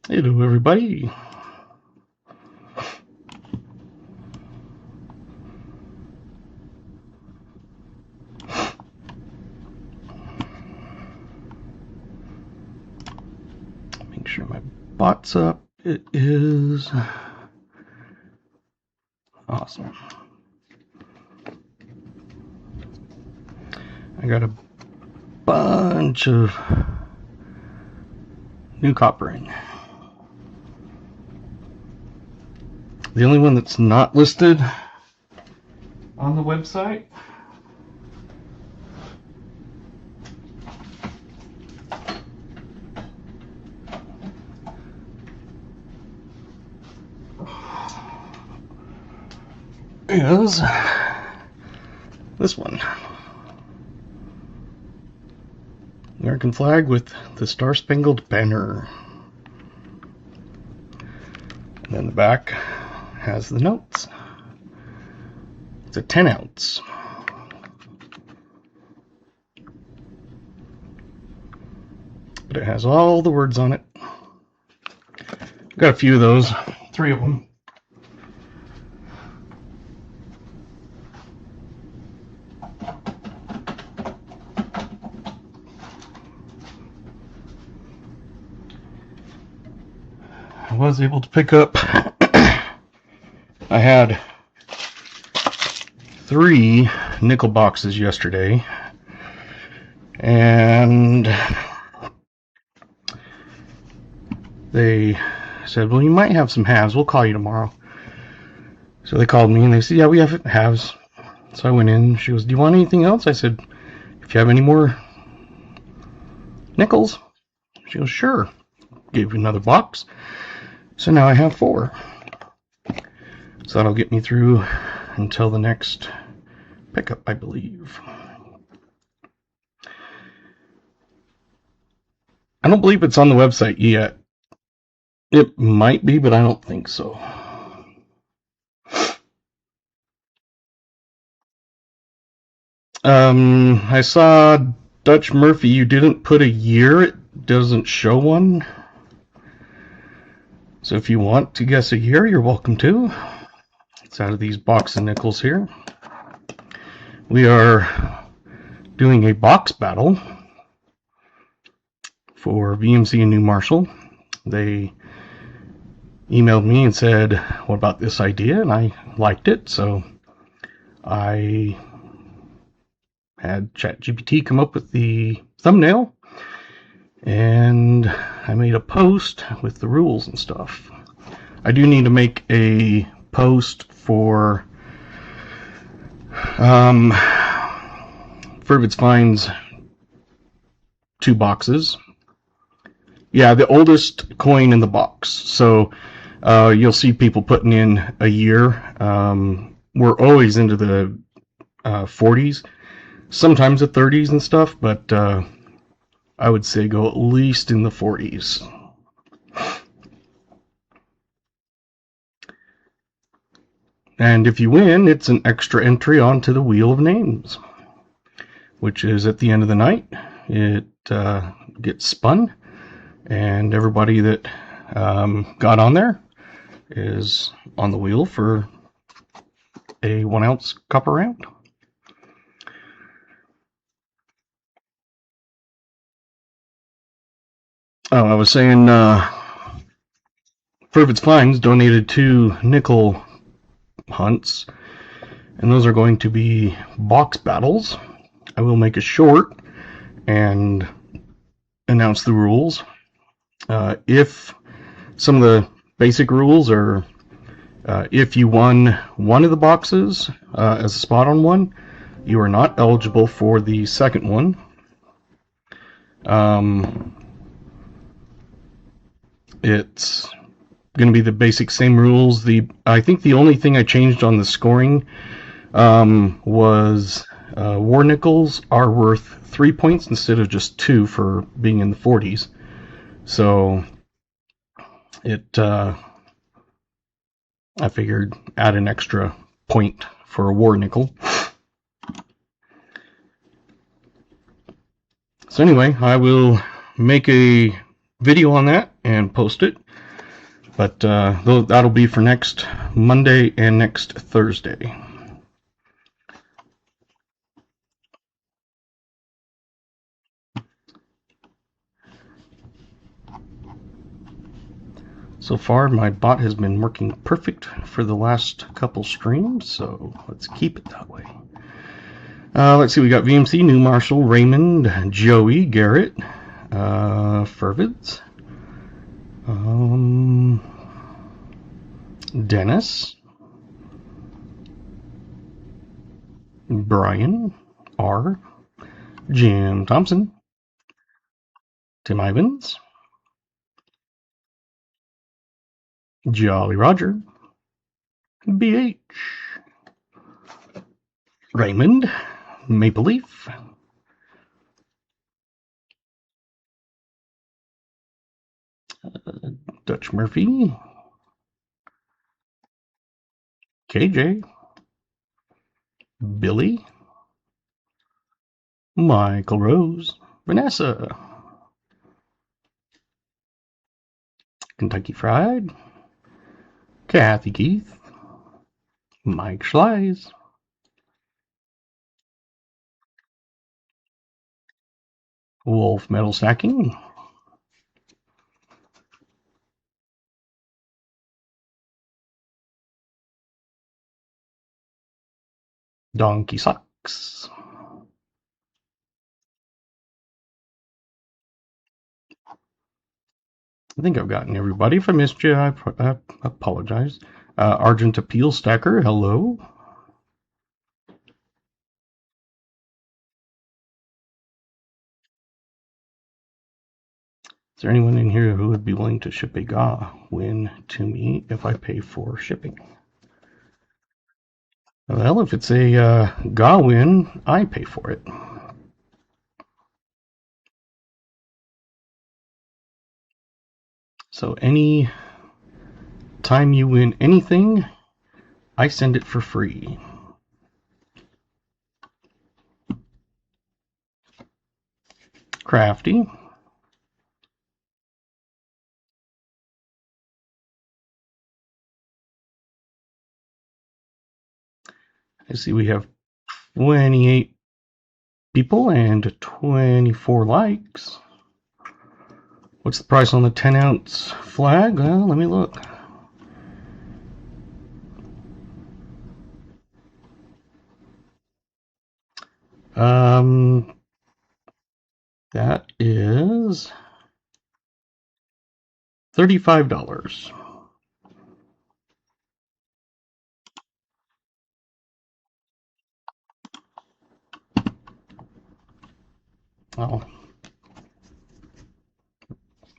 Hello, everybody. Make sure my bot's up. It is awesome. I got a bunch of new copper in. The only one that's not listed on the website is this one. American flag with the Star-Spangled Banner. And then the back has the notes. It's a 10 ounce. But it has all the words on it. Got a few of those, 3 of them. I was able to pick up, I had 3 nickel boxes yesterday, and they said, well, you might have some halves, we'll call you tomorrow. So they called me and they said, yeah, we have halves. So I went in, she goes, do you want anything else? I said, if you have any more nickels. She goes, sure. Gave you another box. So now I have 4. So that'll get me through until the next pickup, I believe. I don't believe it's on the website yet. It might be, but I don't think so. I saw Dutch Murphy, you didn't put a year, it doesn't show one. So if you want to guess a year, you're welcome to. It's out of these box of nickels here. We are doing a box battle for VMC and New Marshall. They emailed me and said, what about this idea? And I liked it, so I had ChatGPT come up with the thumbnail, and I made a post with the rules and stuff. I do need to make a post for Fervitz finds 2 boxes. Yeah, the oldest coin in the box. So you'll see people putting in a year. We're always into the 40s, sometimes the 30s and stuff, but I would say go at least in the 40s. And if you win, it's an extra entry onto the Wheel of Names, which is at the end of the night. It gets spun, and everybody that got on there is on the wheel for a 1 ounce copper round. Oh, I was saying, Fervitz Finds donated 2 nickel hunts, and those are going to be box battles. I will make a short and announce the rules. If some of the basic rules are, if you won one of the boxes as a spot on one, you are not eligible for the second one. It's going to be the basic same rules. I think the only thing I changed on the scoring was war nickels are worth 3 points instead of just 2 for being in the 40s. So I figured add an extra point for a war nickel. So anyway, I will make a video on that and post it. But that'll be for next Monday and next Thursday. So far, my bot has been working perfect for the last couple streams, so let's keep it that way. Let's see, we got VMC, New Marshall, Raymond, Joey, Garrett, Fervids, Dennis, Brian, R, Jim Thompson, Tim Ivins, Jolly Roger, BH, Raymond, Maple Leaf, Dutch Murphy, KJ, Billy, Michael Rose, Vanessa, Kentucky Fried, Kathy Keith, Mike Schleiz, Wolf Metal Stacking, Donkey Socks, I think I've gotten everybody. If I missed you, I apologize. Argent Appeal Stacker, hello. Is there anyone in here who would be willing to ship a GA win to me if I pay for shipping? Well, if it's a GA win, I pay for it. So any time you win anything, I send it for free. Crafty. I see we have 28 people and 24 likes. What's the price on the 10-ounce flag? Well, let me look. That is $35. Oh,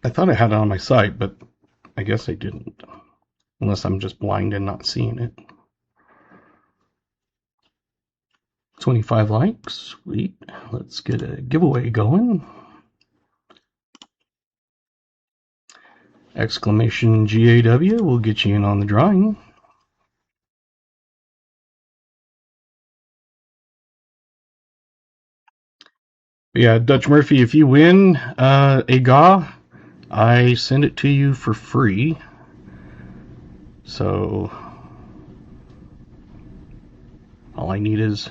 I thought I had it on my site, but I guess I didn't. Unless I'm just blind and not seeing it. 25 likes, sweet. Let's get a giveaway going. Exclamation GAW will get you in on the drawing. Yeah, Dutch Murphy, if you win a GA, I send it to you for free. So all I need is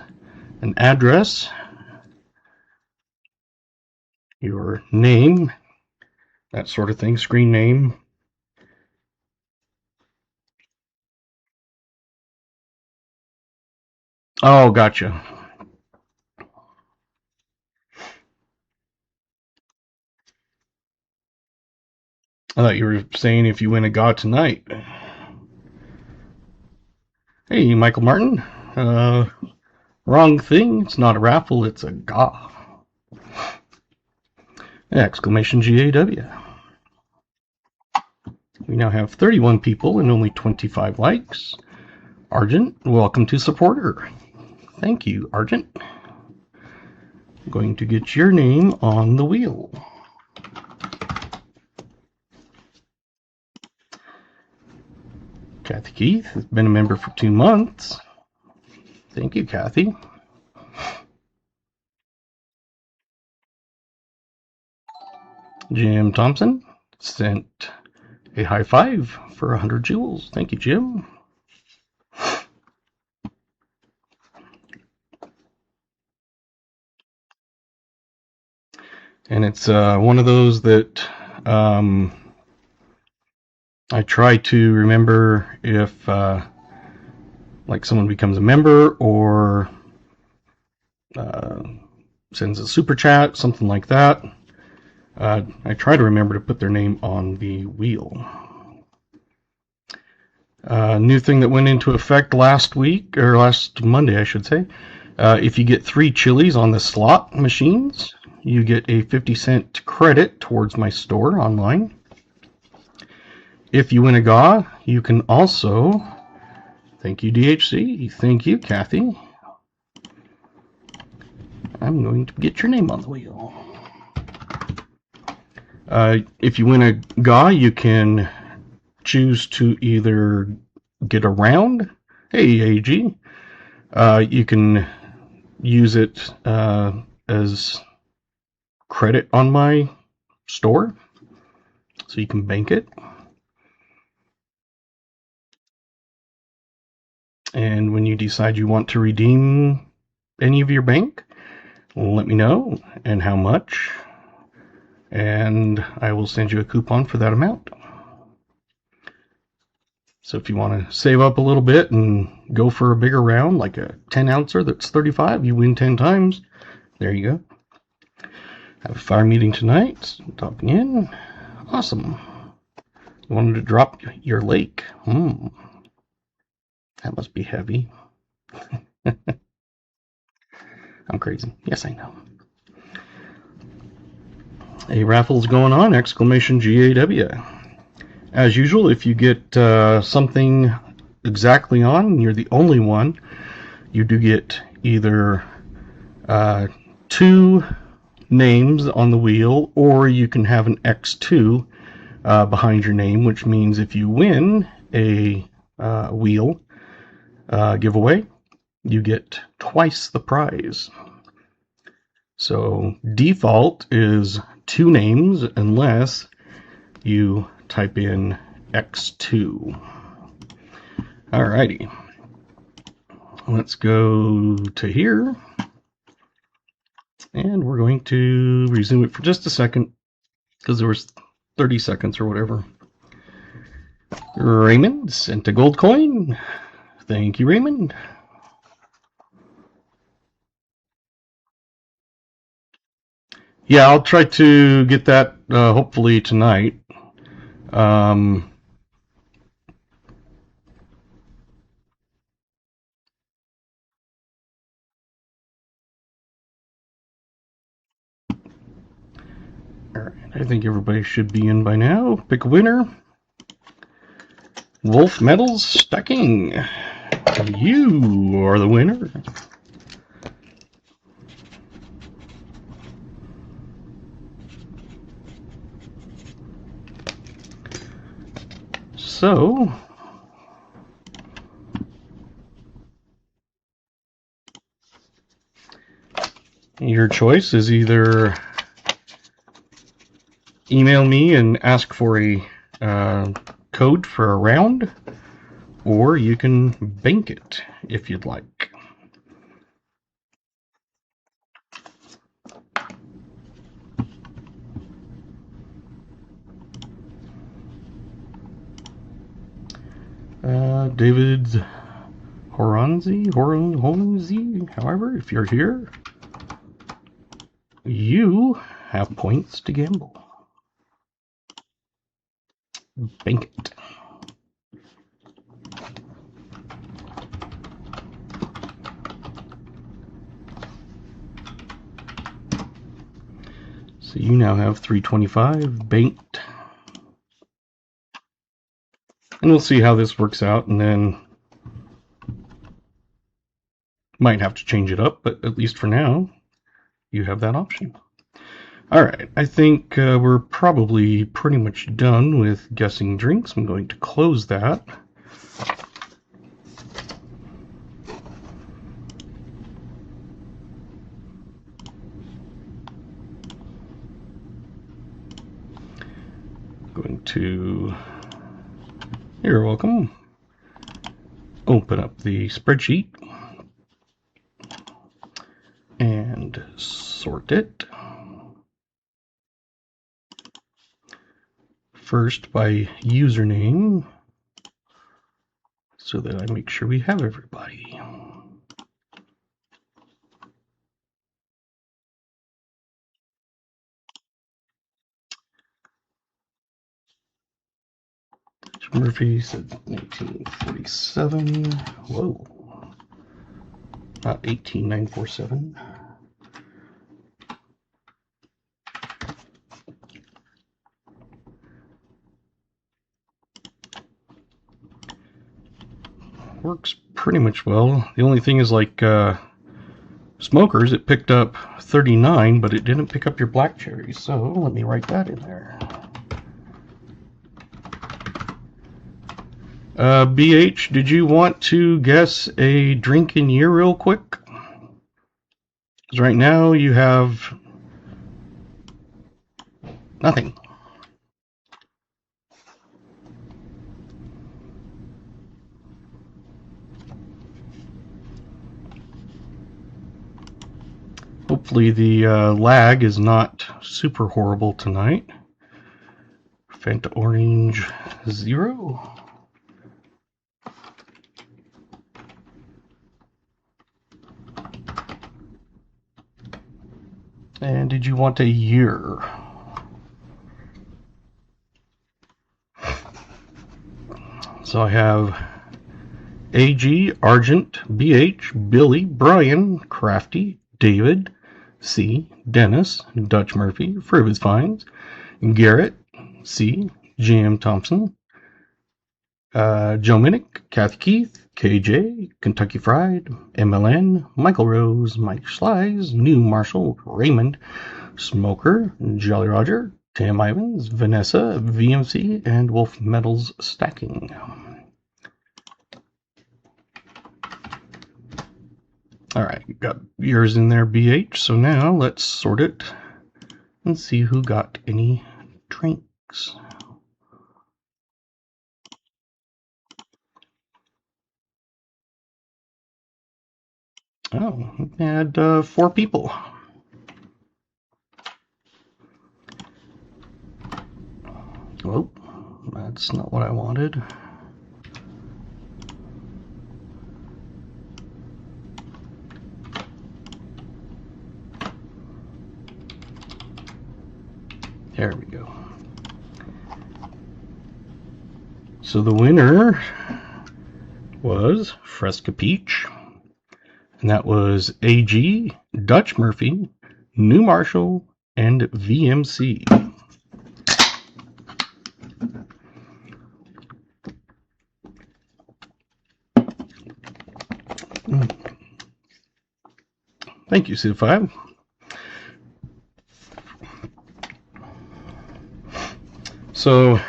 an address, your name, that sort of thing, screen name. Oh, gotcha. I thought you were saying if you win a GA tonight. Hey, Michael Martin. Wrong thing. It's not a raffle, it's a GA. Exclamation GAW. We now have 31 people and only 25 likes. Argent, welcome to Supporter. Thank you, Argent. I'm going to get your name on the wheel. Kathy Keith has been a member for 2 months. Thank you, Kathy. Jim Thompson, sent a high five for 100 jewels. Thank you, Jim. And it's one of those that I try to remember if like someone becomes a member or sends a super chat, something like that. I try to remember to put their name on the wheel. New thing that went into effect last week, or last Monday, I should say. If you get 3 chilies on the slot machines, you get a 50-cent credit towards my store online. If you win a GA, you can also, thank you DHC, thank you Kathy, I'm going to get your name on the wheel. If you win a GA, you can choose to either get a round, hey AG, you can use it as credit on my store, so you can bank it. And when you decide you want to redeem any of your bank, let me know and how much, and I will send you a coupon for that amount. So if you want to save up a little bit and go for a bigger round, like a 10 ouncer that's 35, you win 10 times. There you go. Have a fire meeting tonight. Dropping in. Awesome. You wanted to drop your lake. That must be heavy. I'm crazy. Yes, I know. A raffle's going on! Exclamation GAW. As usual, if you get something exactly on, and you're the only one, you do get either 2 names on the wheel, or you can have an X2 behind your name, which means if you win a wheel giveaway, you get twice the prize. So default is 2 names unless you type in X2. Alrighty. Let's go to here. And we're going to resume it for just a second because there was 30 seconds or whatever. Raymond sent a gold coin. Thank you, Raymond. Yeah, I'll try to get that hopefully tonight. All right, I think everybody should be in by now. Pick a winner. Wolf Metals Stacking. You are the winner. So, your choice is either email me and ask for a code for a round, or you can bank it if you'd like. David Horanzi, however, if you're here, you have points to gamble. Bank it. So you now have 325 banked. And we'll see how this works out, and then might have to change it up, but at least for now, you have that option. All right, I think we're probably pretty much done with guessing drinks. I'm going to close that. Going to, you're welcome, open up the spreadsheet and sort it. First by username, so that I make sure we have everybody. Murphy said 1947. Whoa. Not 18947. Works pretty much well. The only thing is, like, smokers, it picked up 39, but it didn't pick up your black cherries. So let me write that in there. BH, did you want to guess a drink in year real quick? Because right now you have nothing. Hopefully the lag is not super horrible tonight. Fanta Orange 0. And did you want a year? So I have AG, Argent, BH, Billy, Brian, Crafty, David, C, Dennis, Dutch Murphy, Frivis Fines, Garrett, C, Jam Thompson, Joe Minnick, Kathy Keith, KJ, Kentucky Fried, MLN, Michael Rose, Mike Slies, New Marshall, Raymond, Smoker, Jolly Roger, Tam Ivans, Vanessa, VMC, and Wolf Metals Stacking. Alright, got yours in there, BH, so now let's sort it and see who got any drinks. Oh, we had 4 people. Oh, that's not what I wanted. There we go. So the winner was Fresca Peach, and that was AG, Dutch Murphy, New Marshall, and VMC. Thank you, Sid5. So,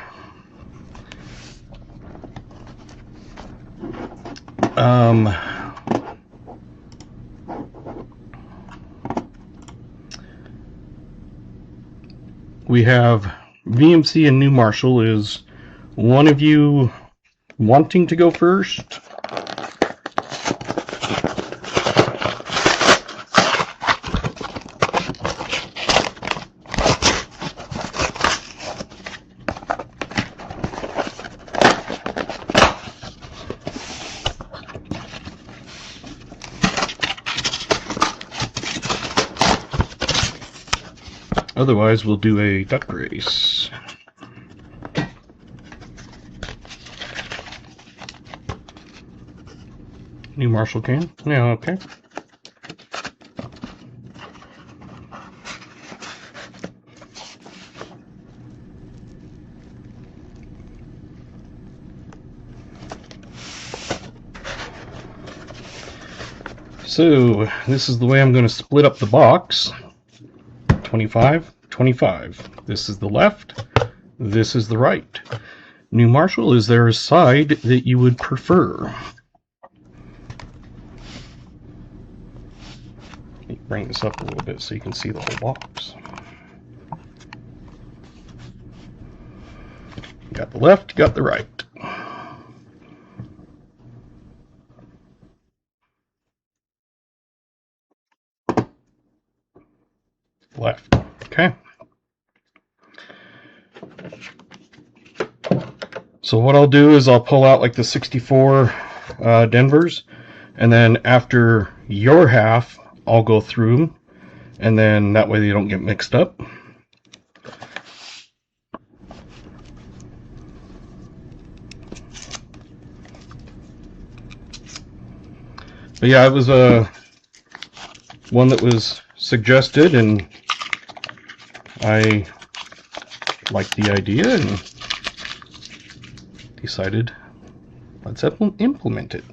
we have VMC and New Marshall. Is one of you wanting to go first? Otherwise, we'll do a duck race. New Marshall can? Yeah, okay. So, this is the way I'm going to split up the box. 25, 25. This is the left, this is the right. New Marshall, is there a side that you would prefer? Let me bring this up a little bit so you can see the whole box. Got the left, got the right. Left. Okay. So what I'll do is I'll pull out like the 64 Denvers, and then after your half, I'll go through them, and then that way they don't get mixed up. But yeah, it was one that was suggested, and I liked the idea and decided let's implement it.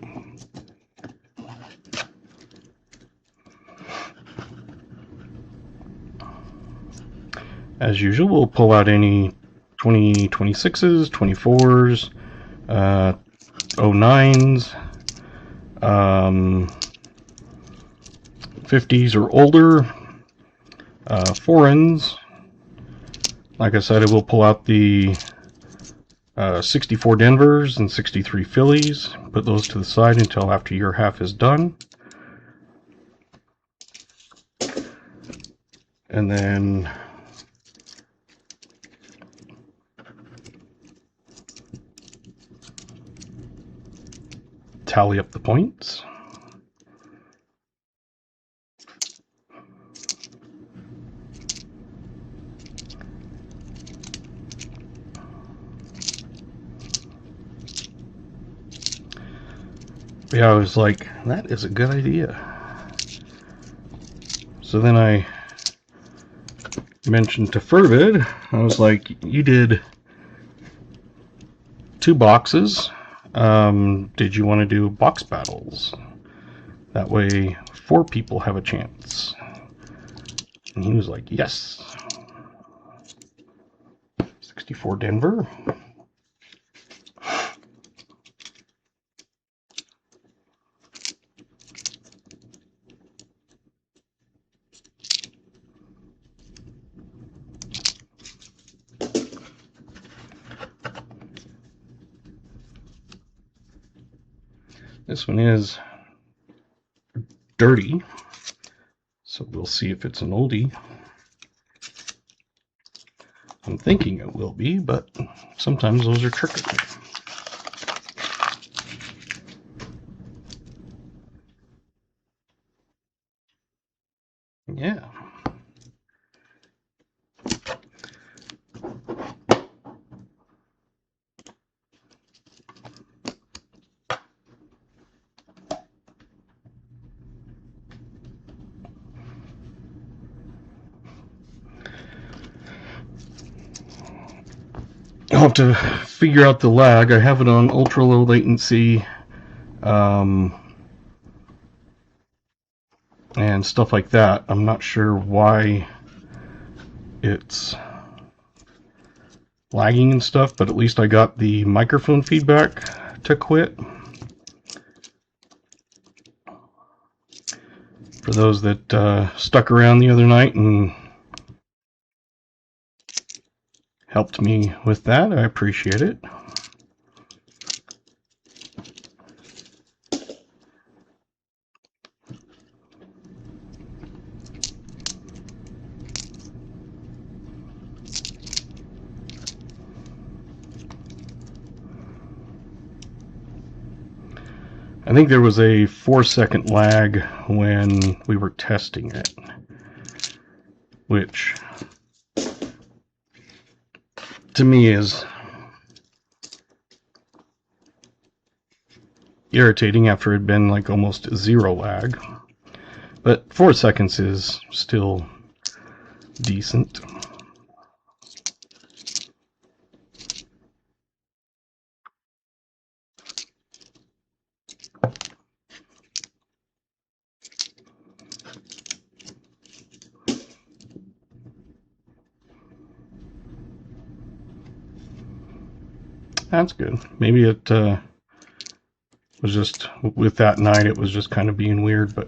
As usual, we'll pull out any 2026s, 24s, 09s, 50s or older, foreigns. Like I said, I will pull out the 64 Denvers and 63 Phillies. Put those to the side until after your half is done. And then tally up the points. Yeah, I was like, that is a good idea. So then I mentioned to Fervid, I was like, you did 2 boxes. Did you want to do box battles? That way 4 people have a chance. And he was like, yes. 64 Denver. This one is dirty, so we'll see if it's an oldie. I'm thinking it will be, but sometimes those are tricky. Yeah. I'll have to figure out the lag. I have it on ultra low latency and stuff like that. I'm not sure why it's lagging and stuff, but at least I got the microphone feedback to quit. For those that stuck around the other night and helped me with that, I appreciate it. I think there was a 4-second lag when we were testing it, which to me is irritating after it had been like almost 0 lag. But 4 seconds is still decent. That's good. Maybe it was just, with that night, it was just kind of being weird, but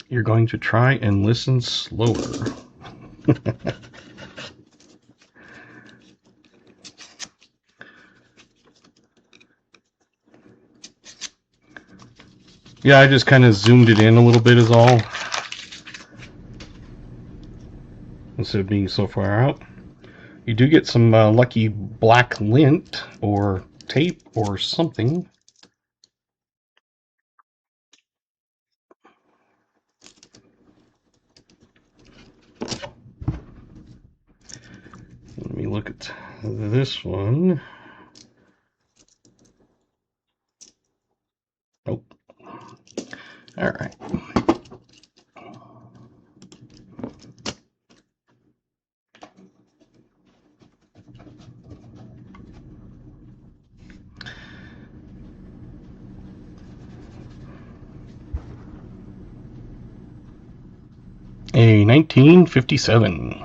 You're going to try and listen slower. Yeah, I just kind of zoomed it in a little bit is all, instead of being so far out. You do get some lucky black lint or tape or something. Let me look at this one. Nope. All right. A 1957.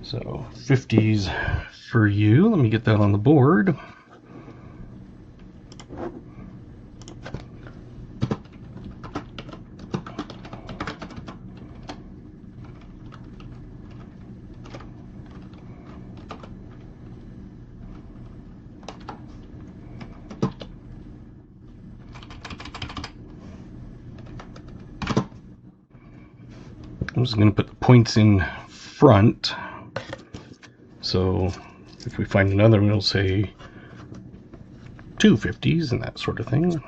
So 50s for you. Let me get that on the board. I'm just going to put the points in front. So if we find another one, it'll say 250s and that sort of thing.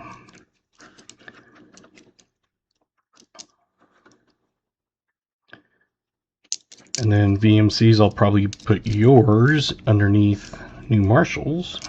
And then VMCs, I'll probably put yours underneath New Marshall's.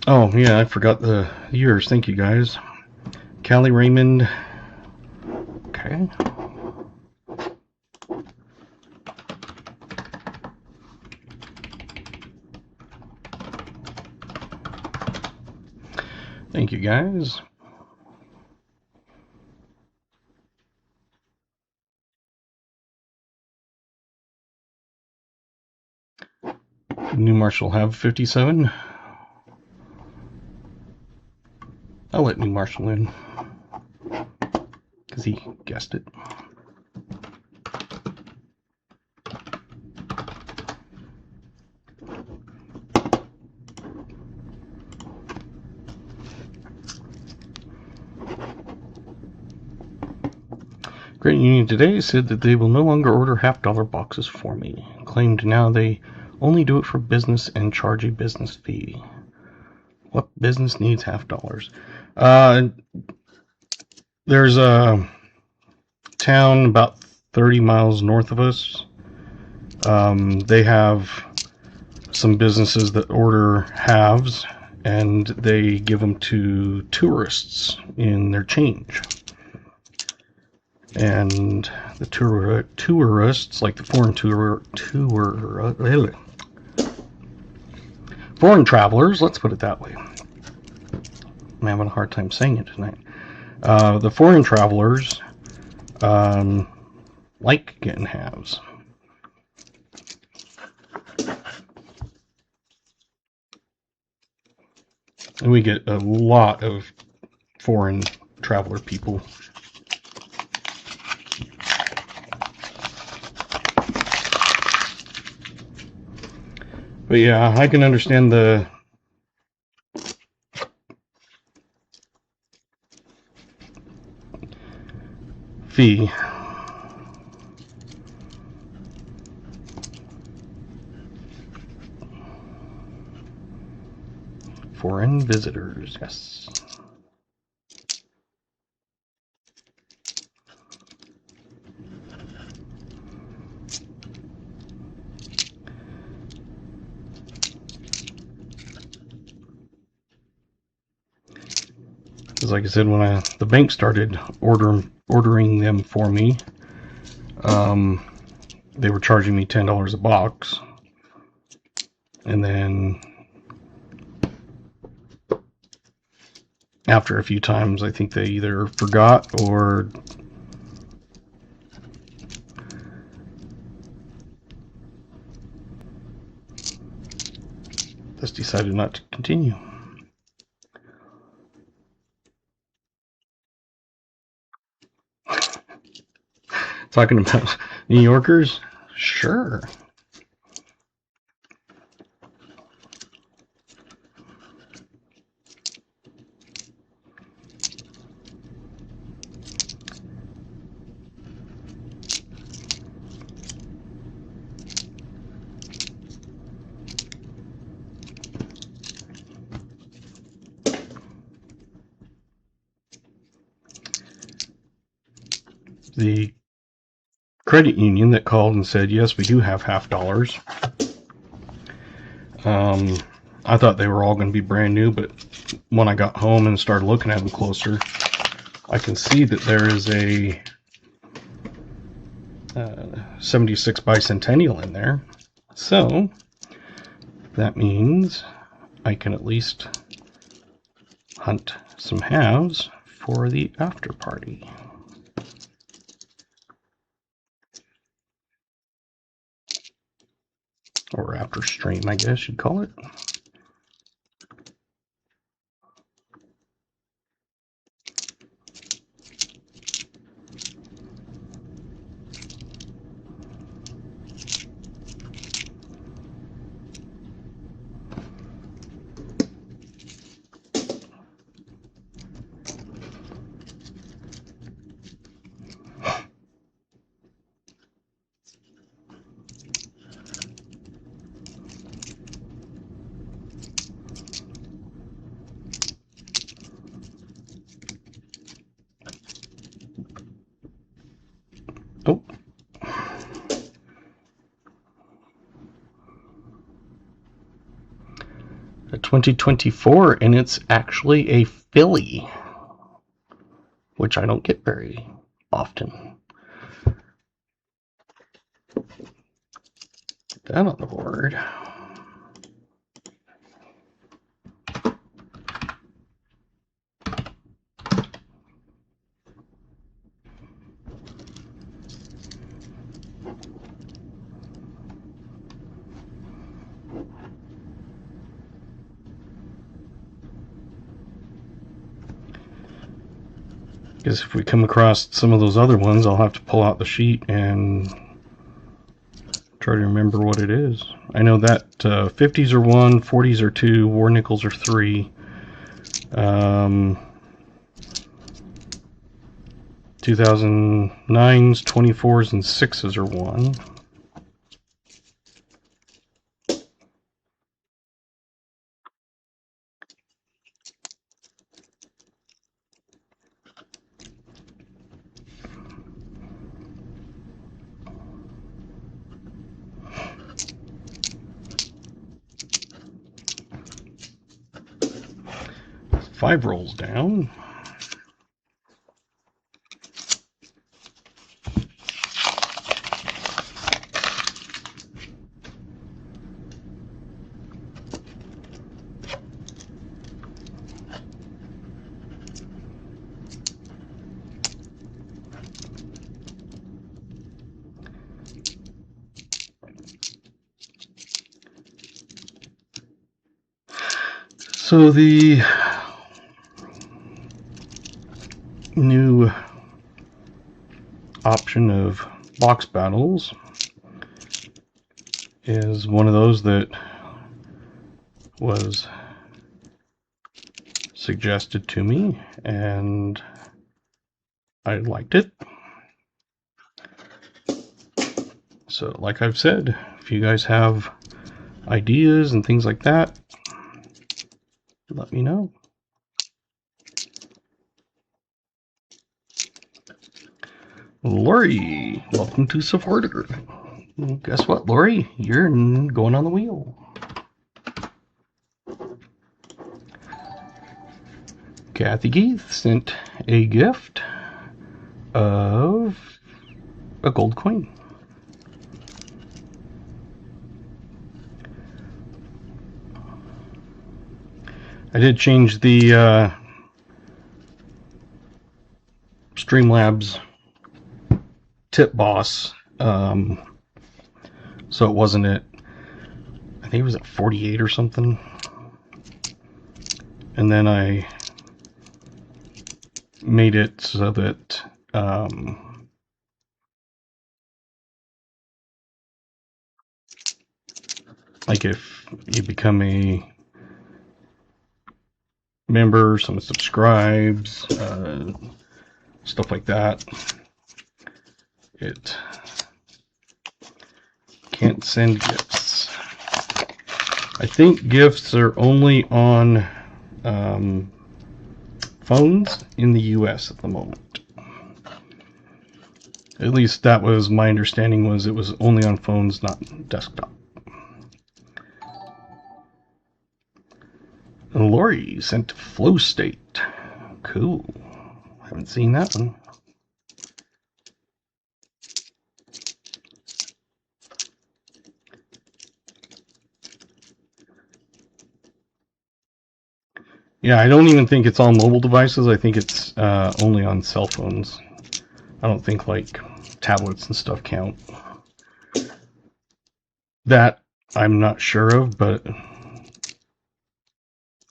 Oh, yeah, I forgot the years. Thank you, guys. Callie Raymond. Okay. Thank you, guys. New Marshall have 57. I'll let New Marshall in because he guessed it. Credit Union today said that they will no longer order half-dollar boxes for me. Claimed now they only do it for business and charge a business fee. What business needs half-dollars? There's a town about 30 miles north of us. They have some businesses that order halves, and they give them to tourists in their change. And the tourists, like the foreign travelers, let's put it that way. I'm having a hard time saying it tonight. The foreign travelers like getting halves. And we get a lot of foreign traveler people. But yeah, I can understand the fee. Foreign visitors, yes. Because like I said, when the bank started ordering them for me, They were charging me $10 a box, and then after a few times, I think they either forgot or just decided not to continue. Talking about New Yorkers? Sure. The credit union that called and said, yes, we do have $50. I thought they were all going to be brand new, but when I got home and started looking at them closer, I can see that there is a 76 bicentennial in there. So that means I can at least hunt some halves for the after party. Or after stream, I guess you'd call it. Oh. A 2024, and it's actually a filly, which I don't get very often. Get that on the board. Because if we come across some of those other ones, I'll have to pull out the sheet and try to remember what it is. I know that 50s are 1, 40s are 2, war nickels are 3. 2009s, 24s, and 6s are 1. Five rolls down. So the new option of box battles is one of those that was suggested to me, and I liked it. So like I've said, if you guys have ideas and things like that, let me know. Lori, welcome to Supporter. Guess what, Lori? You're going on the wheel. Kathy Keith sent a gift of a gold coin. I did change the Streamlabs tip boss, so it wasn't at, I think it was at 48 or something, and then I made it so that like if you become a member, someone subscribes, stuff like that, it can't send gifts. I think gifts are only on phones in the US at the moment. At least that was my understanding, was it was only on phones, not desktop. And Lori sent Flow State. Cool. Haven't seen that one. Yeah, I don't even think it's on mobile devices. I think it's only on cell phones. I don't think like tablets and stuff count. That I'm not sure of, but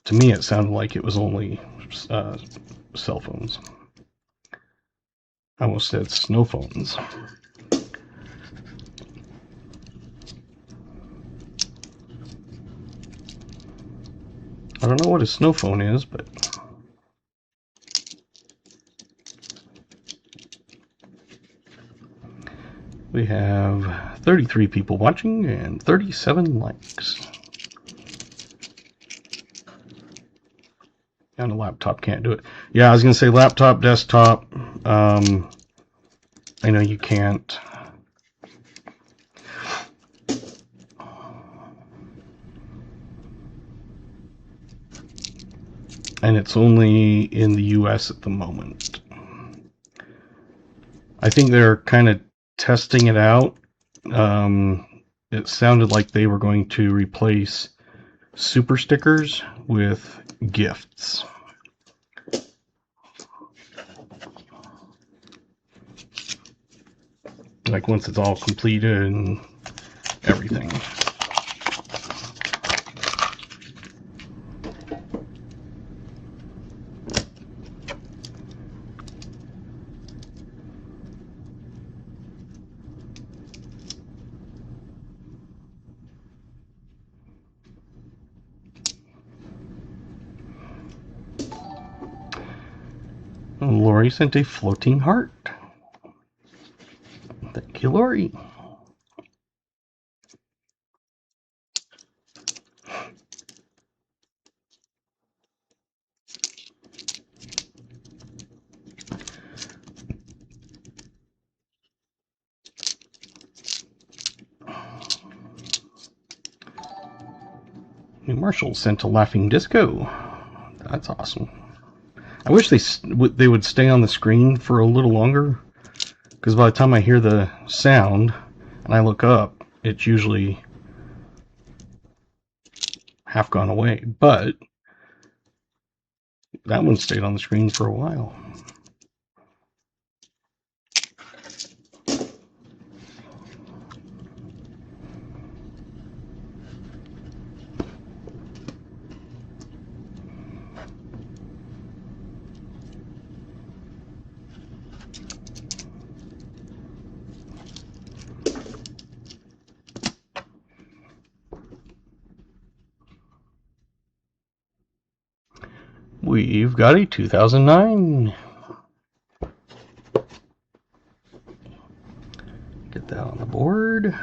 to me it sounded like it was only cell phones. I almost said snow phones. I don't know what a snow phone is, but we have 33 people watching and 37 likes. And a laptop can't do it. Yeah, I was going to say laptop, desktop. I know you can't. And it's only in the US at the moment. I think they're kind of testing it out. It sounded like they were going to replace super stickers with gifts. Like once it's all completed and everything. Lori sent a floating heart. Thank you, Lori. New Marshall sent a laughing disco. That's awesome. I wish they would stay on the screen for a little longer, because by the time I hear the sound and I look up, it's usually half gone away. But that one stayed on the screen for a while. We've got a 2009. Get that on the board.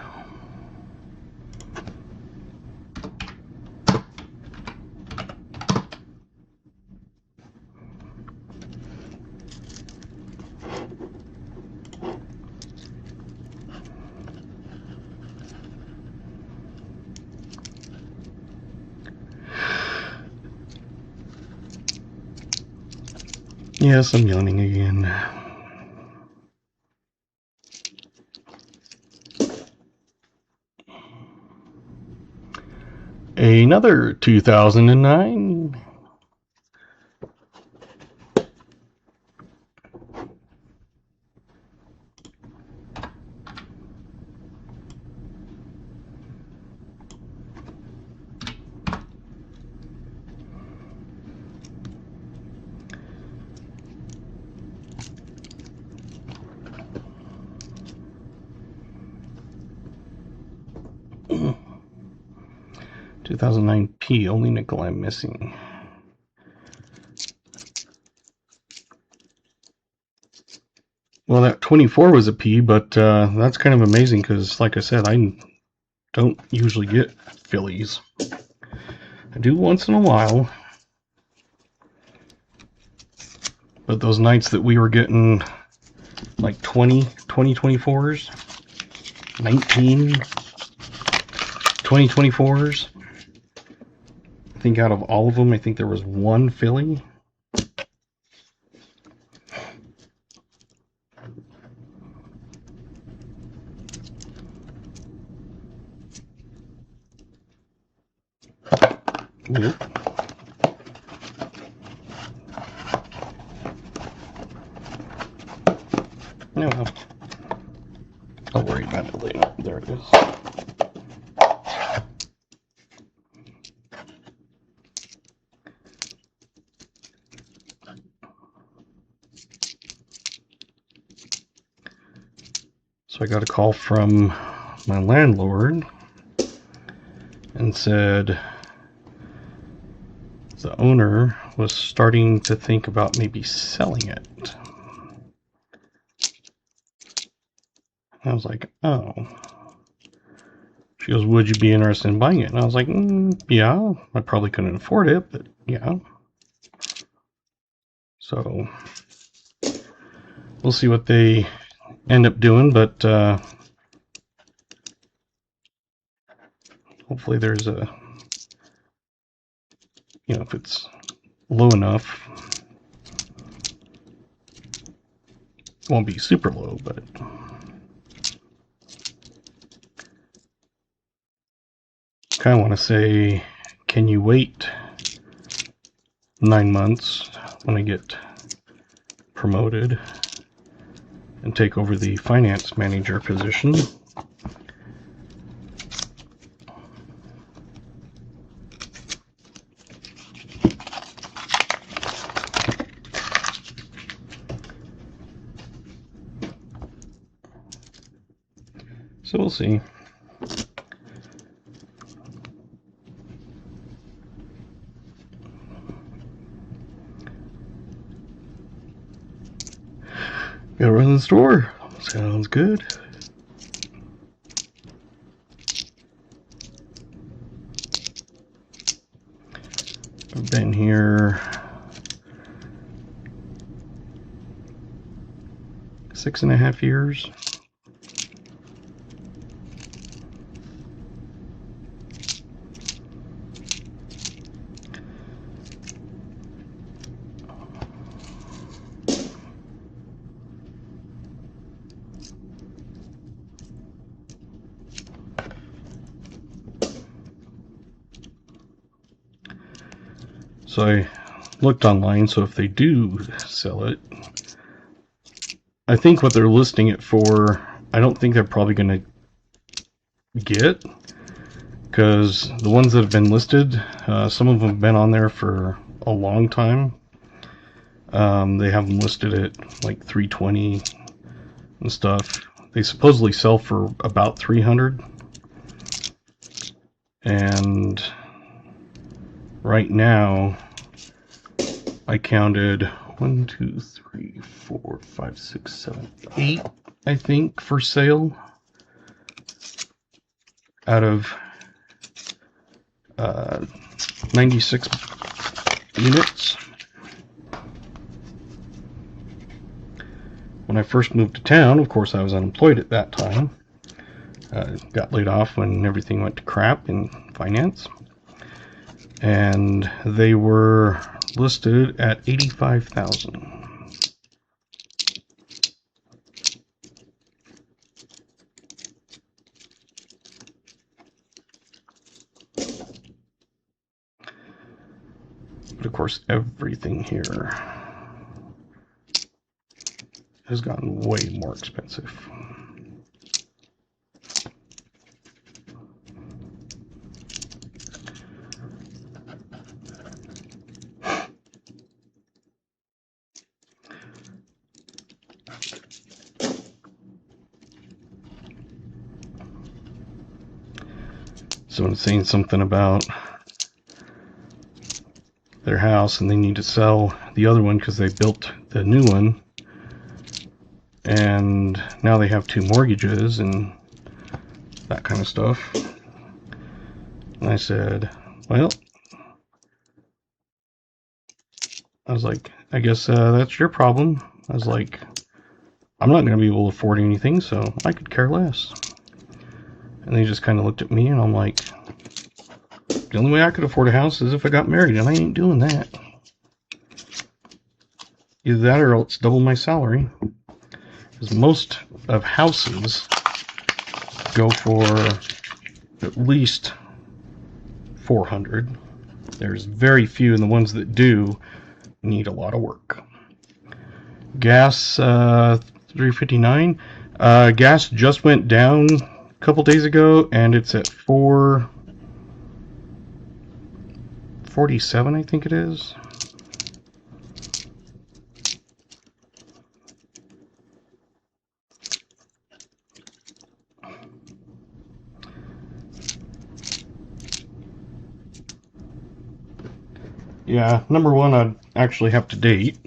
Yes, I'm yawning again. Another 2009. P, only nickel I'm missing. Well, that 24 was a P, but that's kind of amazing because, like I said, I don't usually get fillies. I do once in a while. But those nights that we were getting like 20 24s, 19 24s, I think out of all of them, I think there was one filly. Yep. No, I'll worry about it later. There it is. So I got a call from my landlord and said the owner was starting to think about maybe selling it. I was like, oh. She goes, would you be interested in buying it? And I was like, yeah, I probably couldn't afford it, but yeah. So we'll see what they end up doing, but hopefully there's a, you know, if it's low enough, it won't be super low, but kind of want to say, can you wait 9 months when I get promoted and take over the finance manager position? So we'll see. Gotta run to the store. Sounds good. I've been here 6.5 years. So I looked online, so if they do sell it, I think what they're listing it for, I don't think they're probably going to get, because the ones that have been listed, some of them have been on there for a long time. They have them listed at like 320 and stuff. They supposedly sell for about 300, and right now I counted 1, 2, 3, 4, 5, 6, 7, 8, I think, for sale out of 96 units. When I first moved to town, of course, I was unemployed at that time. Got laid off when everything went to crap in finance. And they were listed at 85,000. But of course, everything here has gotten way more expensive. Someone's saying something about their house and they need to sell the other one because they built the new one, and now they have 2 mortgages and that kind of stuff. And I said, well, I was like, I guess that's your problem. I was like, I'm not going to be able to afford anything, so I could care less. And they just kind of looked at me, and I'm like, the only way I could afford a house is if I got married, and I ain't doing that. Either that or else double my salary. Because most of houses go for at least $400. There's very few, and the ones that do need a lot of work. Gas, $3.59. Gas just went down a couple days ago, and it's at $4.47, I think it is. Yeah, number one, I'd actually have to date,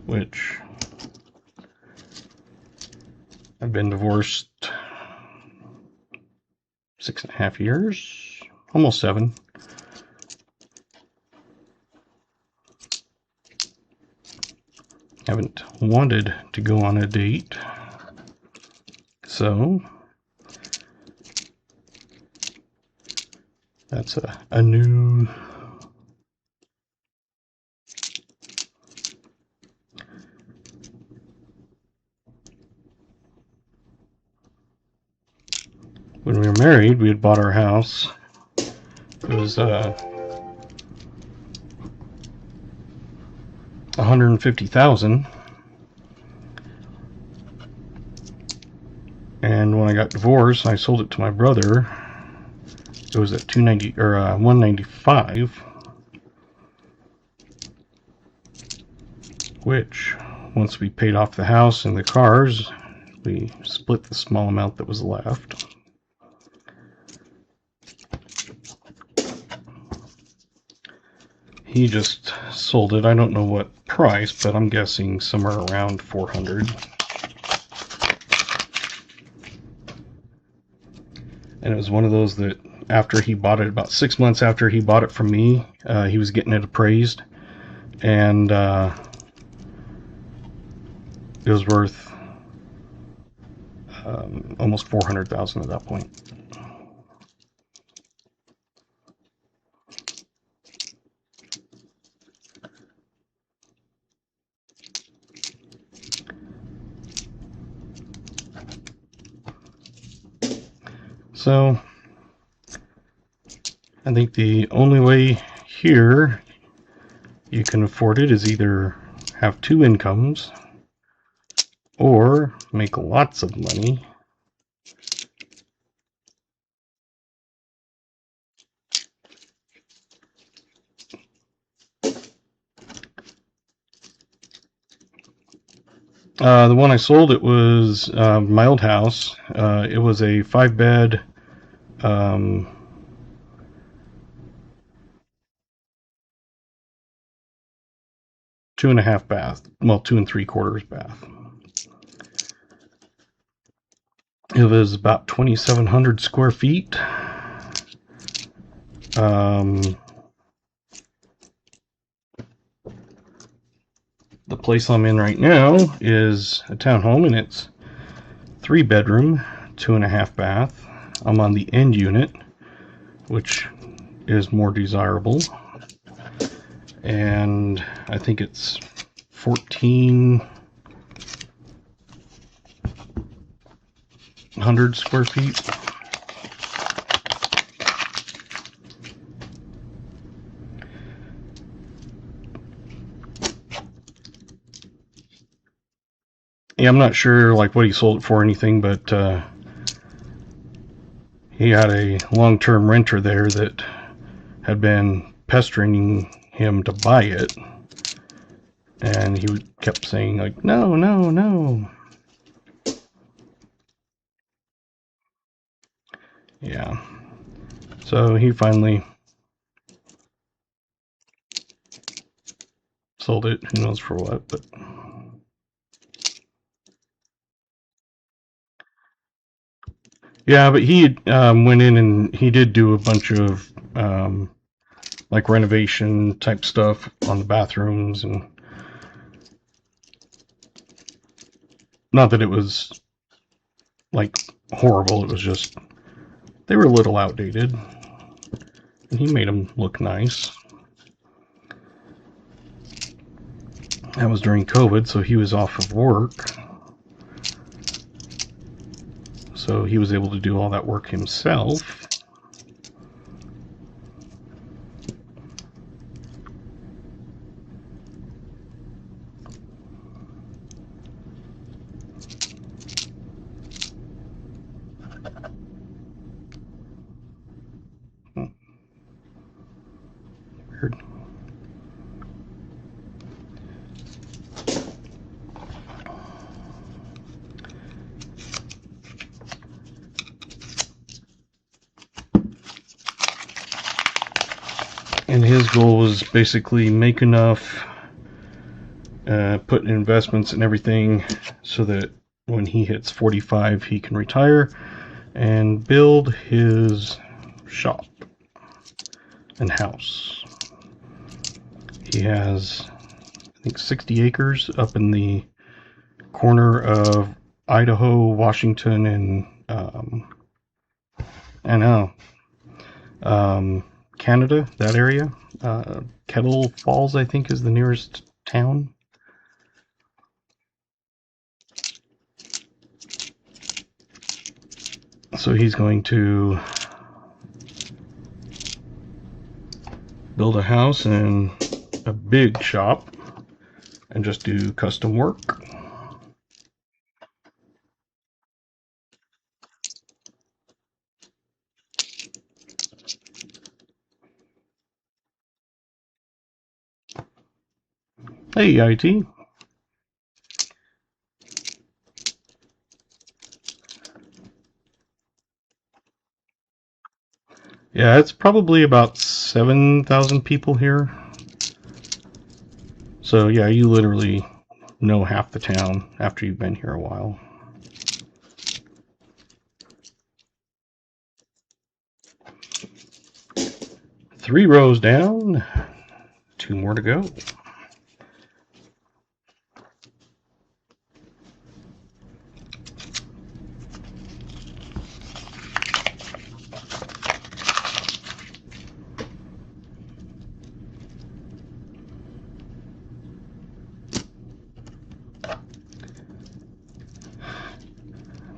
which I've been divorced 6.5 years, almost 7. Haven't wanted to go on a date, so that's a new when we were married, we had bought our house. It was $150,000, and when I got divorced, I sold it to my brother. It was at $290 or $195, which once we paid off the house and the cars, we split the small amount that was left. He just sold it. I don't know what price, but I'm guessing somewhere around $400. And it was one of those that after he bought it, about 6 months after he bought it from me, he was getting it appraised, and it was worth almost $400,000 at that point. So I think the only way here you can afford it is either have 2 incomes or make lots of money the one I sold, it was my old house. It was a 5-bed, 2.5 bath, well, 2 3/4 bath. It was about 2,700 square feet. The place I'm in right now is a townhome, and it's 3-bedroom, 2.5 bath. I'm on the end unit, which is more desirable, and I think it's 1,400 square feet. Yeah, I'm not sure like what he sold it for or anything, but he had a long-term renter there that had been pestering him to buy it, and he kept saying like, no, no, no. Yeah. So he finally sold it. Who knows for what, but yeah. But he went in and he did do a bunch of like renovation type stuff on the bathrooms, and not that it was like horrible. It was just they were a little outdated, and he made them look nice. That was during COVID, so he was off of work. So he was able to do all that work himself. Weird. And his goal was basically make enough, put in investments and everything so that when he hits 45 he can retire and build his shop and house. He has, I think, 60 acres up in the corner of Idaho, Washington, and I know, Canada, that area. Kettle Falls, I think, is the nearest town. So he's going to build a house and a big shop and just do custom work. Hey, IT. Yeah, it's probably about 7,000 people here. So yeah, you literally know half the town after you've been here a while. Three rows down, two more to go.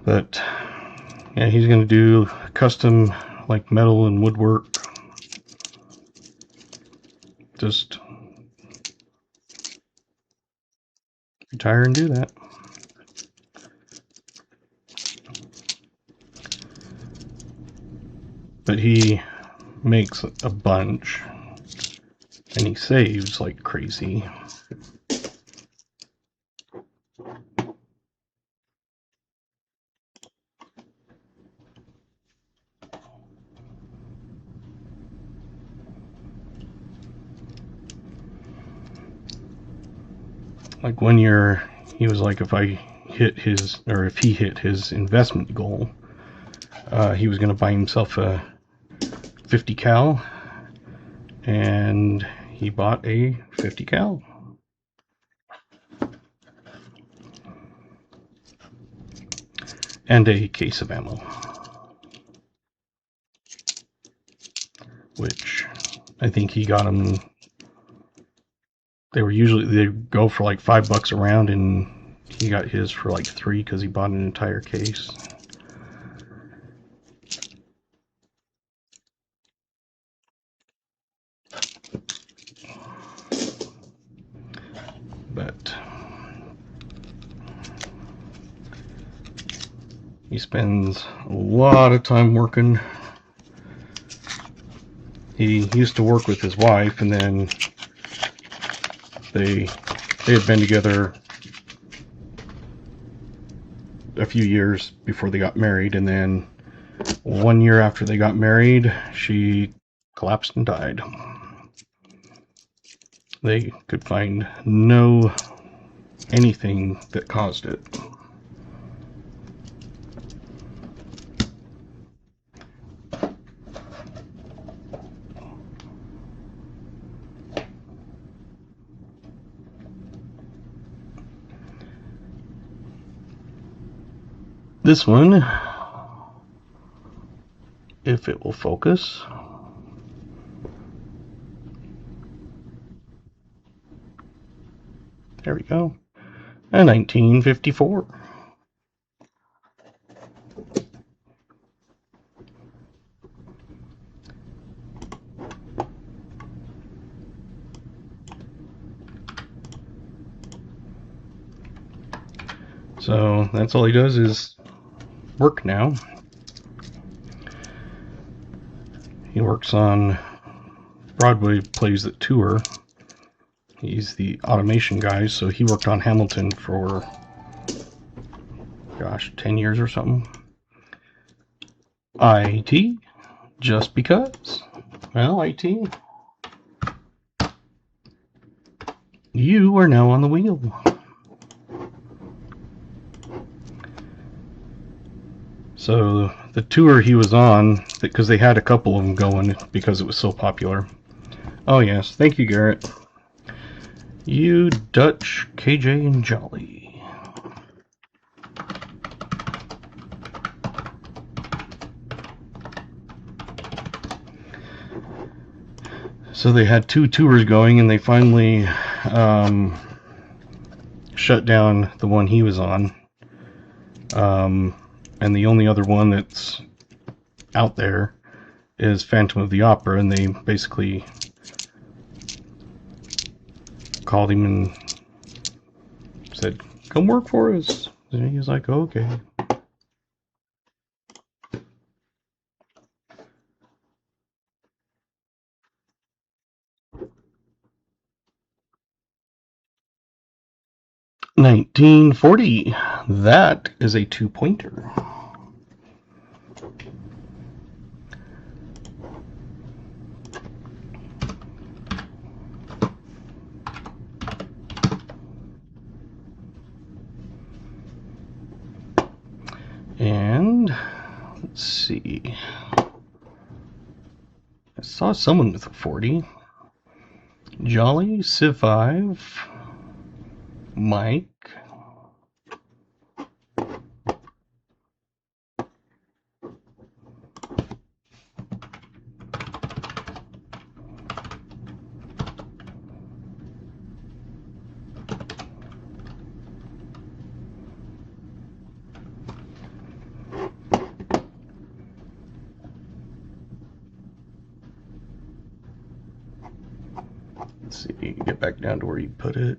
But yeah, he's going to do custom like metal and woodwork. Just retire and do that. But he makes a bunch and he saves like crazy. Like 1 year, he was like, if he hit his investment goal, he was going to buy himself a 50 cal, and he bought a 50 cal. And a case of ammo, which I think he got them. They go for like $5 a round, and he got his for like $3 because he bought an entire case. But He spends a lot of time working. He used to work with his wife, and then they had been together a few years before they got married, and then 1 year after they got married, she collapsed and died. They could find anything that caused it. This one, if it will focus. There we go. A 1954. So that's all he does is work now. He works on Broadway plays that tour. He's the automation guy, so he worked on Hamilton for, gosh, 10 years or something. IT, just because. Well, IT, you are now on the wheel. So the tour he was on, because they had a couple of them going because it was so popular. Oh yes, thank you, Garrett. You, Dutch, KJ, and Jolly. So they had 2 tours going, and they finally shut down the one he was on. And the only other one that's out there is Phantom of the Opera, and they basically called him and said, "Come work for us." And he was like, "Okay." $19.40. That is a 2-pointer. And let's see. I saw someone with a 40. Jolly, Civ 5, Mike. Let's see, get back down to where you put it.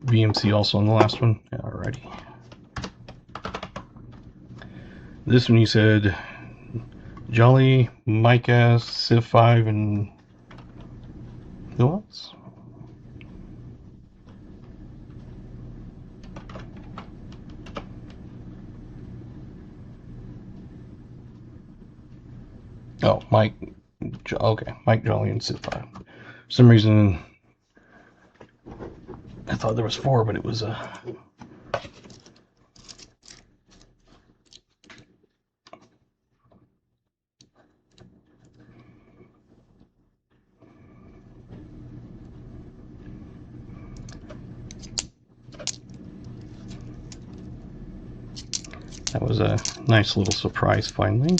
VMC also on the last one. Alrighty. This one you said Jolly, Mike S, Civ 5, and who else? Oh, Mike. Okay, Mike, Jolly, and Civ 5. For some reason, I thought there was 4, but it was that was a nice little surprise finally.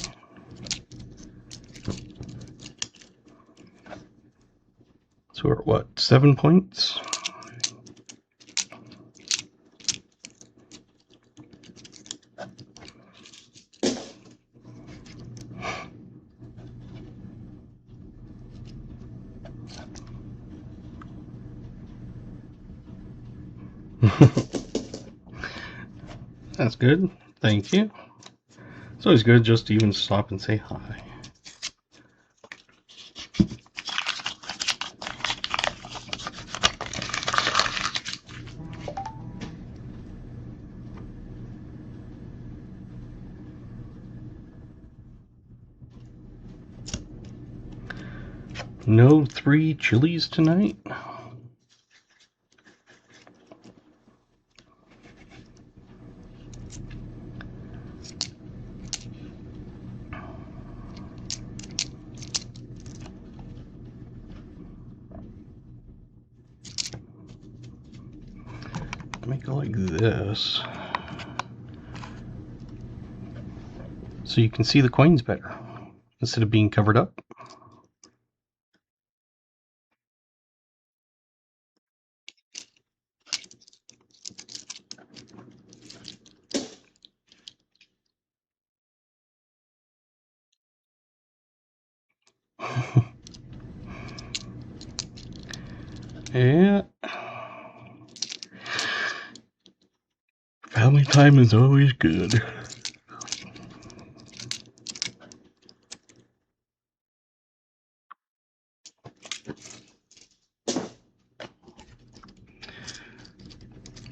So we're at what, 7 points? That's good. Thank you. It's always good just to even stop and say hi. No 3 chilies tonight. Make it like this so you can see the coins better instead of being covered up. Yeah. Family time is always good.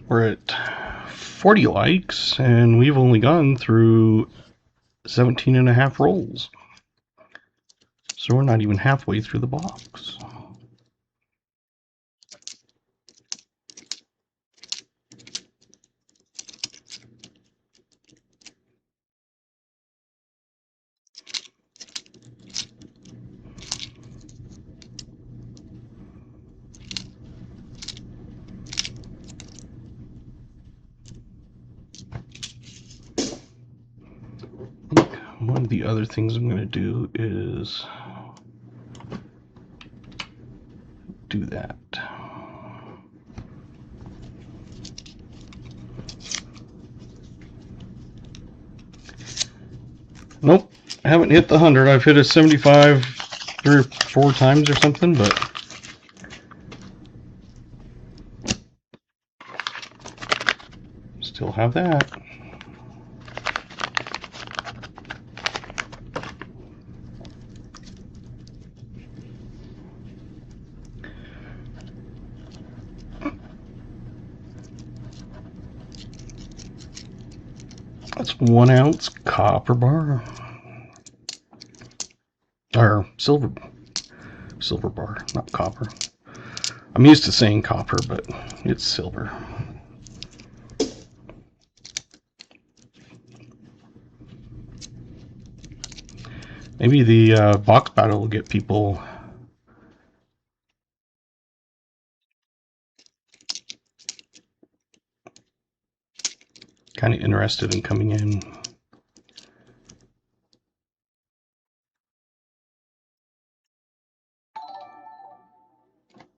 We're at 40 likes and we've only gone through 17 and a half rolls. So we're not even halfway through the box. One of the other things I'm going to do is do that. Nope, I haven't hit the 100. I've hit a 75 3 or 4 times or something, but still have that. That's 1 ounce copper bar. Or silver bar, not copper. I'm used to saying copper, but it's silver. Maybe the box battle will get people kind of interested in coming in.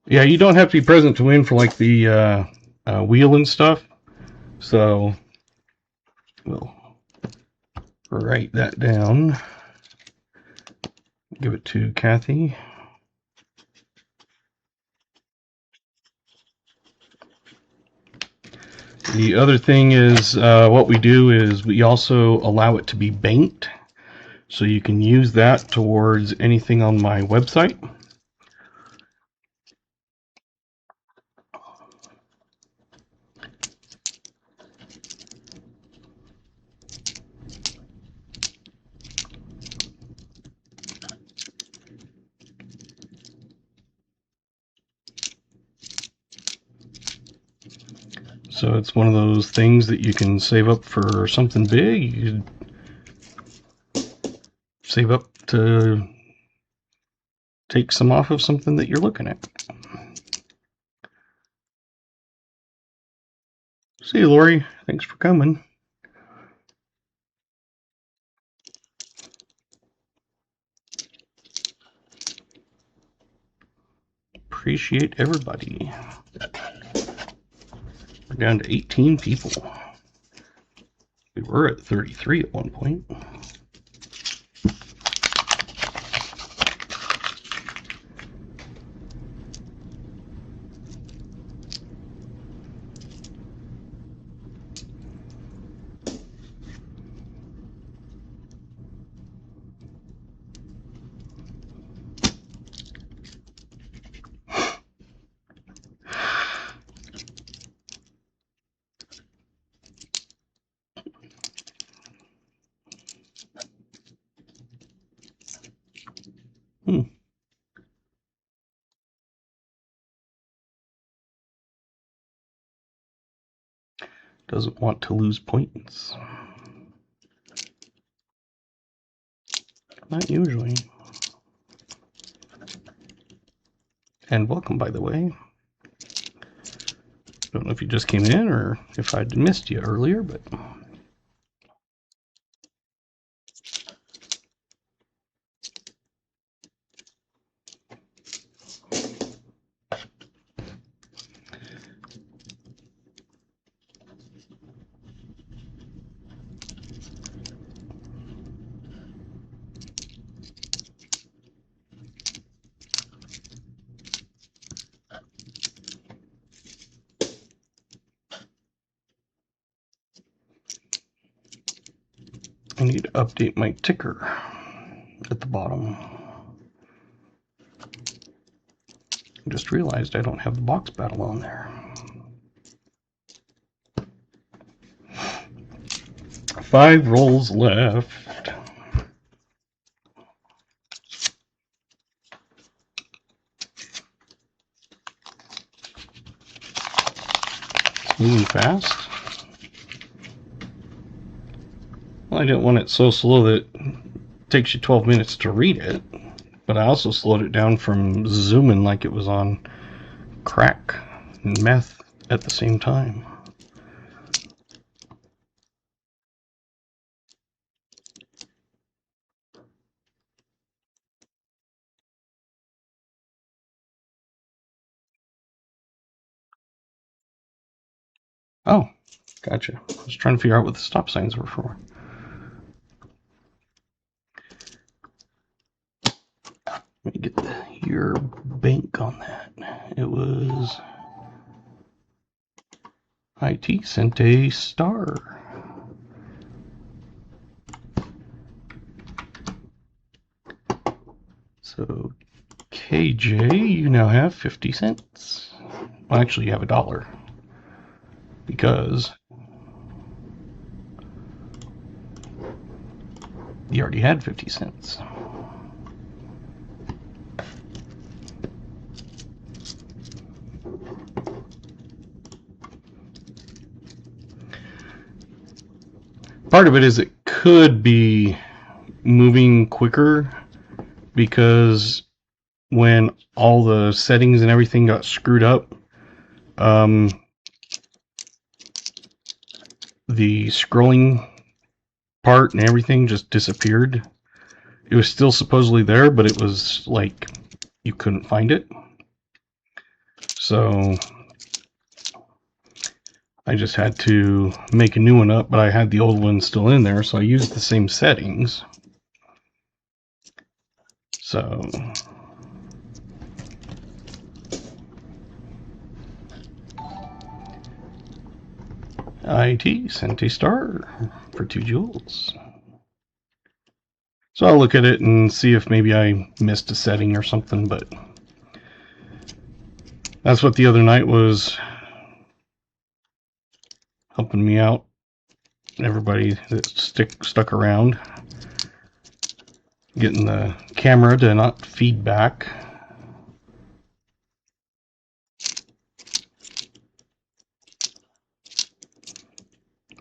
Yeah, you don't have to be present to win for like the wheel and stuff. So we'll write that down. Give it to Kathy. The other thing is what we do is we also allow it to be banked. So you can use that towards anything on my website. So it's one of those things that you can save up for something big. You save up to take some off of something that you're looking at. See you, Lori. Thanks for coming. Appreciate everybody. We're down to 18 people. We were at 33 at one point. Doesn't want to lose points. Not usually. And welcome, by the way. Don't know if you just came in or if I'd missed you earlier, but... I need to update my ticker at the bottom. I just realized I don't have the box battle on there. 5 rolls left. It's moving fast. Well, I didn't want it so slow that it takes you 12 minutes to read it, but I also slowed it down from zooming like it was on crack and meth at the same time. Oh, gotcha. I was trying to figure out what the stop signs were for. Let me get your bank on that. It was IT sent a star. So KJ, you now have 50 cents. Well, actually, you have $1 because you already had 50 cents. Part of it is it could be moving quicker because when all the settings and everything got screwed up, the scrolling part and everything just disappeared. It was still supposedly there, but it was like you couldn't find it. So I just had to make a new one up, but I had the old one still in there, so I used the same settings. So IT sent a star for 2 joules. So I'll look at it and see if maybe I missed a setting or something, but that's what the other night was helping me out. Everybody that stuck around, getting the camera to not feed back.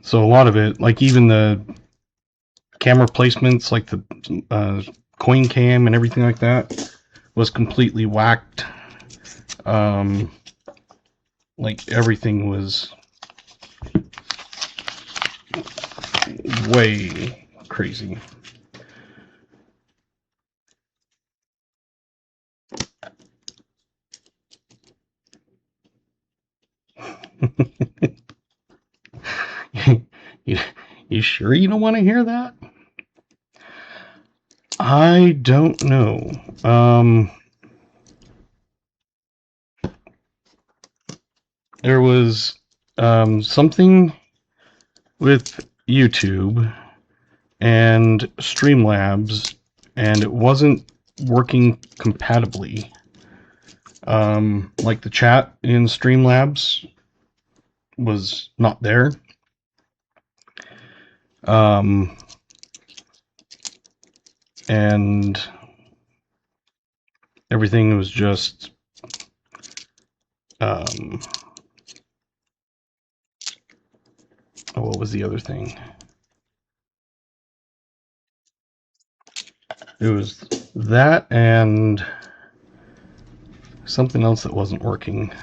So a lot of it, like even the camera placements, like the coin cam and everything like that, was completely whacked. Like everything was way crazy. You sure you don't want to hear that? I don't know. There was something with YouTube and Streamlabs, and it wasn't working compatibly. Like the chat in Streamlabs was not there. And everything was just Oh, what was the other thing? It was that and something else that wasn't working.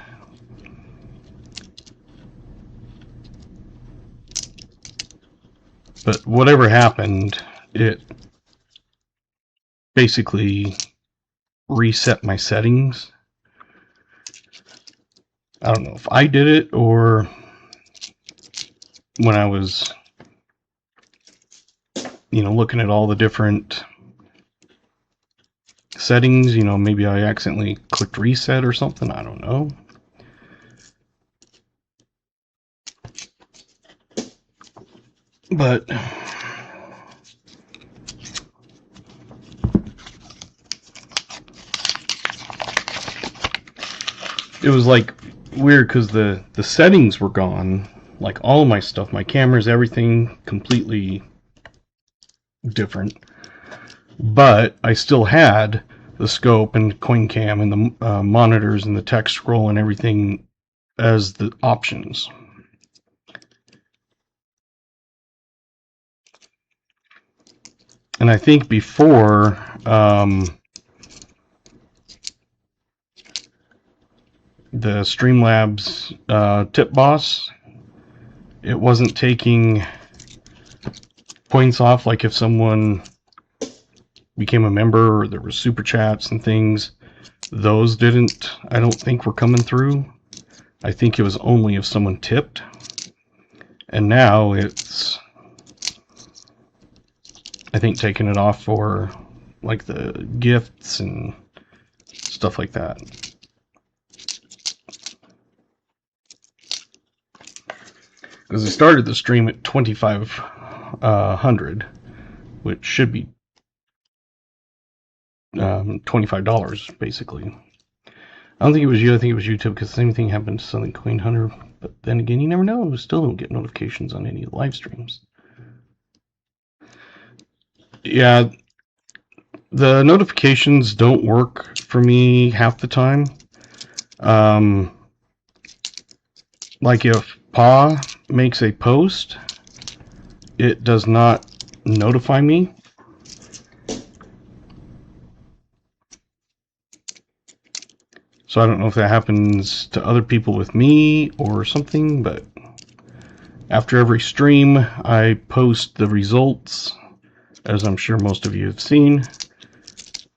But whatever happened, it basically reset my settings. I don't know if I did it or when I was, looking at all the different settings, maybe I accidentally clicked reset or something. I don't know. But it was like weird because the settings were gone, like all my stuff, my cameras, everything completely different, but I still had the scope and coin cam and the monitors and the text scroll and everything as the options. And I think before the Streamlabs tip boss, it wasn't taking points off. Like if someone became a member or there was super chats and things, those I don't think were coming through. I think it was only if someone tipped. And now it's, I think, taking it off for like the gifts and stuff like that. Because I started the stream at 2,500, which should be $25 basically. I don't think it was you. I think it was YouTube, because the same thing happened to Southern Coin Hunter. But then again, you never know. We still don't get notifications on any live streams. Yeah, the notifications don't work for me half the time. Like if Pa makes a post, it does not notify me. So I don't know if that happens to other people with me or something, but after every stream, I post the results, as I'm sure most of you have seen.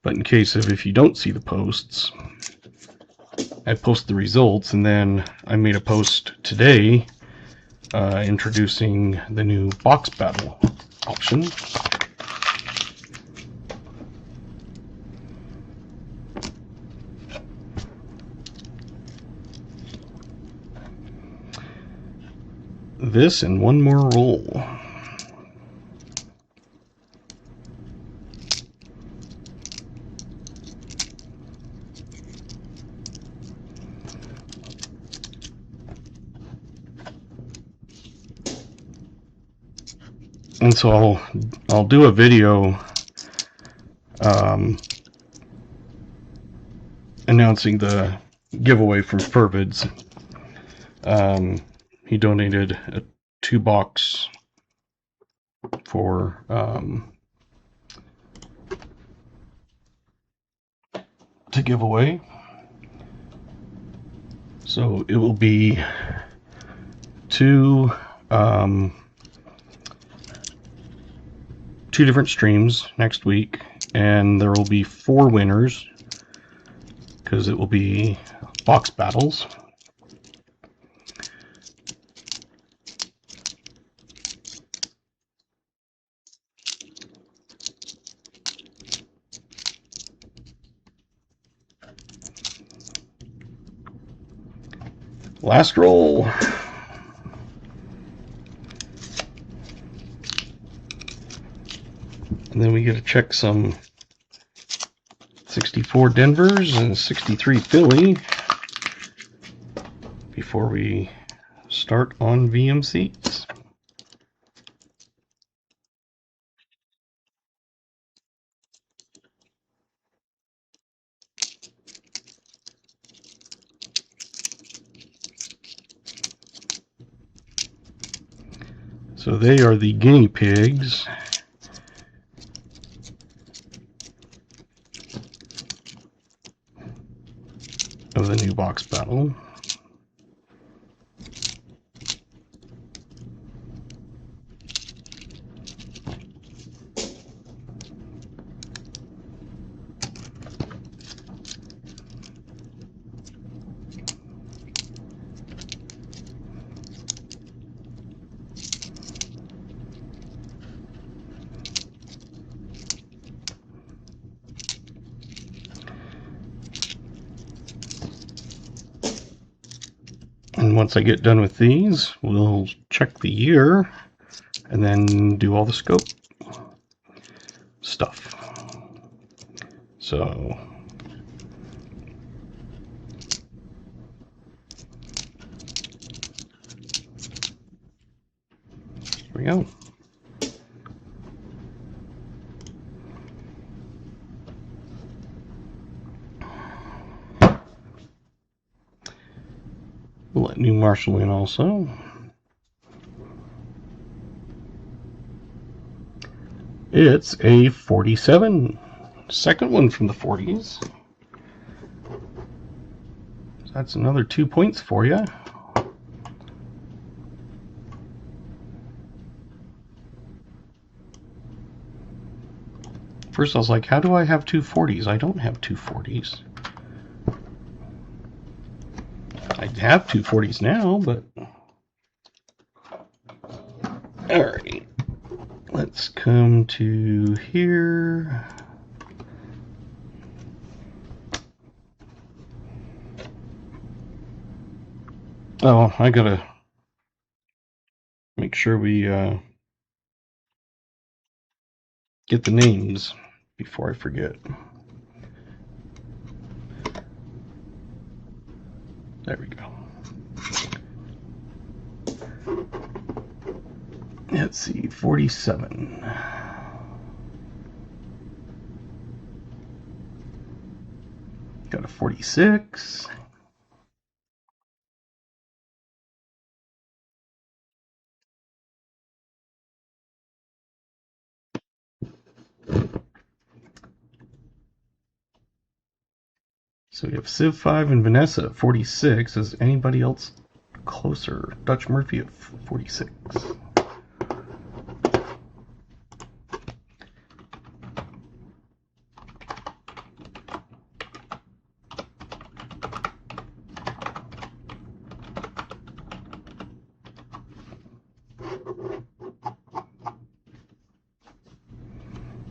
But in case of if you don't see the posts, I post the results, and then I made a post today introducing the new box battle option. This and one more roll. And so I'll do a video announcing the giveaway from Furvids. He donated a 2-box for to give away. So it will be two different streams next week, and there will be 4 winners because it will be box battles. Last roll. And then we get to check some 64 Denvers and 63 Philly before we start on VMCs. So they are the guinea pigs of the new box battle. And once I get done with these, we'll check the year and then do all the scope stuff. So here we go. We'll let New Marshall in also. It's a 47. Second one from the 40s. So that's another 2 points for you. First I was like, how do I have 2 40s? I don't have 2 40s. I have 2 40s now, but... Alright. Let's come to here. Oh, I gotta make sure we get the names before I forget. There we go. Let's see, 47. Got a 46. So we have Civ 5 and Vanessa at 46. Is anybody else closer? Dutch Murphy at 46.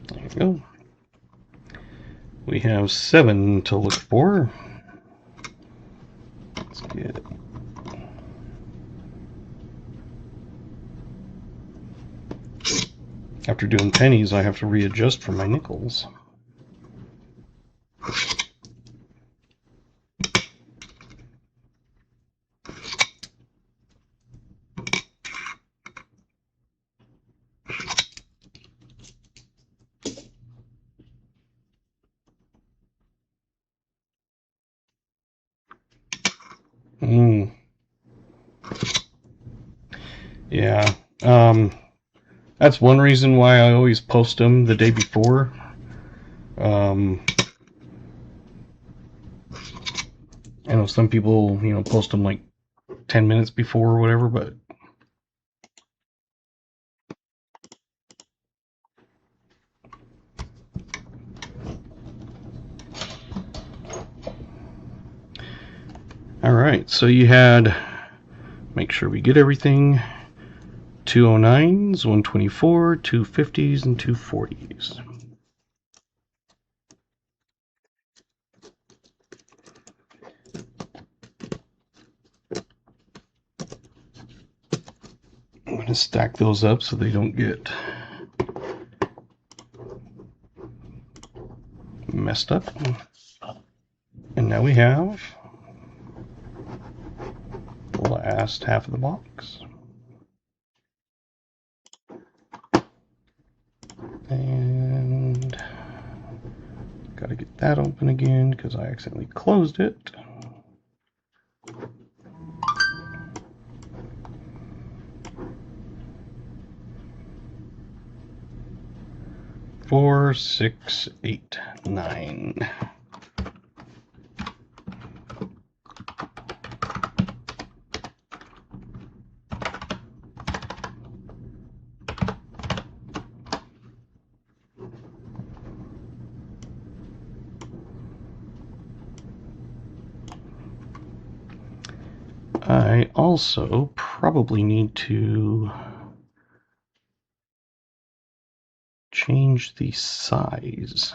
There you go. We have 7 to look for. Let's get... After doing pennies, I have to readjust for my nickels. Yeah, that's one reason why I always post them the day before. I know some people, post them like 10 minutes before or whatever, but alright, so you had, make sure we get everything, 209s, 124, 250s, and 240s. I'm going to stack those up so they don't get messed up. And now we have the last half of the box. And got to get that open again because I accidentally closed it. 4, 6, 8, 9. I also probably need to change the size.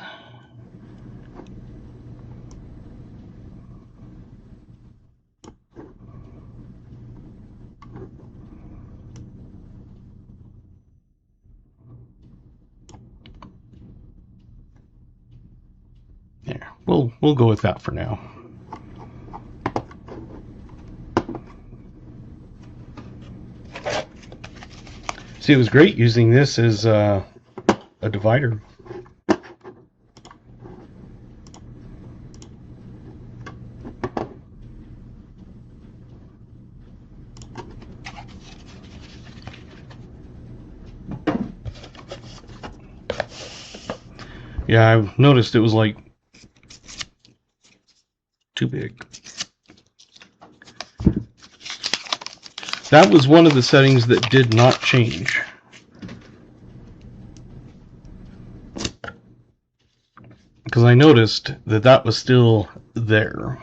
There, we'll go with that for now. See, it was great using this as a divider. Yeah, I've noticed it was like too big. That was one of the settings that did not change. Because I noticed that that was still there.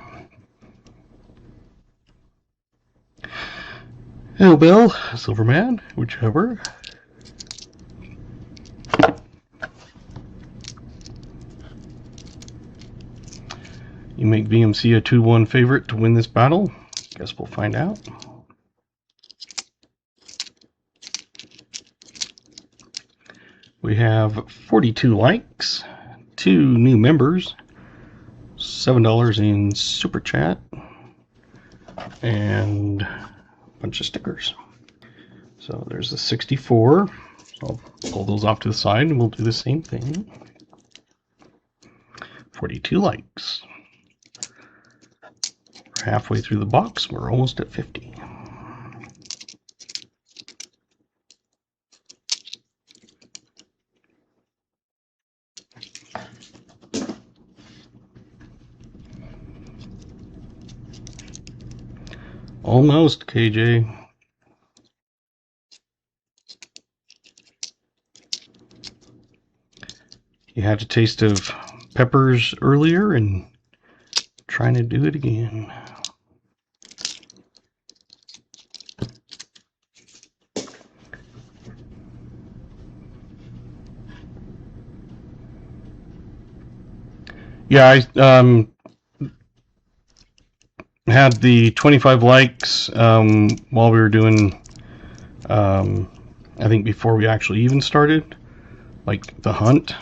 Hello, Bill, Silverman, whichever. You make VMC a 2-1 favorite to win this battle? Guess we'll find out. We have 42 likes, 2 new members, $7 in Super Chat, and a bunch of stickers. So there's the 64. So I'll pull those off to the side and we'll do the same thing. 42 likes. We're halfway through the box. We're almost at 50. Almost, KJ. You had a taste of peppers earlier and trying to do it again. Yeah, I had the 25 likes while we were doing, I think before we actually even started, like the hunt.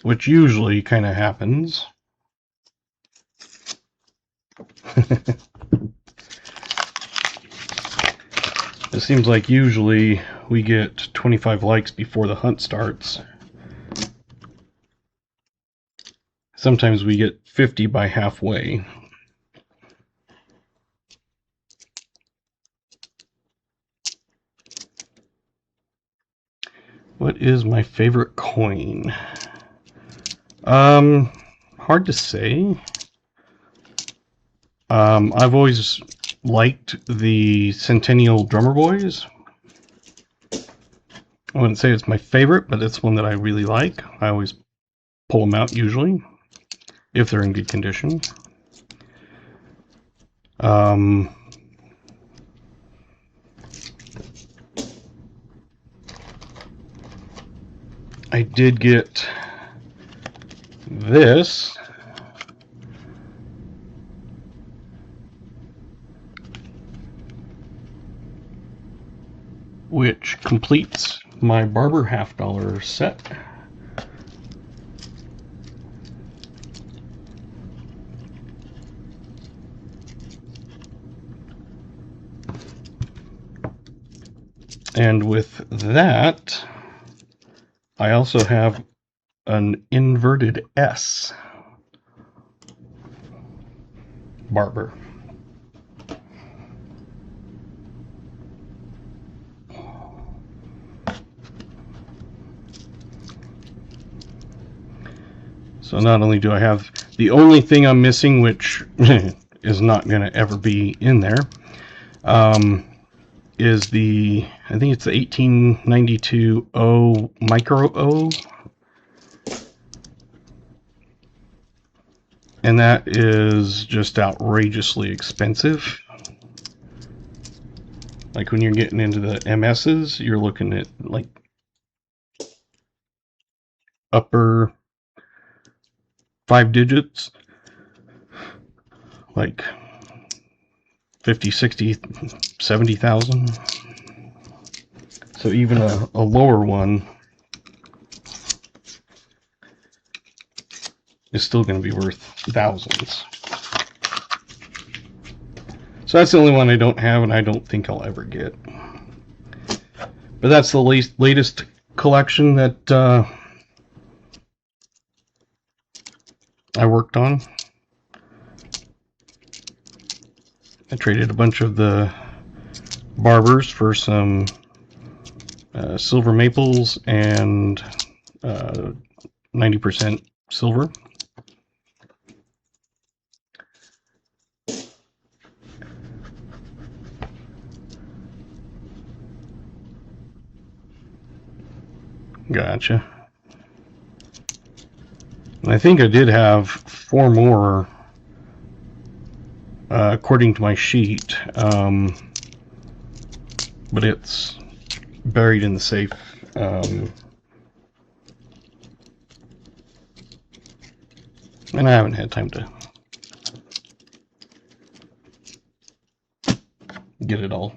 Which usually kind of happens. It seems like usually we get 25 likes before the hunt starts. Sometimes we get 50 by halfway. What is my favorite coin? Hard to say. I've always liked the Centennial Drummer Boys. I wouldn't say it's my favorite, but it's one that I really like. I always pull them out usually, if they're in good condition. I did get this. Which completes my Barber $50 set. And with that, I also have an inverted S Barber. So not only do I have the only thing I'm missing, which is not going to ever be in there, is the, I think it's the 1892 O Micro O. And that is just outrageously expensive. Like when you're getting into the MSs, you're looking at like upper 5 digits, like 50, 60, 70,000. So even a lower one is still going to be worth thousands. So that's the only one I don't have, and I don't think I'll ever get. But that's the latest collection that I worked on. I traded a bunch of the barbers for some silver maples and 90% silver. Gotcha. And I think I did have 4 more, according to my sheet, but it's buried in the safe. And I haven't had time to get it all.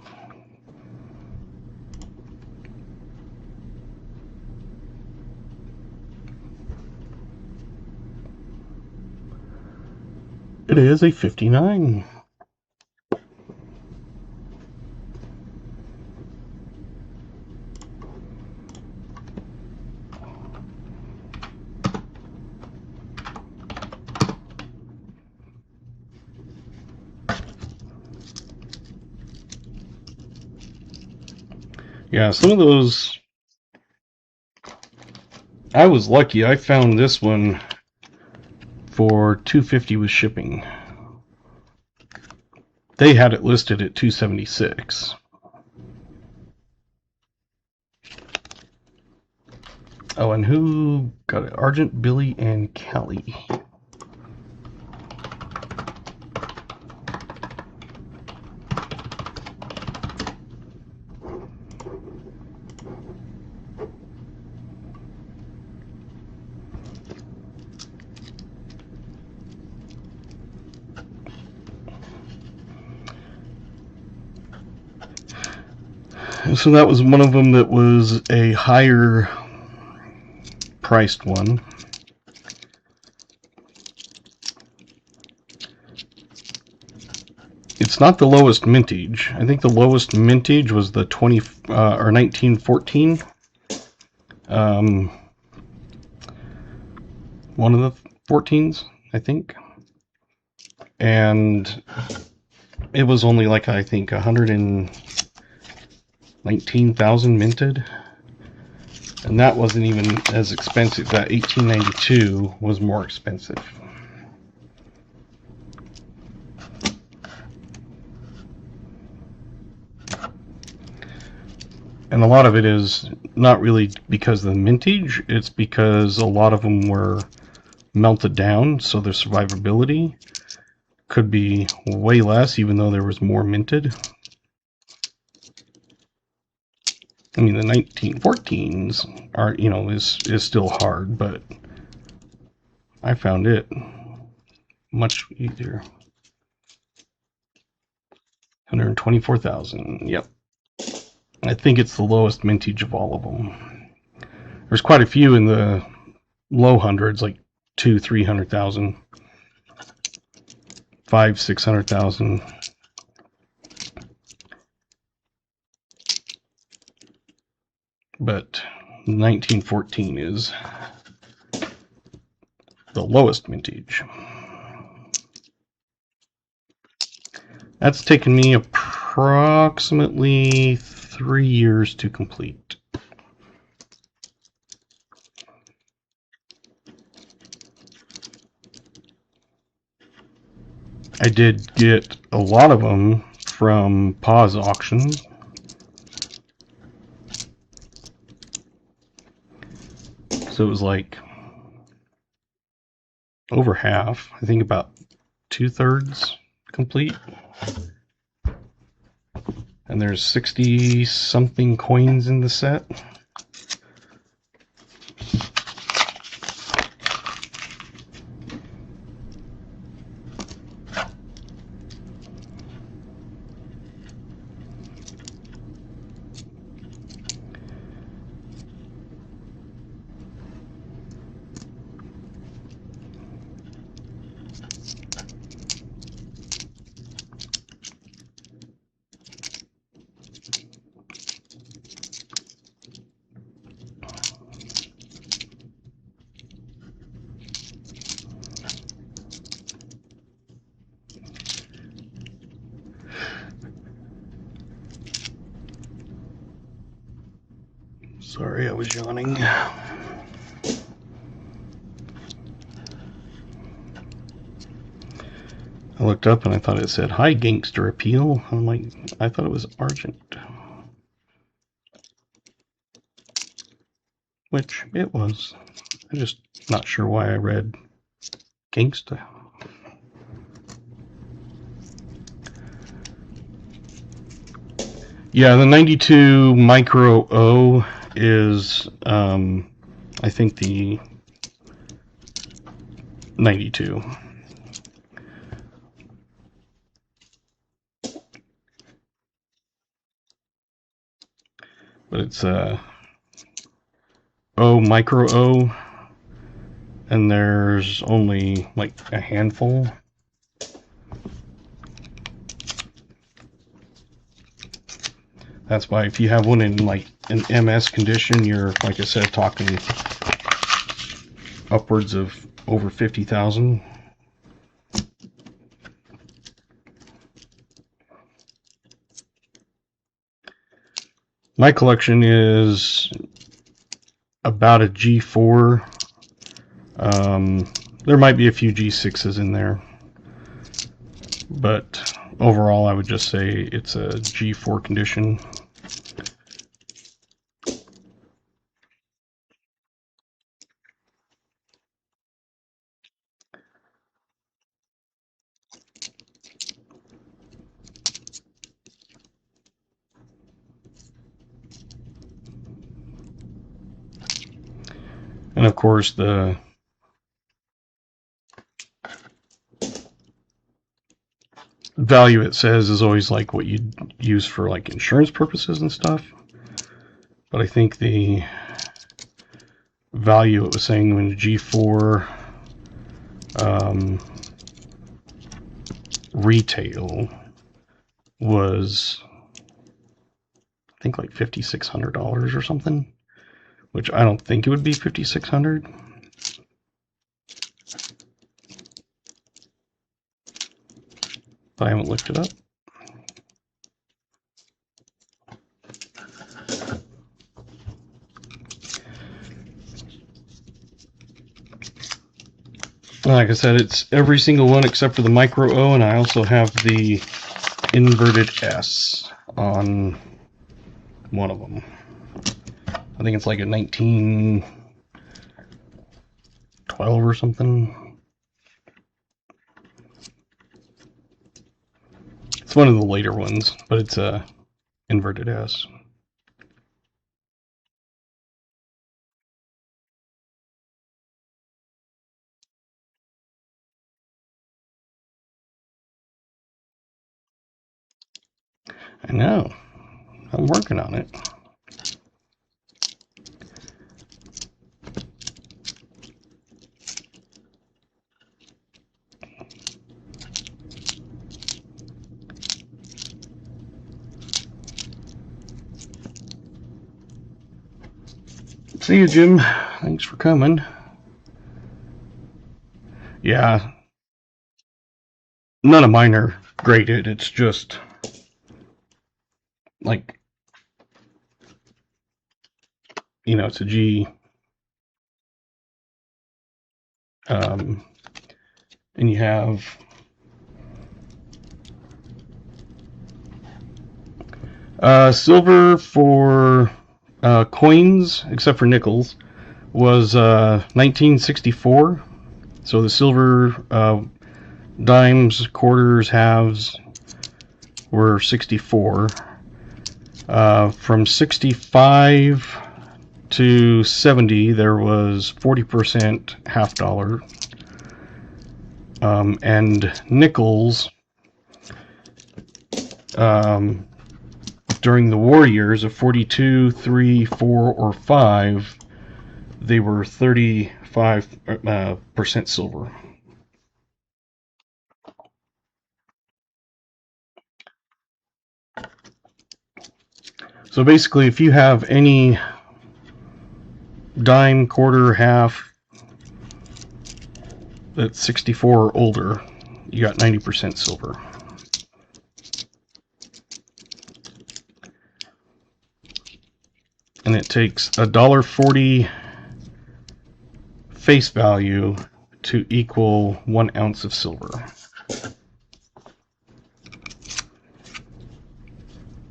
It is a 59. Yeah, some of those, I was lucky. I found this one for $250 with shipping. They had it listed at $276. Oh, and who got it? Argent, Billy, and Callie. So that was one of them that was a higher priced one. It's not the lowest mintage. I think the lowest mintage was the 1914. One of the 14s, I think. And it was only like, I think, 119,000 minted. And that wasn't even as expensive. That 1892 was more expensive. And a lot of it is not really because of the mintage, it's because a lot of them were melted down, so their survivability could be way less, even though there was more minted. I mean, the 1914s are, you know, is still hard, but I found it much easier. 124,000, yep. I think it's the lowest mintage of all of them. There's quite a few in the low hundreds, like 200,000, 300,000, 500,000, 600,000. But 1914 is the lowest mintage. That's taken me approximately 3 years to complete. I did get a lot of them from Pause Auction. So it was like over half, I think about 2/3 complete. And there's 60 something coins in the set. Sorry, I was yawning. I looked up and I thought it said, "Hi, Gangster Appeal." I'm like, I thought it was Argent. Which it was. I'm just not sure why I read Gangsta. Yeah, the 92 Micro O is, I think, the 92. But it's O Micro O, and there's only like a handful. That's why if you have one in like an MS condition, you're, like I said, talking upwards of over 50,000. My collection is about a G4. There might be a few G6s in there, but overall I would just say it's a G4 condition. And of course the value it says is always like what you'd use for like insurance purposes and stuff. But I think the value it was saying when G4 retail was, I think, like $5,600 or something, which I don't think it would be $5,600. But I haven't looked it up. Like I said, it's every single one except for the Micro O, and I also have the inverted S on one of them. I think it's like a 1912 or something. It's one of the later ones, but it's a inverted S. I know. I'm working on it. See you, Jim. Thanks for coming. Yeah. None of mine are graded. It's just like, you know, it's a G. And you have Silver for coins, except for nickels, was 1964. So the silver dimes, quarters, halves were 64. From 65 to 70, there was 40% half dollar. And nickels, during the war years of 42, 3, 4, or 5, they were 35% silver. So basically, if you have any dime, quarter, half that's 64 or older, you got 90% silver. And it takes $1.40 face value to equal 1 ounce of silver.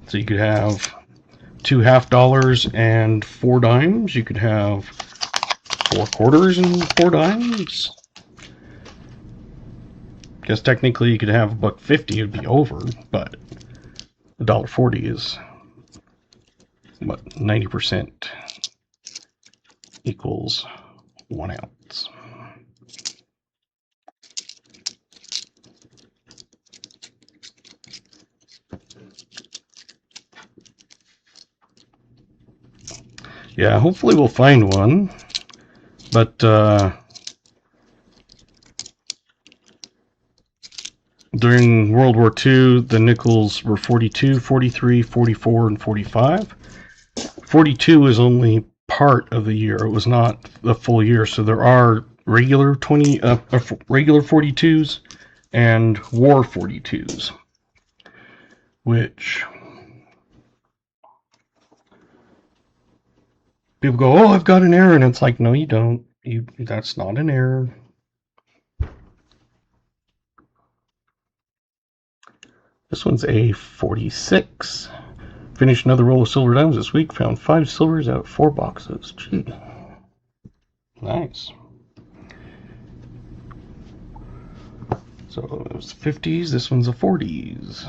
So you could have 2 half dollars and 4 dimes. You could have 4 quarters and 4 dimes. Guess technically you could have $1.50, it'd be over, but $1.40 is what, 90% equals 1 ounce. Yeah, hopefully we'll find one, but during World War II, the nickels were 42, 43, 44, and 45. 42 is only part of the year. It was not the full year, so there are regular regular 42s and war 42s, which people go, "Oh, I've got an error," and it's like, no, you don't. That's not an error. This one's a 46. Finished another roll of silver dimes this week. Found 5 silvers out of 4 boxes. Gee. Nice. So it was 50s. This one's a 40s.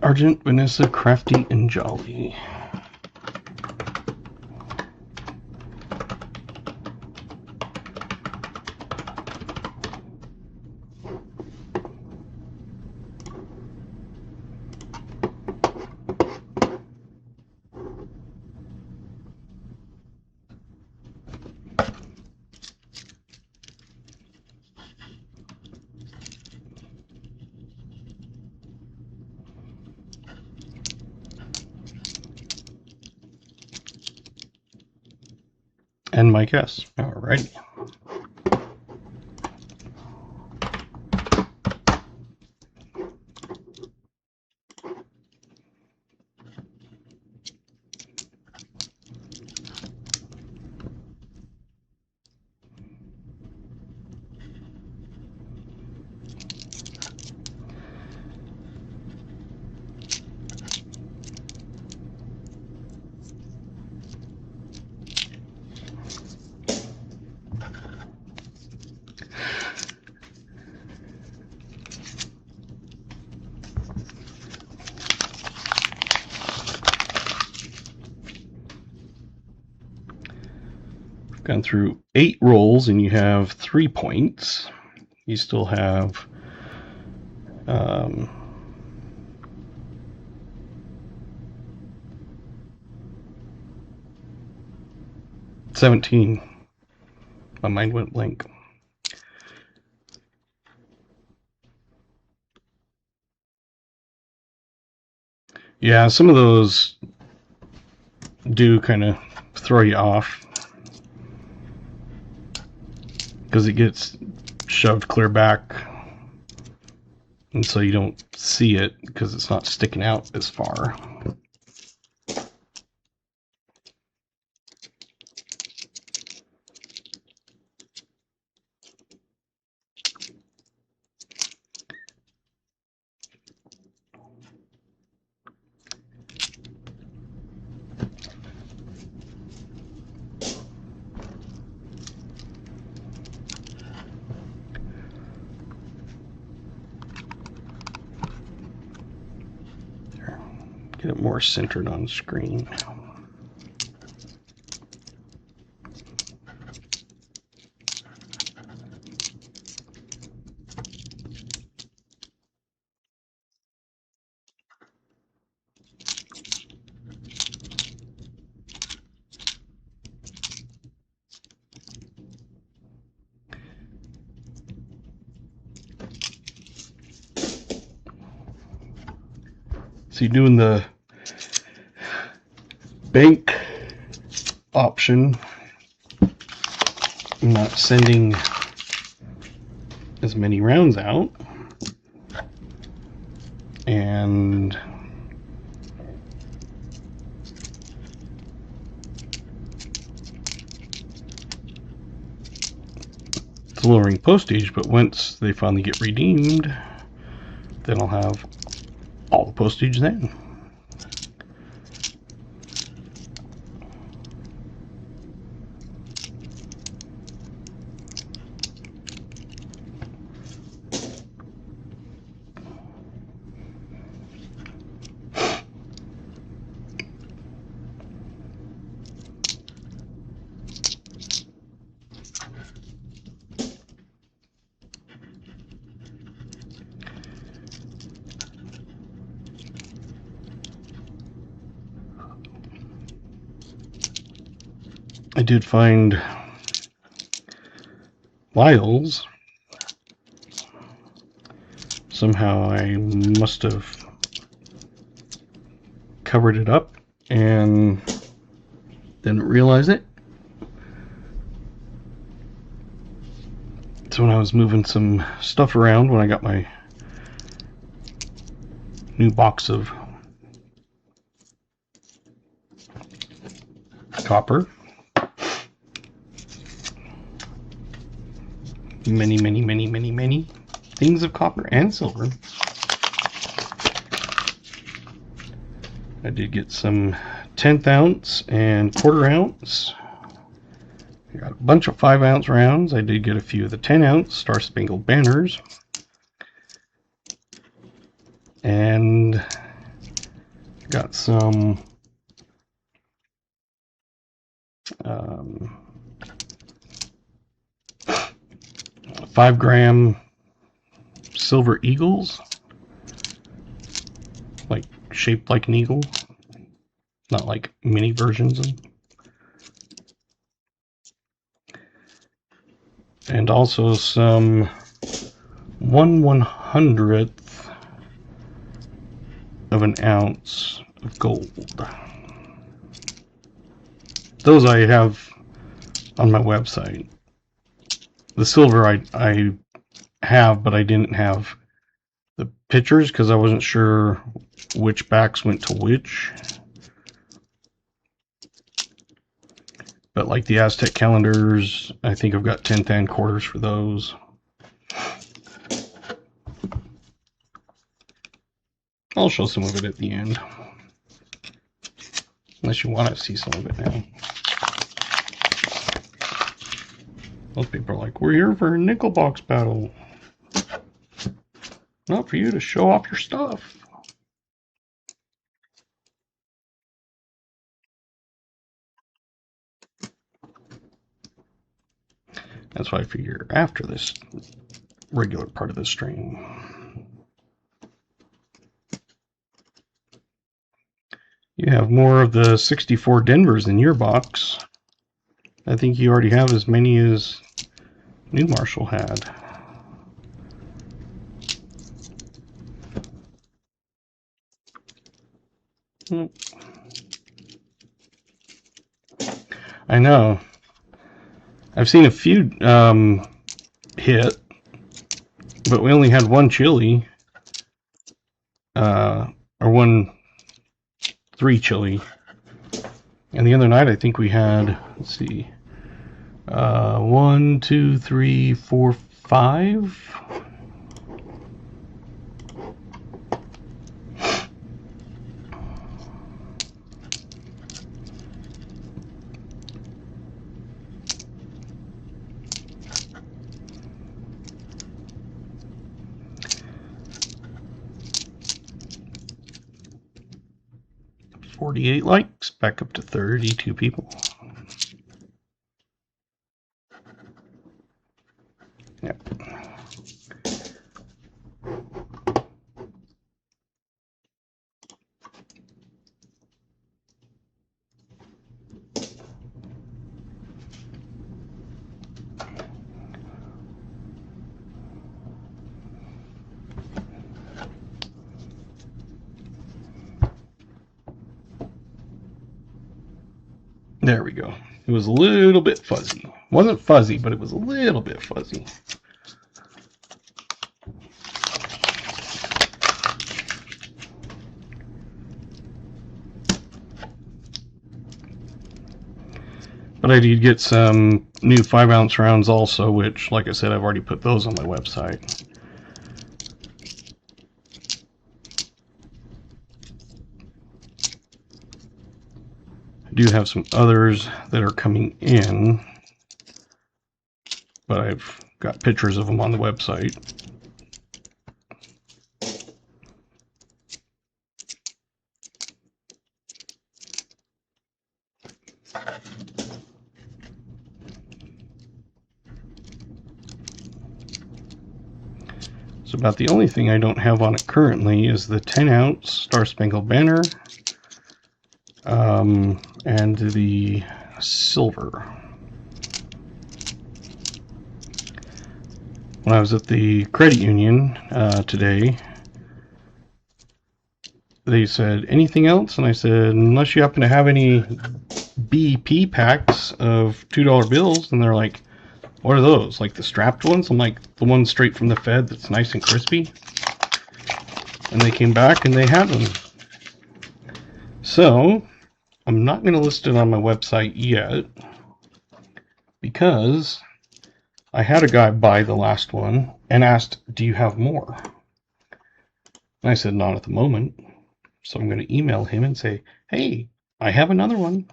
Argent, Vanessa, Crafty, and Jolly. And my guess. Alrighty. Gone through 8 rolls and you have 3 points. You still have 17. My mind went blank. Yeah, some of those do kind of throw you off, because it gets shoved clear back, and so you don't see it because it's not sticking out as far. Get it more centered on screen. So you're doing the bank option. I'm not sending as many rounds out, and it's lowering postage, but once they finally get redeemed, then I'll have all the postage then. I did find Lyle's. Somehow I must have covered it up and didn't realize it. So when I was moving some stuff around, when I got my new box of copper, many things of copper and silver, I did get some 1/10 ounce and 1/4 ounce. I got a bunch of 5 ounce rounds. I did get a few of the 10 ounce Star Spangled Banners, and got some 5-gram silver eagles, like shaped like an eagle, not like mini versions of them. And also some 1/100th of an ounce of gold. Those I have on my website. The silver I have, but I didn't have the pictures because I wasn't sure which backs went to which. But like the Aztec calendars, I think I've got 10 quarters for those. I'll show some of it at the end, unless you want to see some of it now. Most people are like, we're here for a nickel box battle, not for you to show off your stuff. That's why I figure after this regular part of the stream, you have more of the 64 Denvers in your box. I think you already have as many as New Marshall had. I know. I've seen a few hit, but we only had one chili, or 3 chili. And the other night, I think we had, let's see, 1, 2, 3, 4, 5. "48 likes, back up to 32 people." Yep. There we go. It was a little bit fuzzy. Wasn't fuzzy, but it was a little bit fuzzy. But I did get some new 5-ounce rounds also, which, like I said, I've already put those on my website. I do have some others that are coming in, but I've got pictures of them on the website. So about the only thing I don't have on it currently is the 10-ounce Star Spangled Banner and the silver. When I was at the credit union today, they said, "Anything else?" And I said, "Unless you happen to have any BP packs of $2 bills." And they're like, "What are those? Like the strapped ones?" I'm like, "The ones straight from the Fed that's nice and crispy." And they came back and they had them. So I'm not going to list it on my website yet because I had a guy buy the last one and asked, "Do you have more?" And I said, "Not at the moment." So I'm going to email him and say, "Hey, I have another one."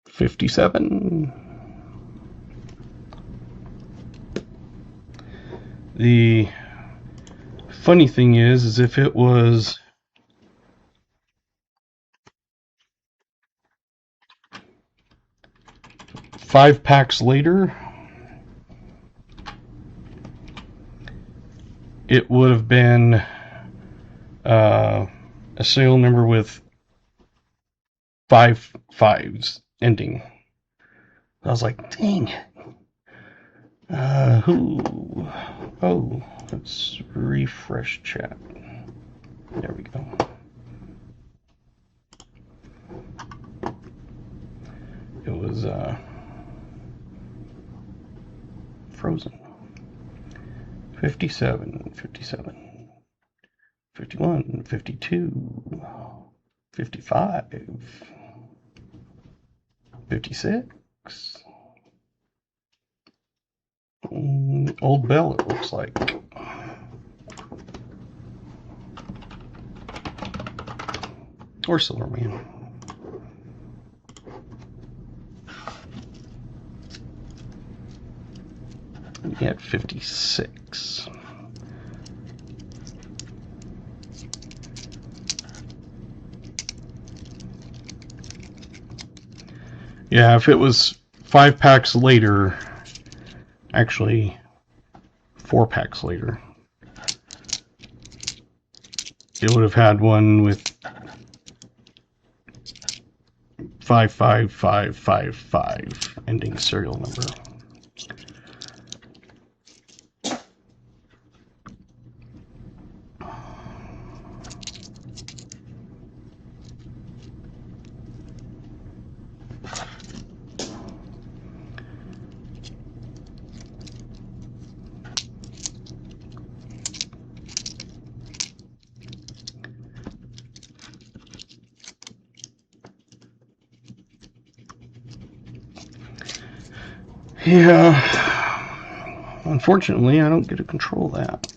57. The funny thing is if it was five packs later, it would have been a serial number with 5 5s ending. I was like, dang. Oh, let's refresh chat. There we go. It was frozen. 57, 57, 51, 52, 55, 56. Old Bell, it looks like. Or Silverman. And he had 56. Yeah, if it was 5 packs later, actually 4 packs later, it would have had one with 55555 ending serial number. Yeah, unfortunately, I don't get to control that.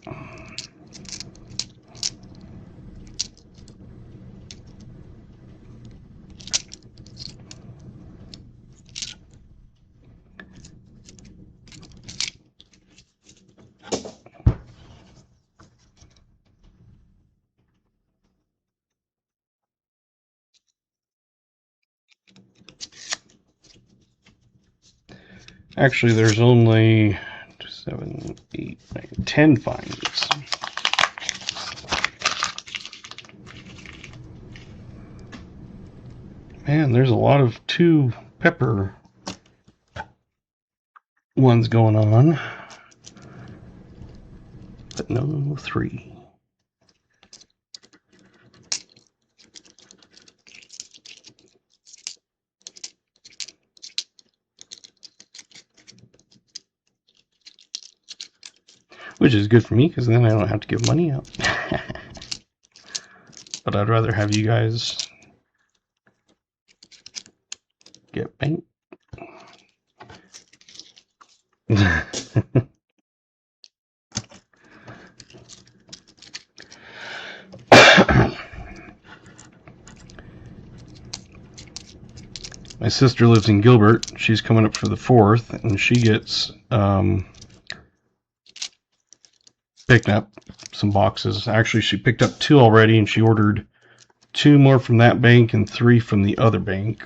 Actually, there's only 7, 8, 9, 10 fines. Man, there's a lot of 2 pepper ones going on, but no 3. Which is good for me, because then I don't have to give money out. But I'd rather have you guys get banked. My sister lives in Gilbert. She's coming up for the 4th, and she gets picked up some boxes. Actually, she picked up 2 already, and she ordered 2 more from that bank and 3 from the other bank,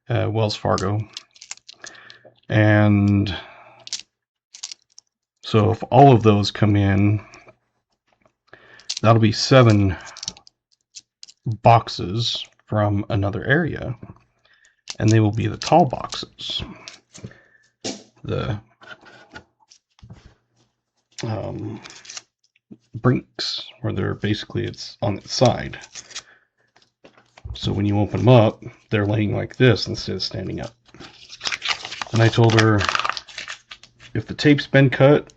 Wells Fargo. And so if all of those come in, that'll be 7 boxes from another area, and they will be the tall boxes. The brinks, where they're basically, it's on its side. So when you open them up, they're laying like this instead of standing up. And I told her, if the tape's been cut,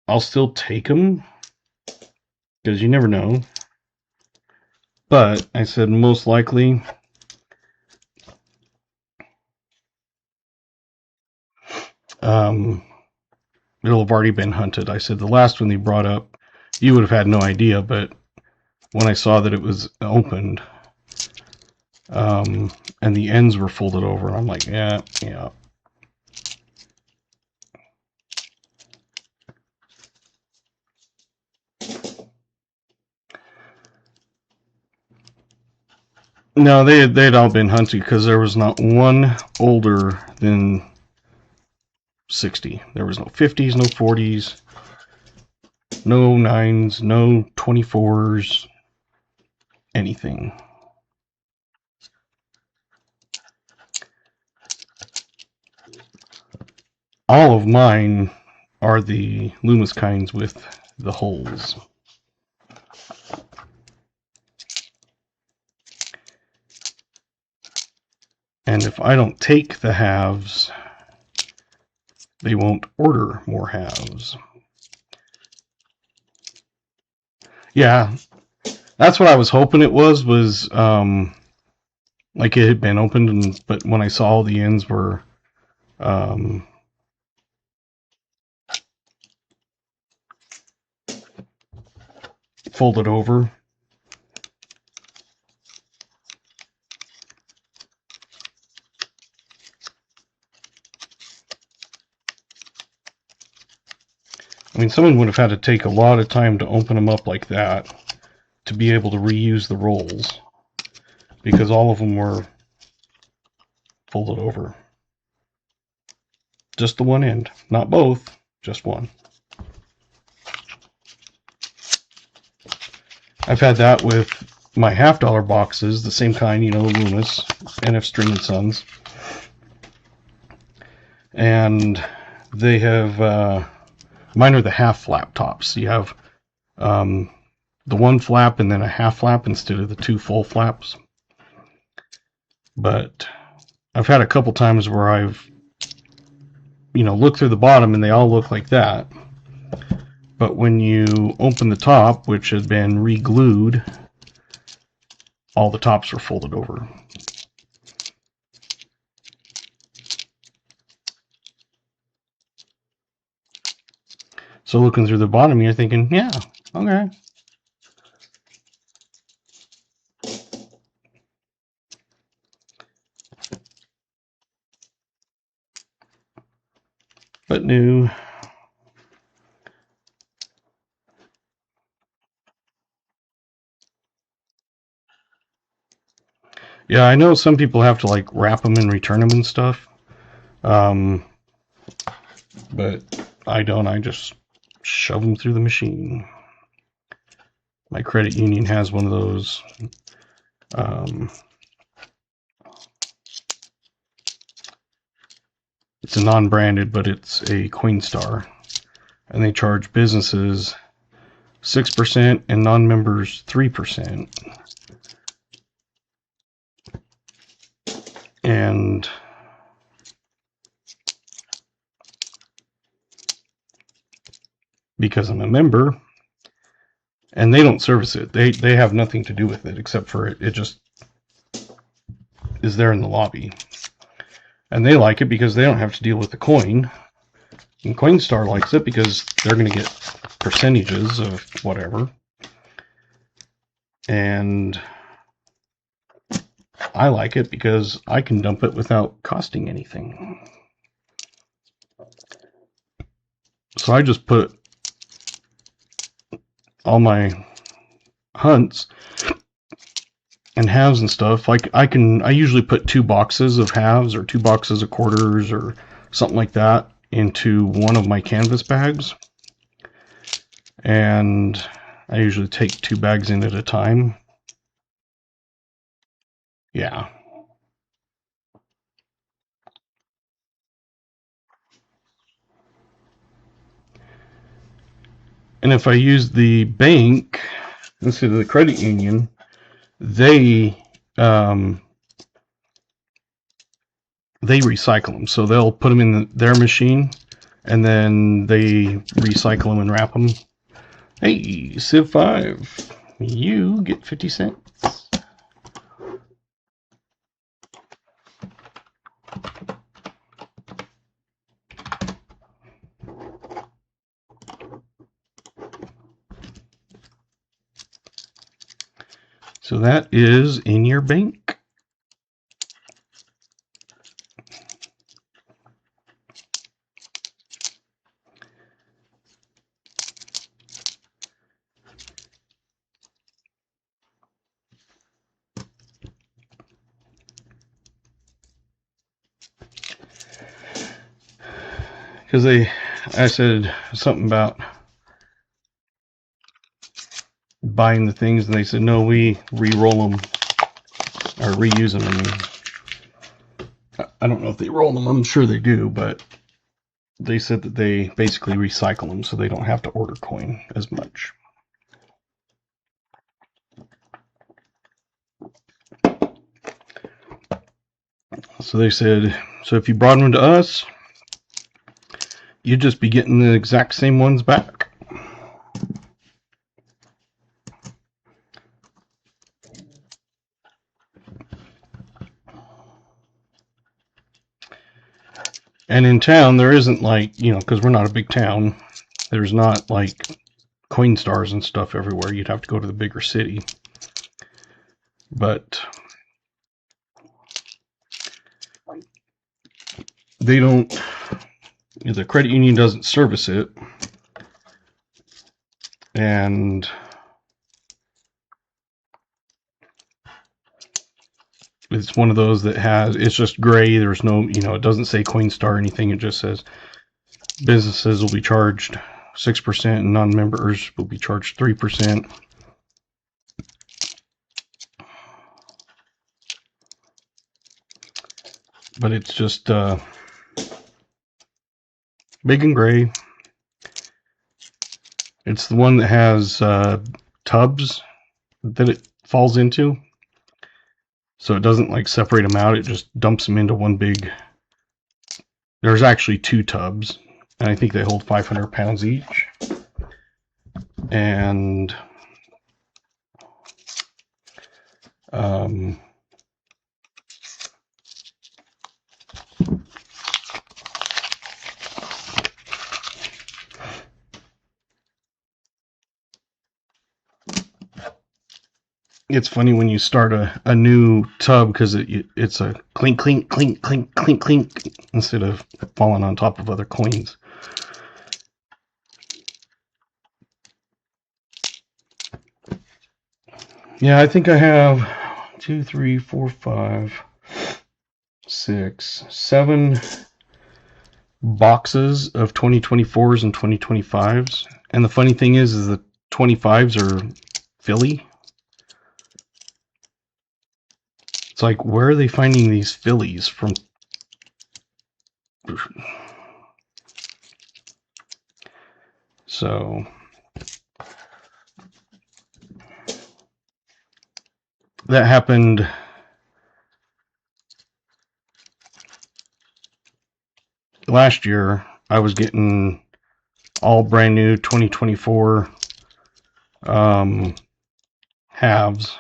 I'll still take them, because you never know. But I said, most likely, it'll have already been hunted. I said, the last one they brought up, you would have had no idea, but when I saw that it was opened, and the ends were folded over, I'm like, yeah. No, they'd all been hunted, because there was not one older than 60. There was no 50s, no 40s, no 9s, no 24s, anything. All of mine are the Loomis kinds with the holes. And if I don't take the halves, they won't order more halves. Yeah, that's what I was hoping it was like it had been opened, but when I saw the ends were folded over. I mean, someone would have had to take a lot of time to open them up like that to be able to reuse the rolls, because all of them were folded over. Just the one end, not both, just one. I've had that with my $50 boxes, the same kind, you know, Loomis, NF String & Sons. And they have, mine are the half flap tops. You have the one flap and then a half flap instead of the 2 full flaps. But I've had a couple times where I've, looked through the bottom and they all look like that. But when you open the top, which had been re-glued, all the tops were folded over. So looking through the bottom, you're thinking, yeah, okay. But new. Yeah, I know some people have to like wrap them and return them and stuff. But I don't. I just shove them through the machine. My credit union has one of those. It's a non-branded, but it's a Queenstar, and they charge businesses 6% and non-members 3%. And because I'm a member, and they don't service it, they have nothing to do with it except for it just is there in the lobby. And they like it because they don't have to deal with the coin. And Coinstar likes it because they're going to get percentages of whatever. And I like it because I can dump it without costing anything. So I just put all my hunts and halves and stuff. Like I usually put 2 boxes of halves or 2 boxes of quarters or something like that into one of my canvas bags. And I usually take 2 bags in at a time. Yeah. And if I use the bank instead of the credit union, they recycle them. So they'll put them in their machine, and then they recycle them and wrap them. Hey, Civ 5, you get 50 cents. So that is in your bank. Because I said something about buying the things, and they said, no, we re-roll them or reuse them. I don't know if they roll them. I'm sure they do, but they said that they basically recycle them so they don't have to order coin as much. So they said, so if you brought them to us, you'd just be getting the exact same ones back. And in town, there isn't like, because we're not a big town, there's not like Coinstars and stuff everywhere. You'd have to go to the bigger city. But they don't, the credit union doesn't service it. And it's one of those that it's just gray. There's no, it doesn't say Coinstar or anything. It just says businesses will be charged 6% and non-members will be charged 3%. But it's just big and gray. It's the one that has tubs that it falls into. So it doesn't like separate them out. It just dumps them into one big. There's actually 2 tubs, and I think they hold 500 pounds each. And it's funny when you start a new tub because it's a clink, clink, clink, clink, clink, clink instead of falling on top of other coins. Yeah, I think I have 2, 3, 4, 5, 6, 7 boxes of 2024s and 2025s. And the funny thing is the 25s are Philly. It's like, where are they finding these Phillies from? So that happened last year. I was getting all brand new 2024 halves,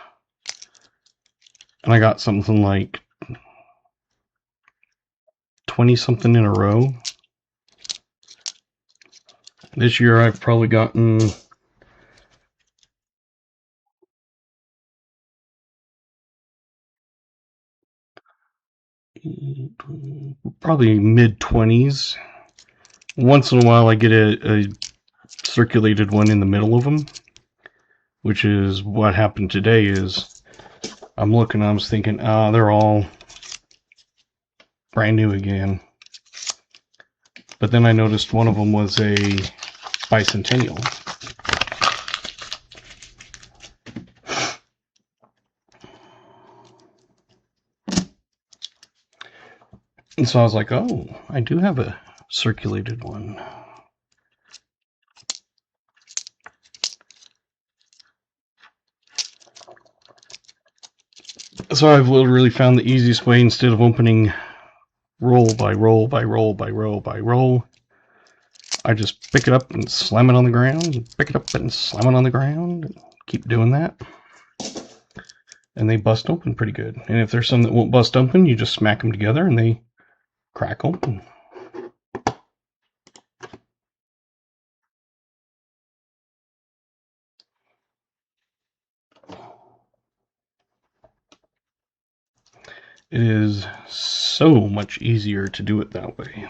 and I got something like 20 something in a row. This year I've probably gotten probably mid-20s. Once in a while I get a circulated one in the middle of them, which is what happened today. Is I'm looking, I was thinking, they're all brand new again. But then I noticed one of them was a bicentennial. And so I was like, oh, I do have a circulated one. So I've literally found the easiest way, instead of opening roll by roll by roll by roll by roll, I just pick it up and slam it on the ground, pick it up and slam it on the ground, and keep doing that. And they bust open pretty good. And if there's some that won't bust open, you just smack them together and they crack open. It is so much easier to do it that way.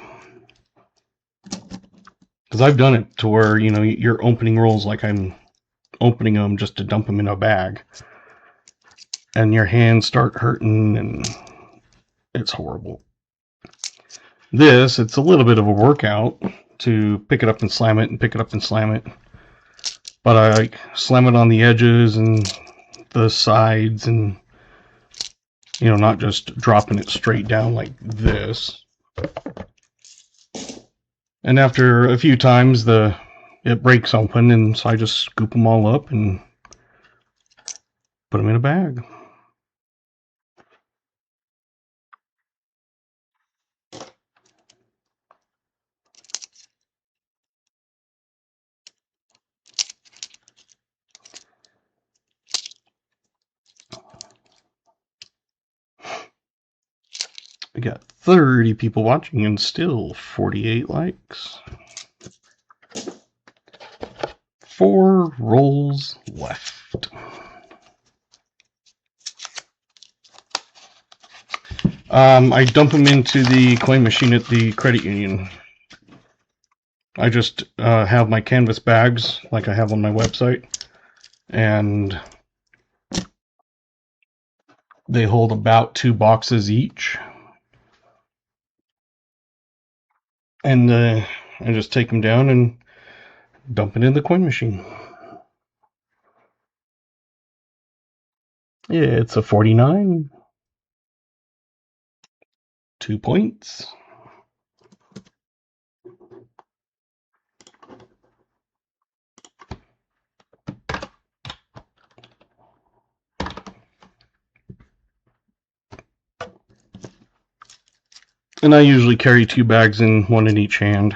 Because I've done it to where, you know, you're opening rolls like I'm opening them just to dump them in a bag. And your hands start hurting and it's horrible. This, it's a little bit of a workout to pick it up and slam it and pick it up and slam it. But I like slam it on the edges and the sides, and you know, not just dropping it straight down like this. And after a few times it breaks open, and so I just scoop them all up and put them in a bag. We got 30 people watching and still 48 likes. 4 rolls left. I dump them into the coin machine at the credit union. I just have my canvas bags like I have on my website, and they hold about 2 boxes each. And I just take them down and dump it in the coin machine. Yeah, it's a 49. 2 points. And I usually carry 2 bags in, one in each hand.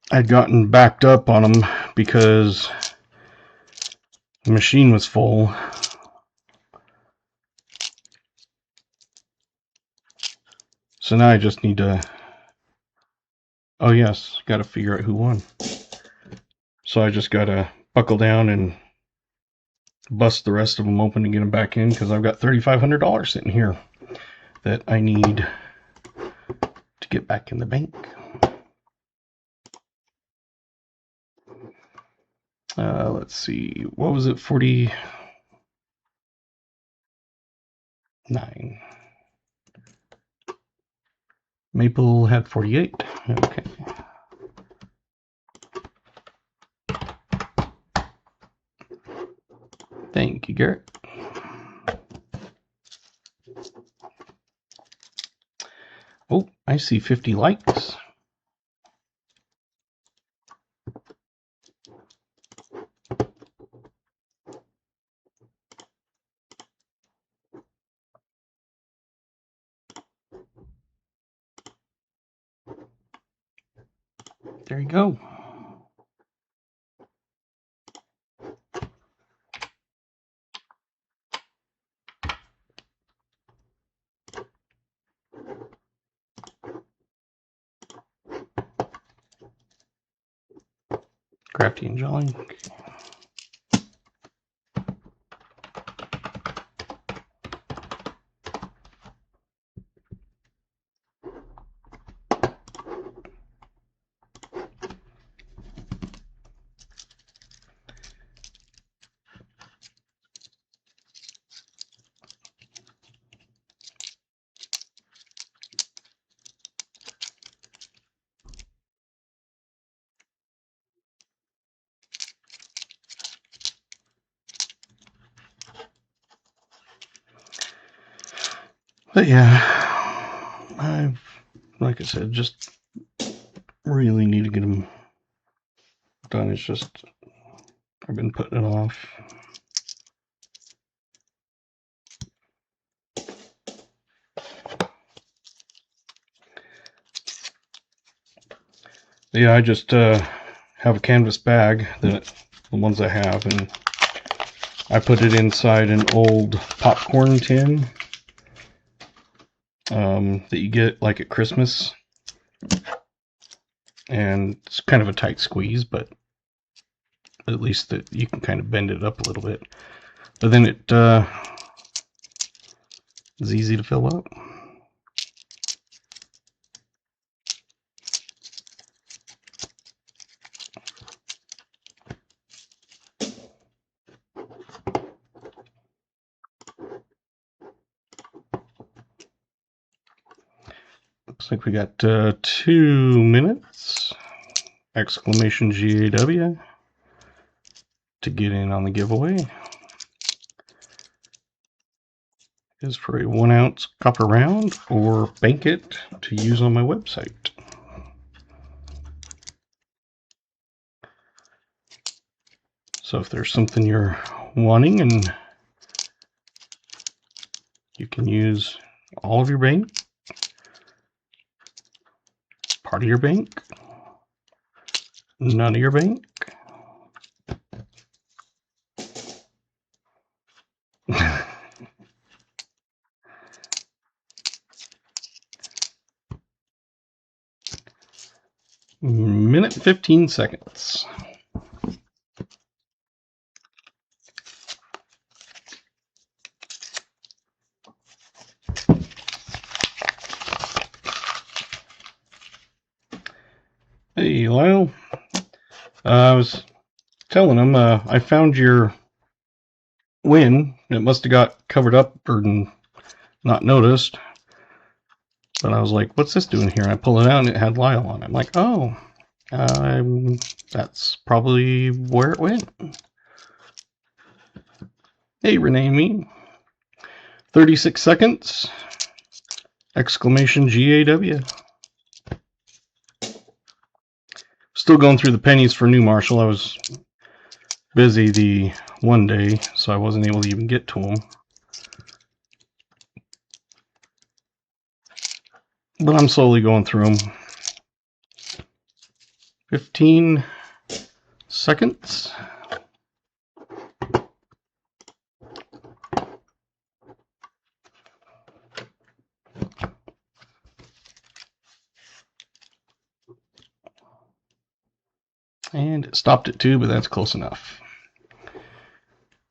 I'd gotten backed up on them because the machine was full. So now I just need to Oh yes, got to figure out who won. So I just got to buckle down and bust the rest of them open and get them back in, because I've got $3,500 sitting here that I need to get back in the bank. Let's see, what was it, 49. Maple had 48. Okay. Thank you, Garrett. Oh, I see 50 likes. There you go. Crafty and Jolly. But yeah, like I said, just really need to get them done. It's just, I've been putting it off. But yeah, I just have a canvas bag, the ones I have, and I put it inside an old popcorn tin that you get like at Christmas. And it's kind of a tight squeeze, but at least that you can kind of bend it up a little bit. But then it is easy to fill up. Looks like we got 2 minutes, exclamation GAW, to get in on the giveaway. Is for a 1 ounce copper round or bank it to use on my website. So if there's something you're wanting and you can use all of your bank, part of your bank, none of your bank, minute 15 seconds. Hey, Lyle. I was telling him I found your win. It must have got covered up or not noticed. But I was like, what's this doing here? And I pulled it out and it had Lyle on it. I'm like, oh, that's probably where it went. Hey, Renee me. 36 seconds. Exclamation GAW. Still going through the pennies for New Marshall. I was busy the one day, so I wasn't able to even get to them. But I'm slowly going through them. 15 seconds. And it stopped at 2, but that's close enough.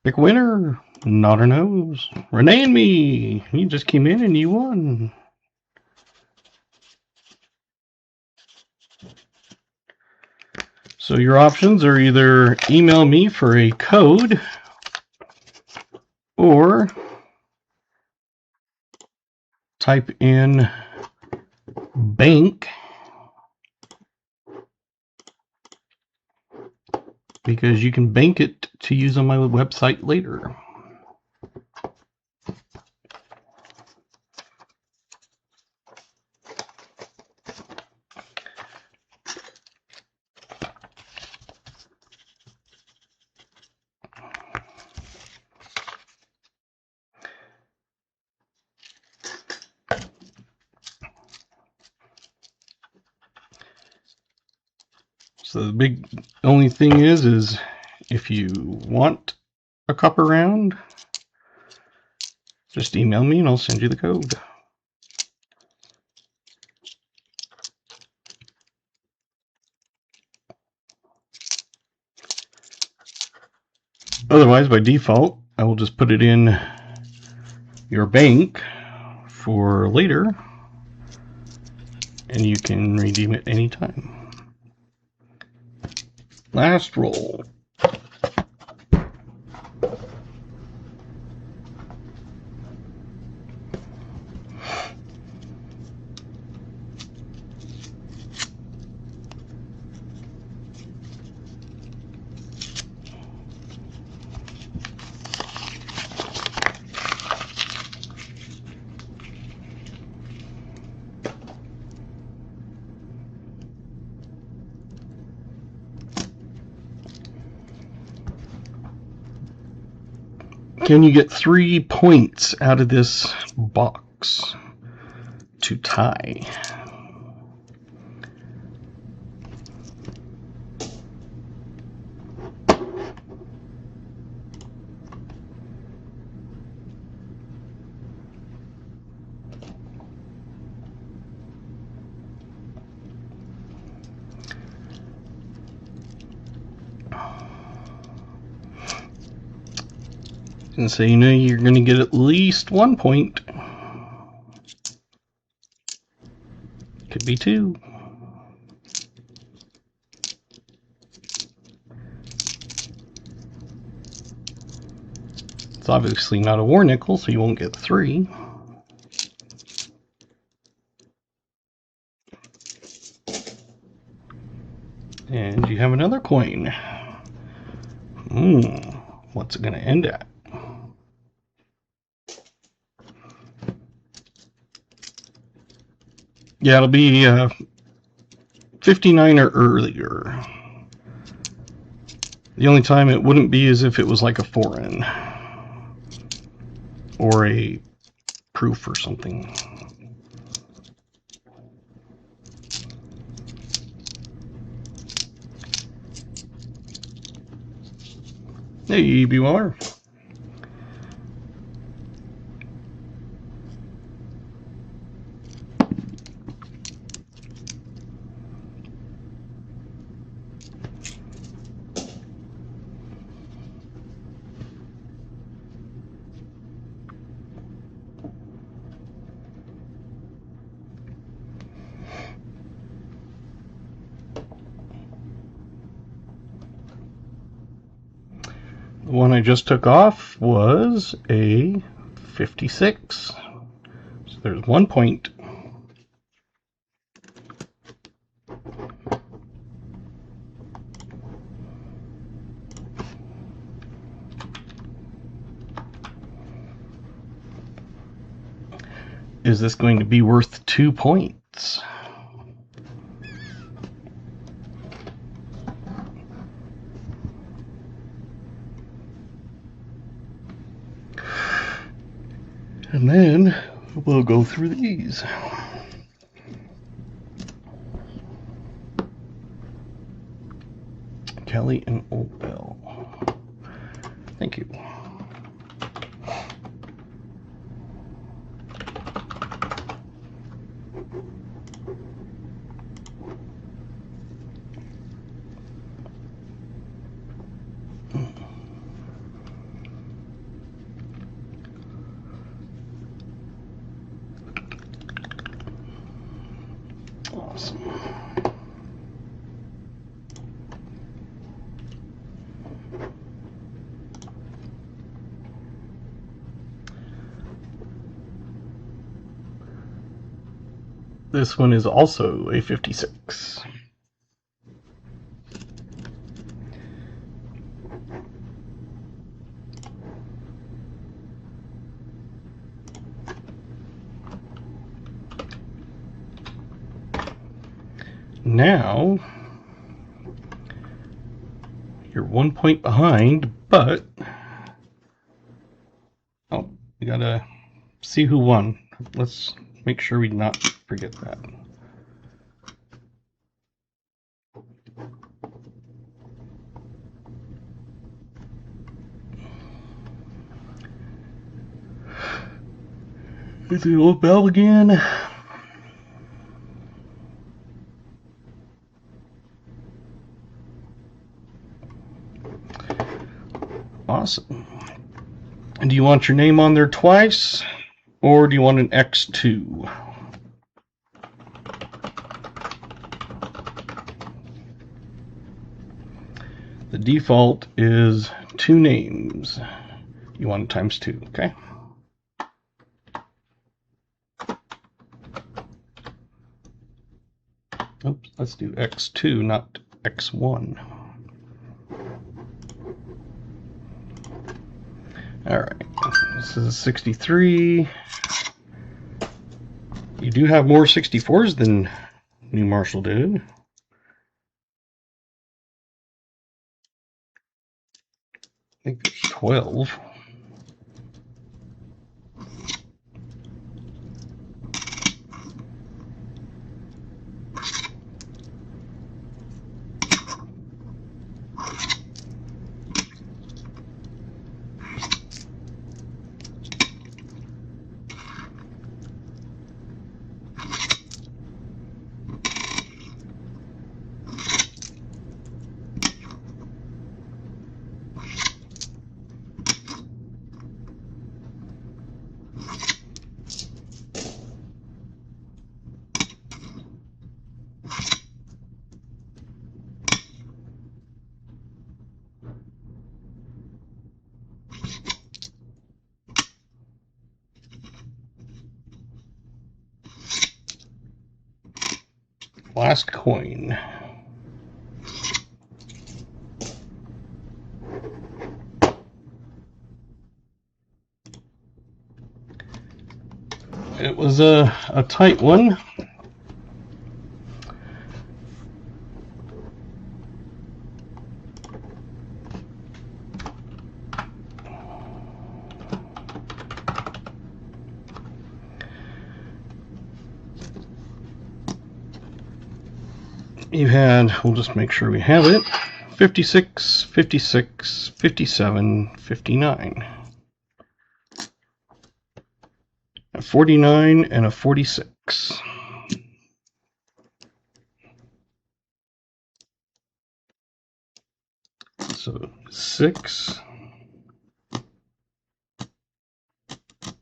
Pick a winner. Not or nose. Renee and me. You just came in and you won. So your options are either email me for a code or type in bank, because you can bank it to use on my website later. So the only thing is if you want a cup around, just email me and I'll send you the code. Otherwise, by default, I will just put it in your bank for later, and you can redeem it anytime. Last roll. Can you get 3 points out of this box to tie? And so you know you're going to get at least 1 point. Could be 2. It's obviously not a war nickel, so you won't get 3. And you have another coin. What's it going to end at? Yeah, it'll be 59 or earlier. The only time it wouldn't be is if it was like a foreign or a proof or something. Hey, Bewiller. The one I just took off was a 56. So there's 1 point. Is this going to be worth 2 points? And then we'll go through these. Kelly and Old Bell. Thank you. Awesome. This one is also a 56. Now, you're 1 point behind, but oh, we gotta see who won. Let's make sure we not forget that. Hit the old bell again. Awesome. And do you want your name on there twice, or do you want an X2? The default is 2 names. You want it times 2, okay? Oops, let's do X2, not X1. Alright, this is 63. You do have more 64s than New Marshall did. I think there's 12. Last coin. It was a tight one. You had, we'll just make sure we have it, 56, 56, 57, 59. A 49 and a 46. So 6,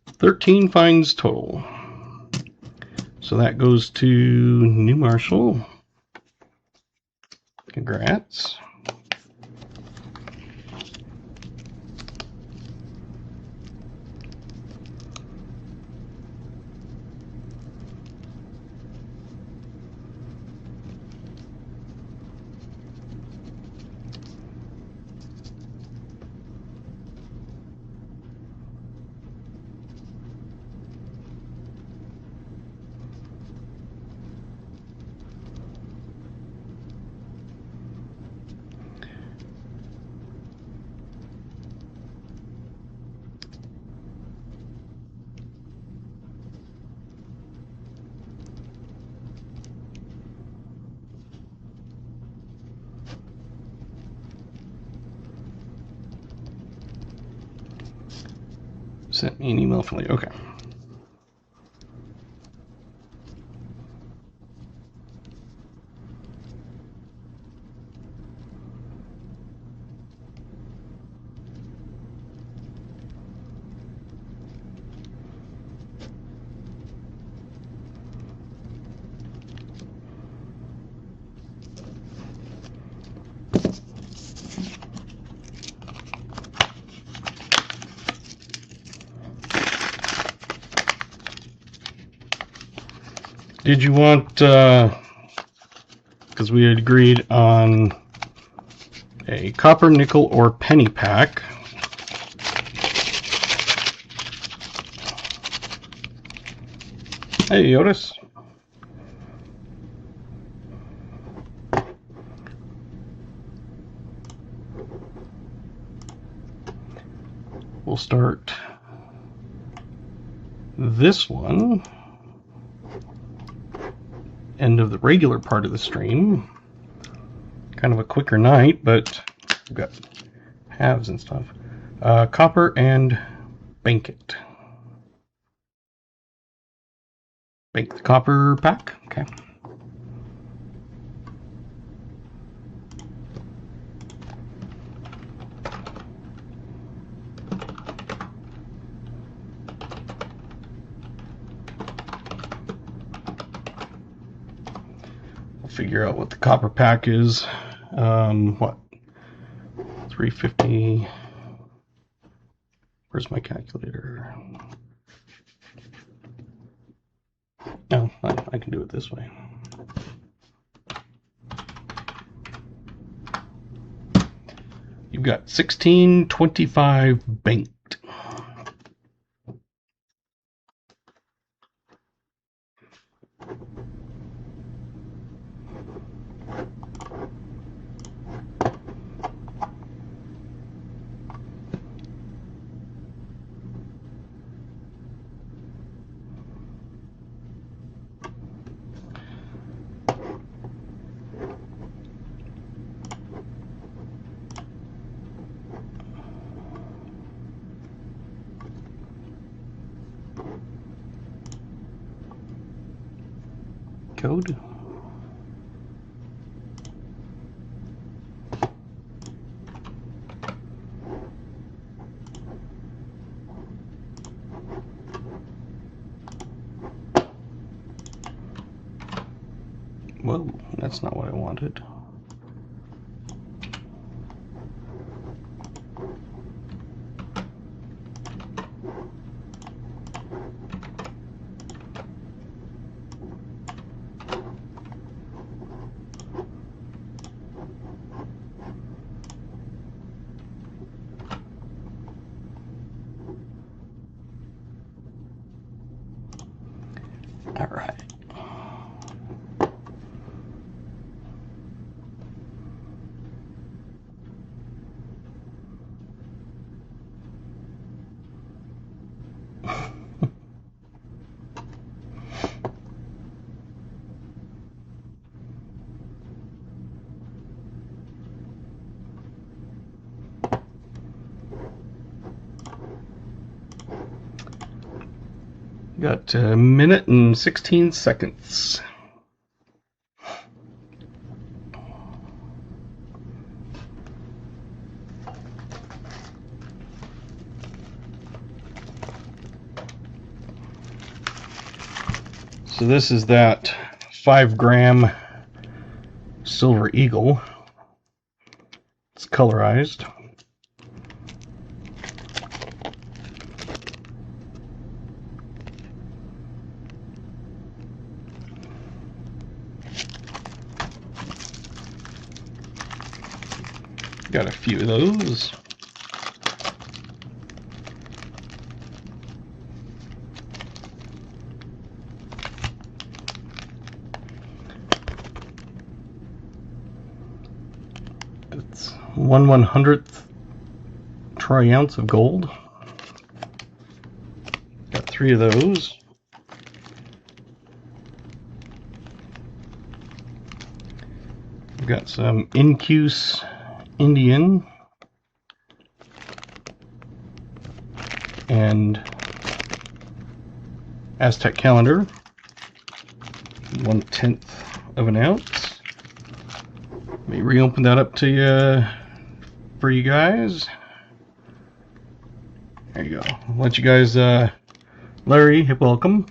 13 finds total. So that goes to New Marshall. Congrats. Sent me an email from you. Okay. Did you want, because we had agreed on a copper, nickel, or penny pack. Hey, Otis. We'll start this one, end of the regular part of the stream. Kind of a quicker night, but we've got halves and stuff. Copper and bank it. Bank the copper pack. Okay. Figure out what the copper pack is. What? 350. Where's my calculator? Oh, I can do it this way. You've got 1625 banked. Code. Whoa, that's not what I wanted. All right. Got a minute and 16 seconds. So this is that 5-gram Silver Eagle. It's colorized. Got a few of those. It's 1/100th troy ounce of gold. Got 3 of those. We've got some Incuse Indian and Aztec calendar, 1/10 of an ounce. Let me reopen that up to you for you guys. There you go. I'll let you guys, Larry, welcome,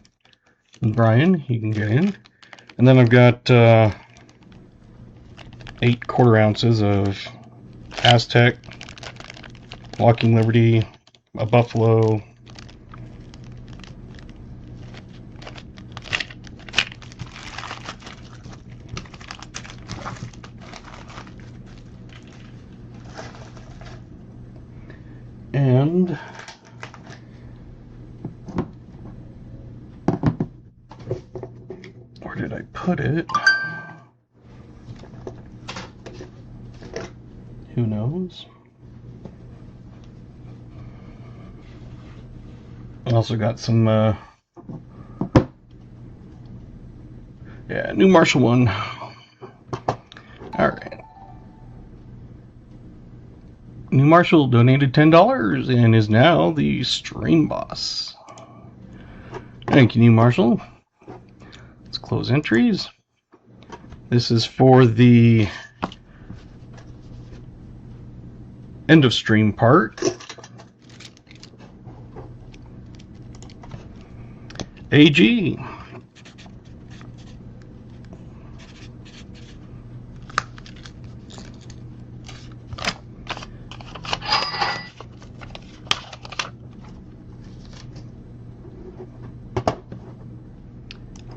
and Brian, you can get in. And then I've got 8 1/4 ounces of Aztec, Walking Liberty, a Buffalo, And where did I put it? Who knows? Also got some, new Marshall one. Alright. New Marshall donated $10 and is now the stream boss. Thank you, New Marshall. Let's close entries. This is for the end of stream part. AG.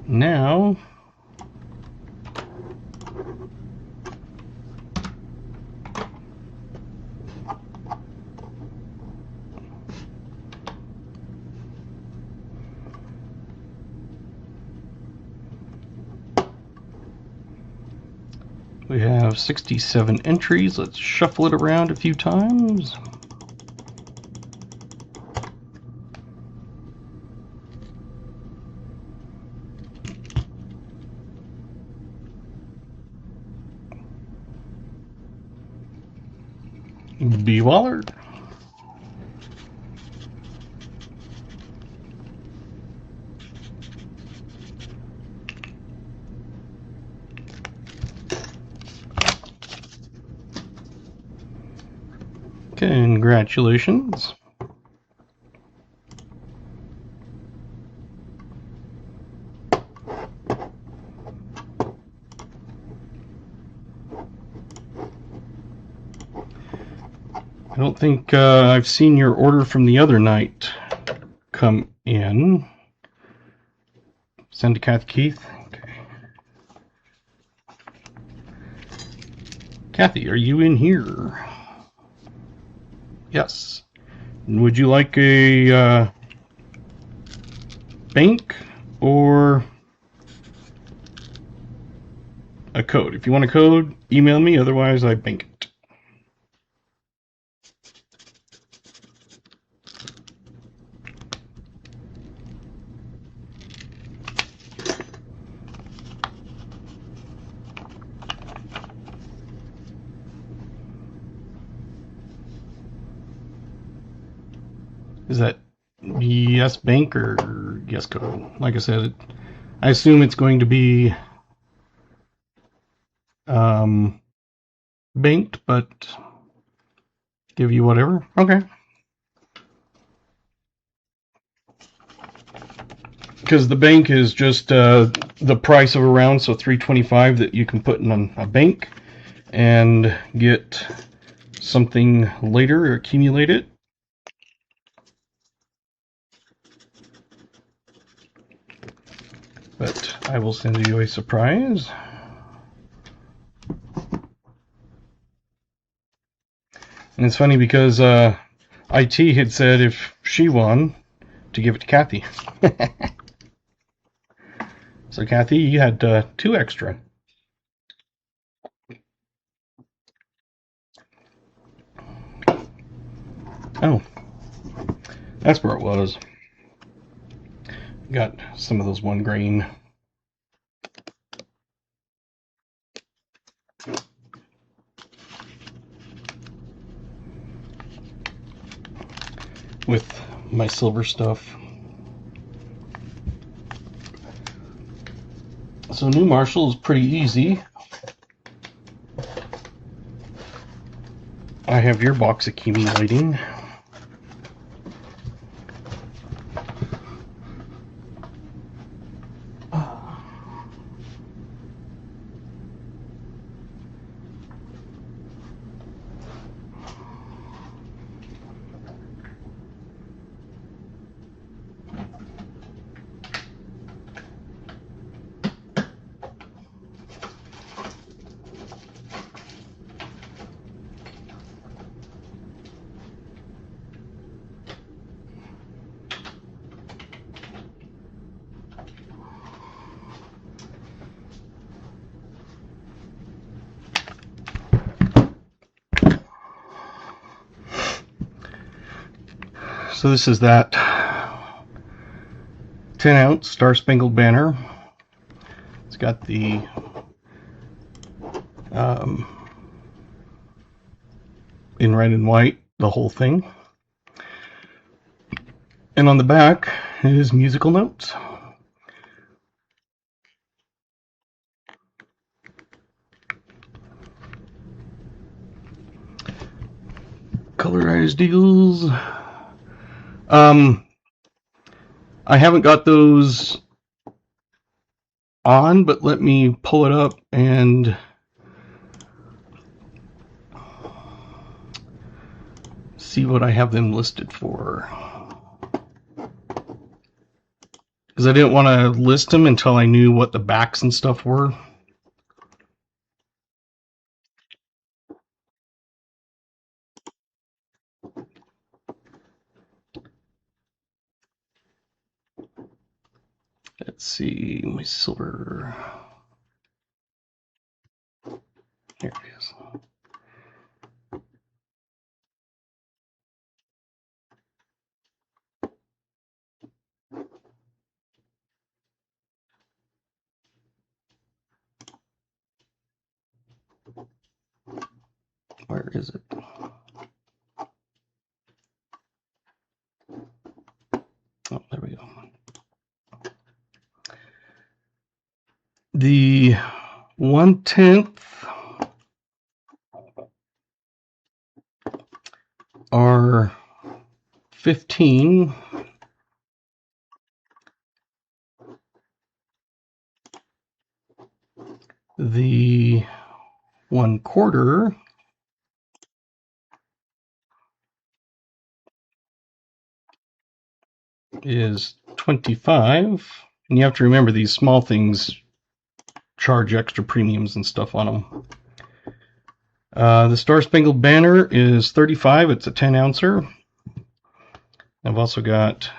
Now, we have 67 entries. Let's shuffle it around a few times. B. Waller. Congratulations. I don't think I've seen your order from the other night come in. Send to Kathy Keith. Okay. Kathy, are you in here? Yes. And would you like a bank or a code? If you want a code, email me. Otherwise, I bank it. Is that yes bank or yes code? Like I said, I assume it's going to be banked, but give you whatever. Okay. Because the bank is just the price of a round, so $3.25 that you can put in a bank and get something later or accumulate it. But I will send you a surprise. And it's funny because IT had said if she won, to give it to Kathy. So Kathy, you had 2 extra. Oh, that's where it was. Got some of those 1 grain. With my silver stuff. So New Marshall is pretty easy. I have your box accumulating. So this is that 10-ounce Star Spangled Banner. It's got the in red and white, the whole thing. And on the back is musical notes. Colorized eagles. I haven't got those on, but let me pull it up and see what I have them listed for. Because I didn't want to list them until I knew what the backs and stuff were. Let's see, my silver. Here it is. Where is it? Oh, there we go. The 1/10 are 15. The 1/4 is 25. And you have to remember these small things charge extra premiums and stuff on them. The Star Spangled Banner is 35. It's a 10-ouncer. I've also got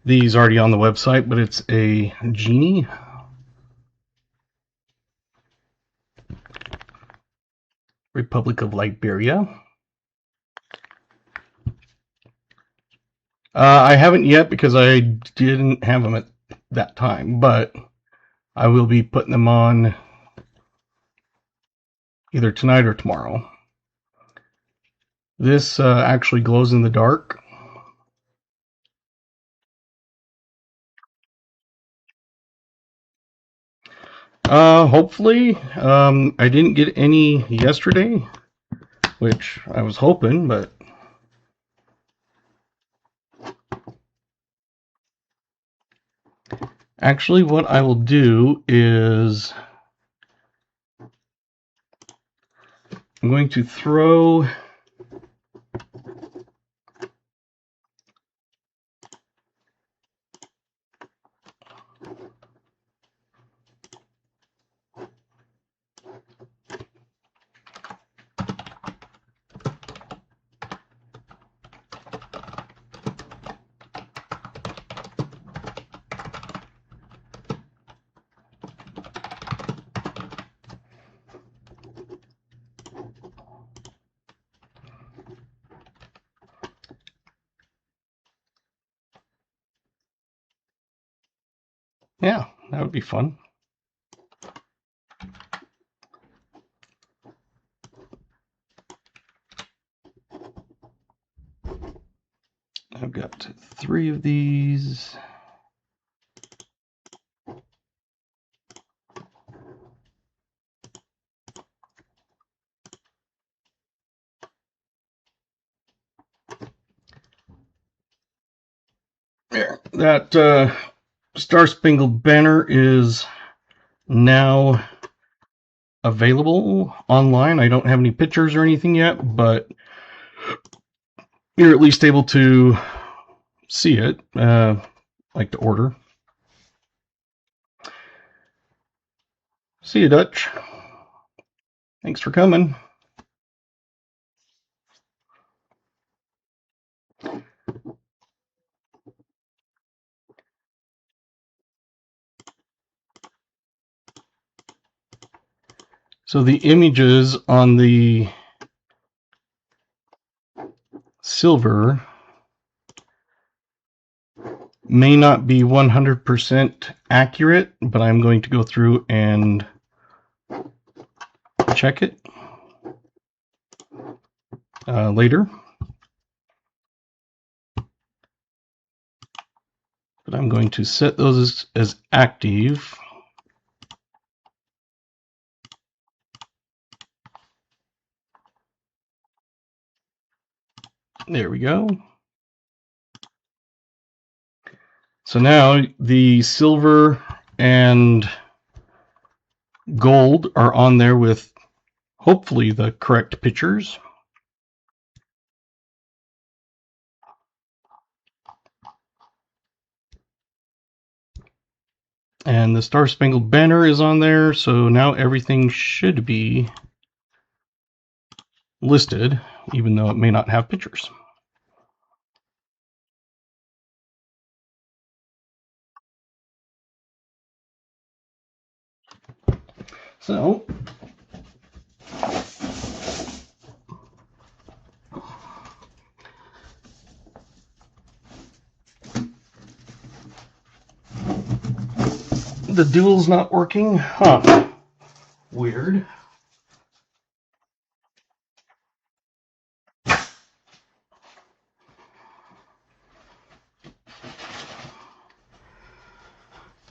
these already on the website, but it's a genie. Republic of Liberia. I haven't yet because I didn't have them at that time, but I will be putting them on either tonight or tomorrow. This actually glows in the dark. Hopefully. I didn't get any yesterday, which I was hoping, but actually what I will do is I'm going to throw yeah, that would be fun. I've got 3 of these. There. That Star Spangled Banner is now available online. I don't have any pictures or anything yet, but you're at least able to see it, like to order. See you, Dutch. Thanks for coming. So the images on the silver may not be 100% accurate, but I'm going to go through and check it later. But I'm going to set those as active. There we go. So now the silver and gold are on there with hopefully the correct pictures. And the Star Spangled Banner is on there, so now everything should be listed, even though it may not have pictures. So the dual's not working, huh? Weird.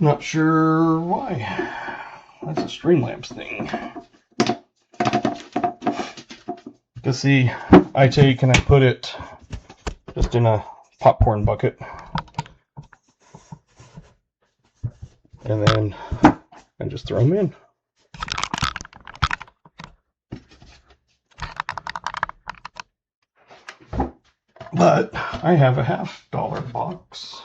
Not sure why. That's a Streamlabs thing. Because see, I take and I put it just in a popcorn bucket. And then I just throw them in. But I have a $50 box.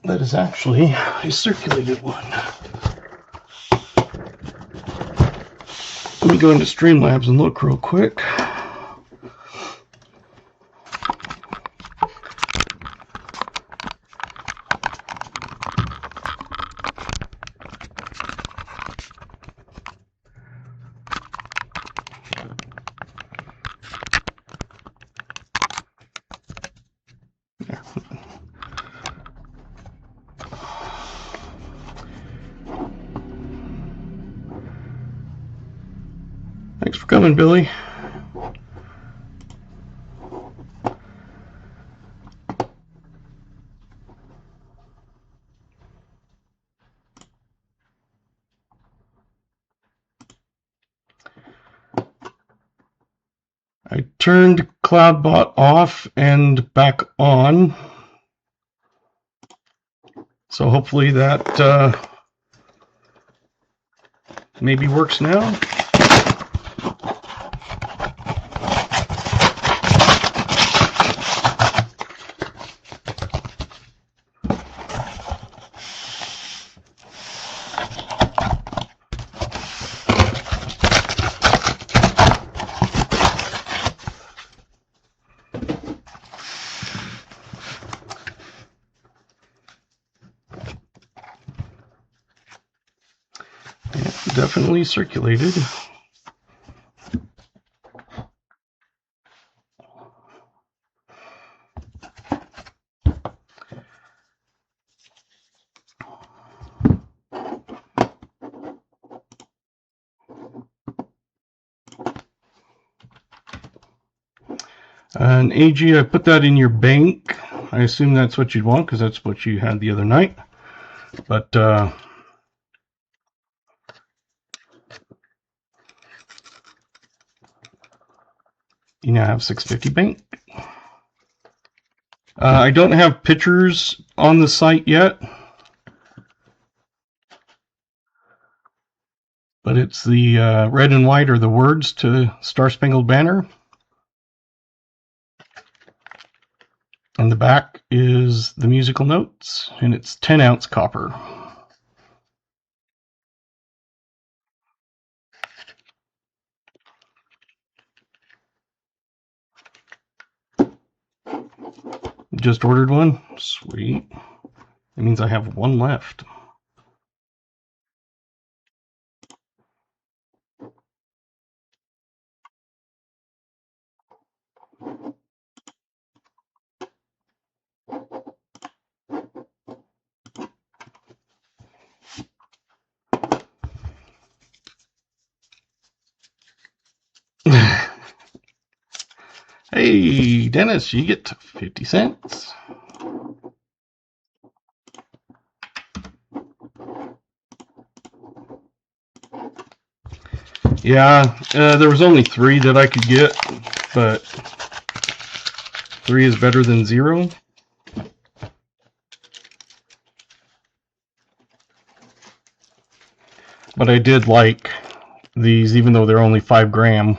That is actually a circulated one. Let me go into Streamlabs and look real quick. Thanks for coming, Billy. I turned CloudBot off and back on. So hopefully that maybe works now. Definitely circulated. And AG, I put that in your bank. I assume that's what you'd want because that's what you had the other night. But you now have 650 bank. I don't have pictures on the site yet, but it's the red and white are the words to Star Spangled Banner. And the back is the musical notes, and it's 10-ounce copper. Just ordered one? Sweet. That means I have one left. Hey, Dennis, you get 50 cents. Yeah, there was only 3 that I could get, but 3 is better than 0. But I did like these, even though they're only 5 gram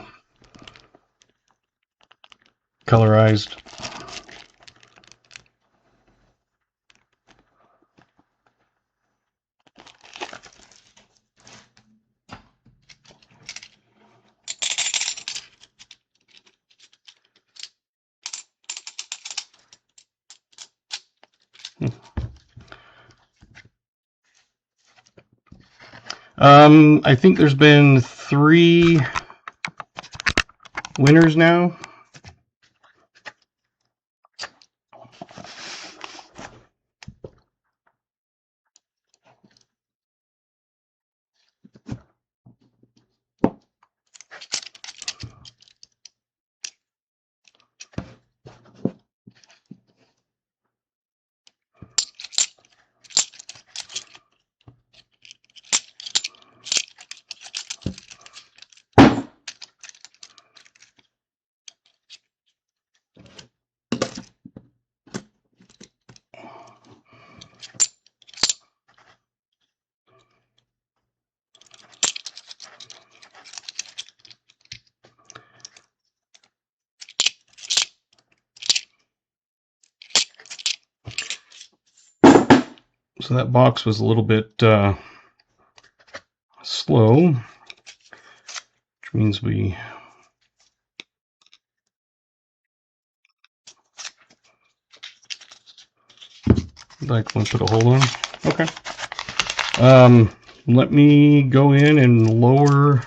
colorized. I think there's been 3 winners now. So that box was a little bit slow, which means we like want to put a hold on. Okay. Let me go in and lower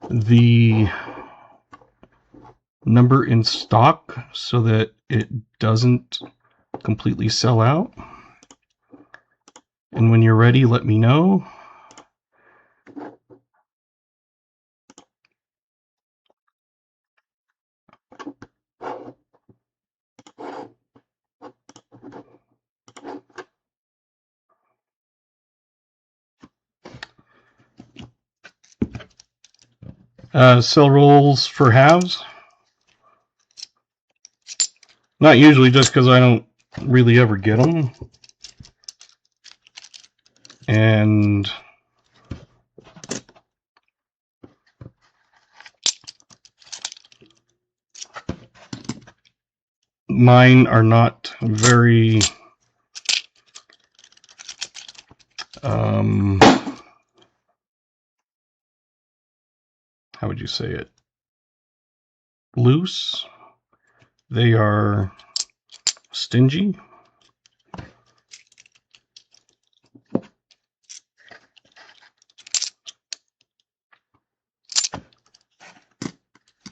the number in stock so that it doesn't completely sell out. And when you're ready, let me know. Sell rolls for halves. Not usually, just because I don't really ever get them. And mine are not very how would you say it? Loose. They are stingy.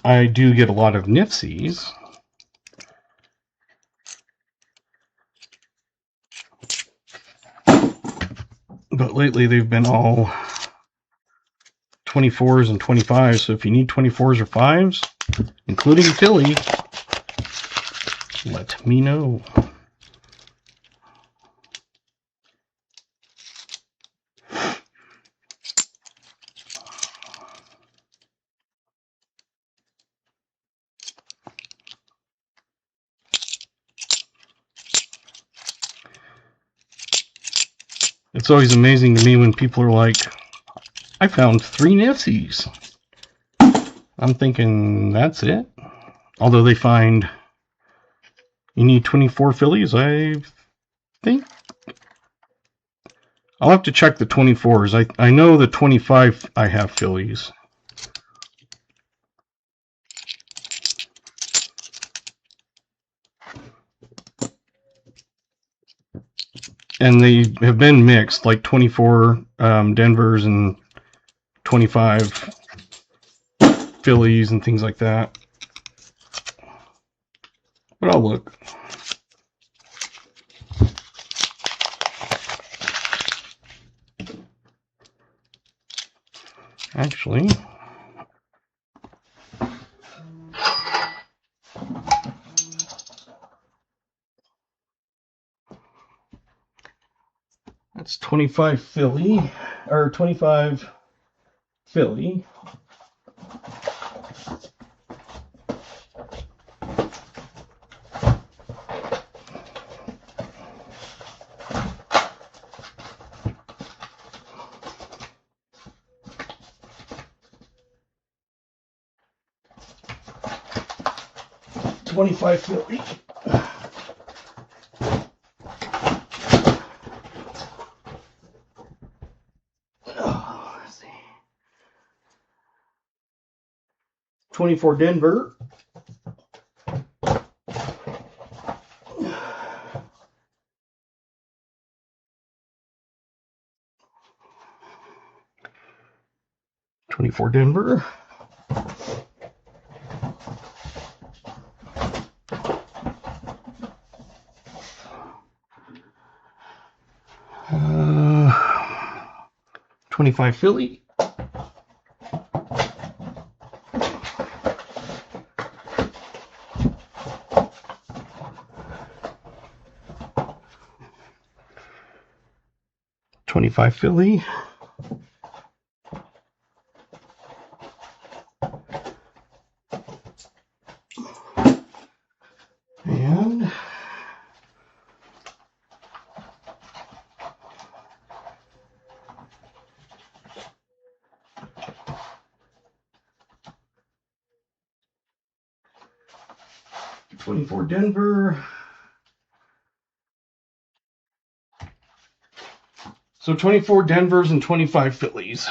I do get a lot of Nifsies. But lately they've been all 24s and 25s, so if you need 24s or 5s, including Philly, let me know. It's always amazing to me when people are like, I found 3 Nifsies. I'm thinking, that's it? Although they find you need 24 Phillies, I think. I'll have to check the 24s. I know the 25 I have Phillies. And they have been mixed, like 24 Denvers and 25 Phillies and things like that. But I'll look. Actually, 25 Philly, or 25 Philly. $25 Philly. Oh, let's see. 24 Denver. $24 Denver. Uh, 25 Philly. $25 Philly. And $24 Denver. So 24 Denvers and 25 Phillies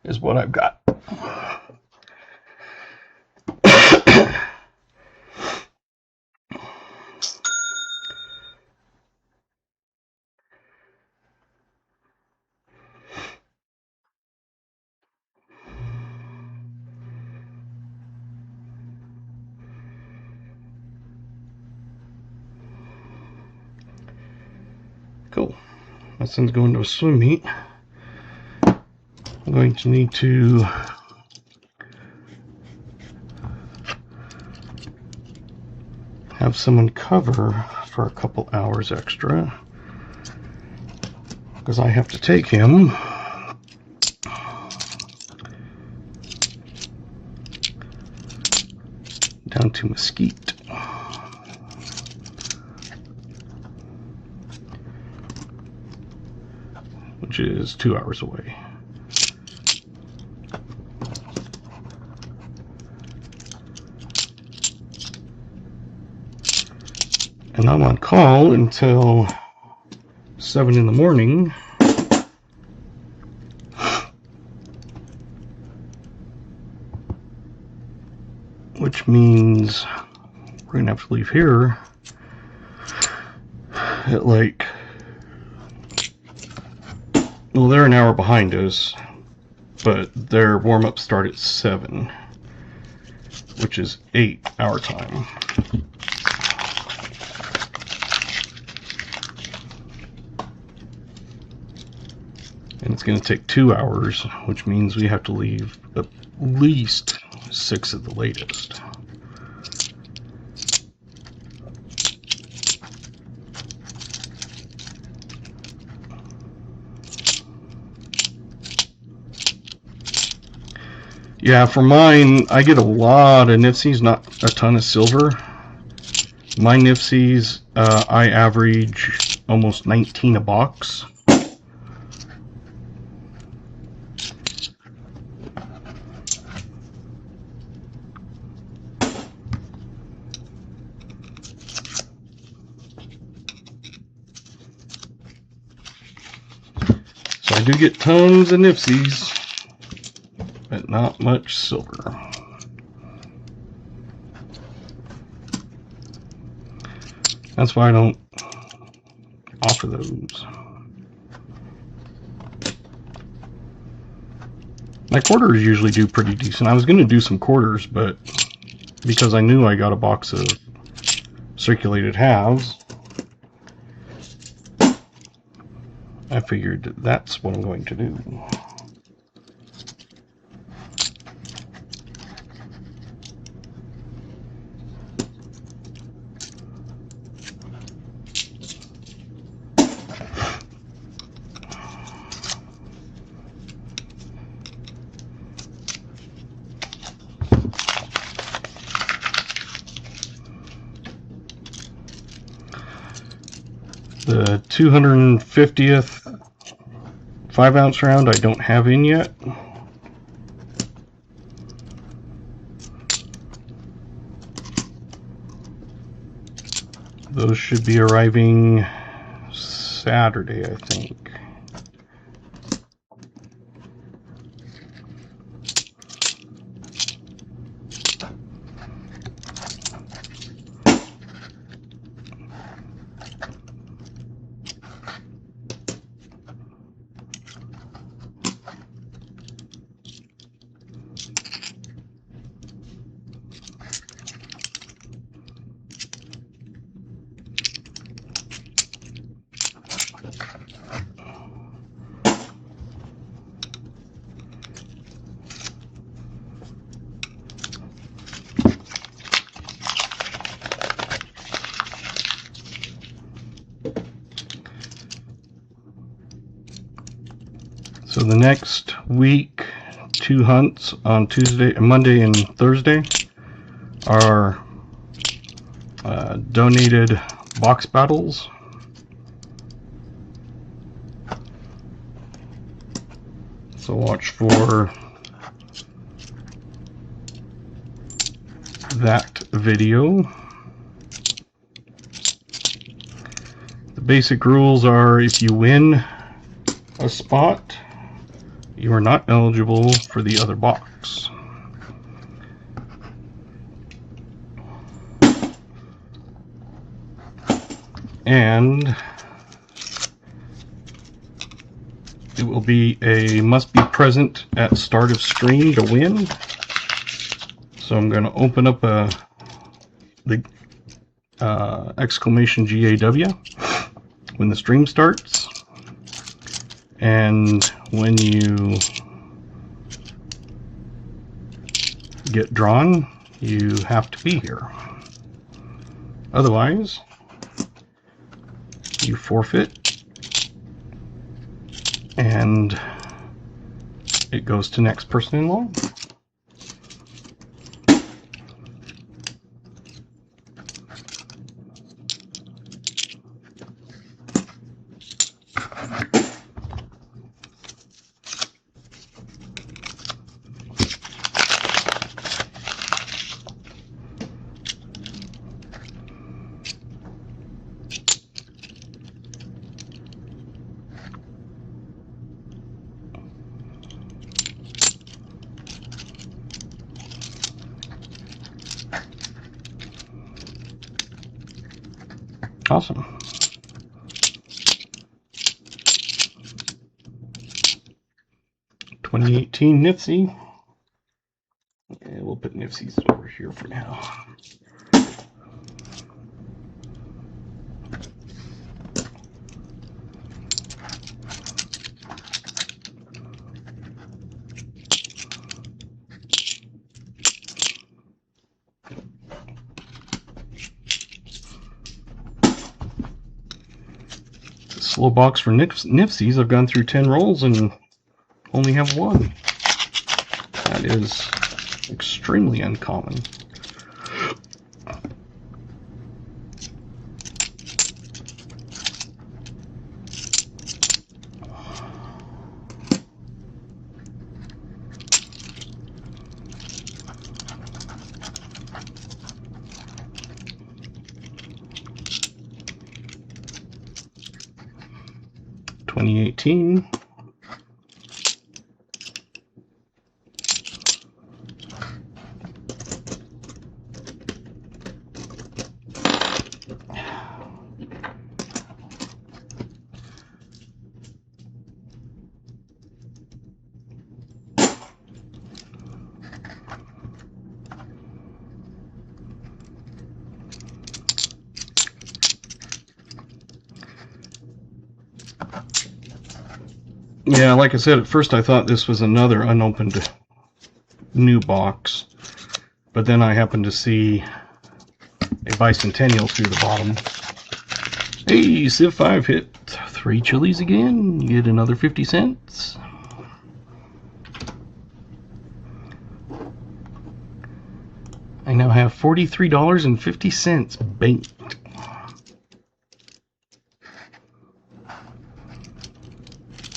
is what I've got. Cool. My son's going to a swim meet. I'm going to need to have someone cover for a couple hours extra because I have to take him down to Mesquite. Which is 2 hours away. And I'm on call until 7 in the morning. Which means we're gonna have to leave here at like, well, they're an hour behind us, but their warm-ups start at 7, which is 8 our time. And it's going to take 2 hours, which means we have to leave at least 6 at the latest. Yeah, for mine, I get a lot of Nifsies, not a ton of silver. My Nifsies, I average almost 19 a box. So I do get tons of Nifsies, but not much silver. That's why I don't offer those. My quarters usually do pretty decent. I was going to do some quarters, but because I knew I got a box of circulated halves, I figured that's what I'm going to do. 250th 5-ounce round I don't have in yet. Those should be arriving Saturday, I think. So the next week, 2 hunts on Monday and Thursday are donated box battles. So watch for that video. The basic rules are if you win a spot, you are not eligible for the other box. And it will be a must be present at start of stream to win. So I'm going to open up the exclamation GAW when the stream starts. And when you get drawn, you have to be here. Otherwise, you forfeit, and it goes to next person in line. Awesome. (2018) Nifsy. Yeah, we'll put Nifsies over here for now. Slow box for Nifsies. I've gone through 10 rolls and only have one. That is extremely uncommon. (2018). Yeah, like I said, at first I thought this was another unopened new box, but then I happened to see a bicentennial through the bottom. Hey, Civ 5 hit 3 chilies again. You get another 50 cents. I now have $43.50 banked.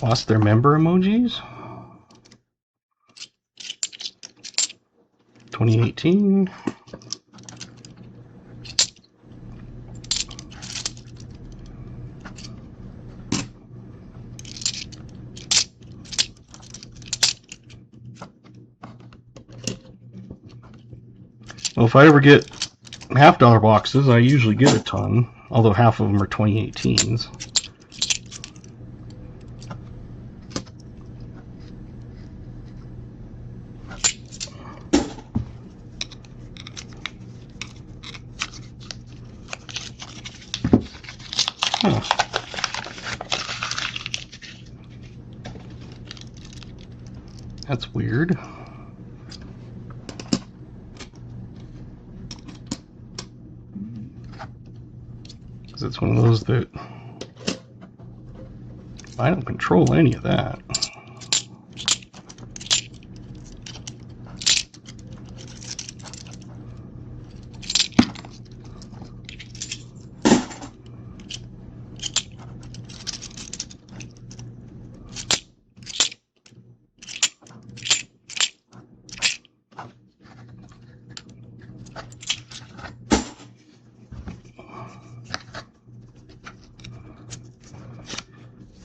Lost their member emojis. 2018. Well, if I ever get $50 boxes, I usually get a ton, although half of them are 2018s. Huh. That's weird. Because it's one of those that I don't control any of that.